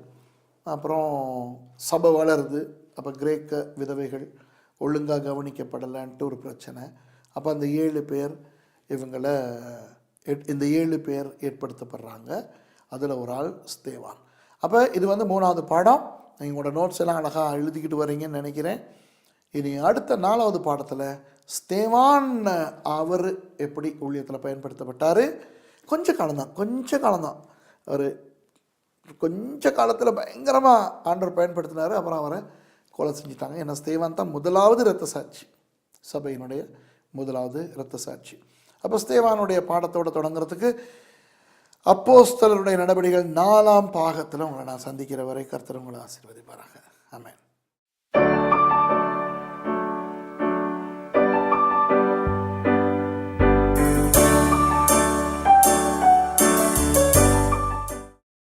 அப்புறம் சபை வளருது. அப்போ கிரேக்க விதவைகள் ஒழுங்காக கவனிக்கப்படலைன்ட்டு ஒரு பிரச்சனை. அப்போ அந்த 7 பேர் இந்த 7 பேர் ஏற்படுத்தப்படுறாங்க. அதில் ஒரு ஆள் ஸ்தேவான். அப்போ இது வந்து 3வது பாடம். நீங்கள் உங்களோட நோட்ஸ் எல்லாம் அழகாக எழுதிக்கிட்டு வரீங்கன்னு நினைக்கிறேன். இனி அடுத்த 4வது பாடத்தில் ஸ்தேவான் அவர் எப்படி ஊழியத்தில் பயன்படுத்தப்பட்டார். கொஞ்ச காலம்தான் ஒரு கொஞ்ச காலத்தில் பயங்கரமாக ஆண்டவர் பயன்படுத்தினார். அப்புறம் அவரை கொலை செஞ்சிட்டாங்க. ஏன்னா ஸ்தேவான் தான் முதலாவது இரத்த சாட்சி, சபையினுடைய முதலாவது இரத்த சாட்சி. அப்போ ஸ்தேவானுடைய பாடத்தோடு தொடங்குறதுக்கு அப்போஸ்தலருடைய நடவடிக்கைகள் 4ஆம் பாகத்தில் உங்களை நான் சந்திக்கிற வரை கர்த்தர் உங்களை ஆசீர்வதிப்பாராக. ஆமென்.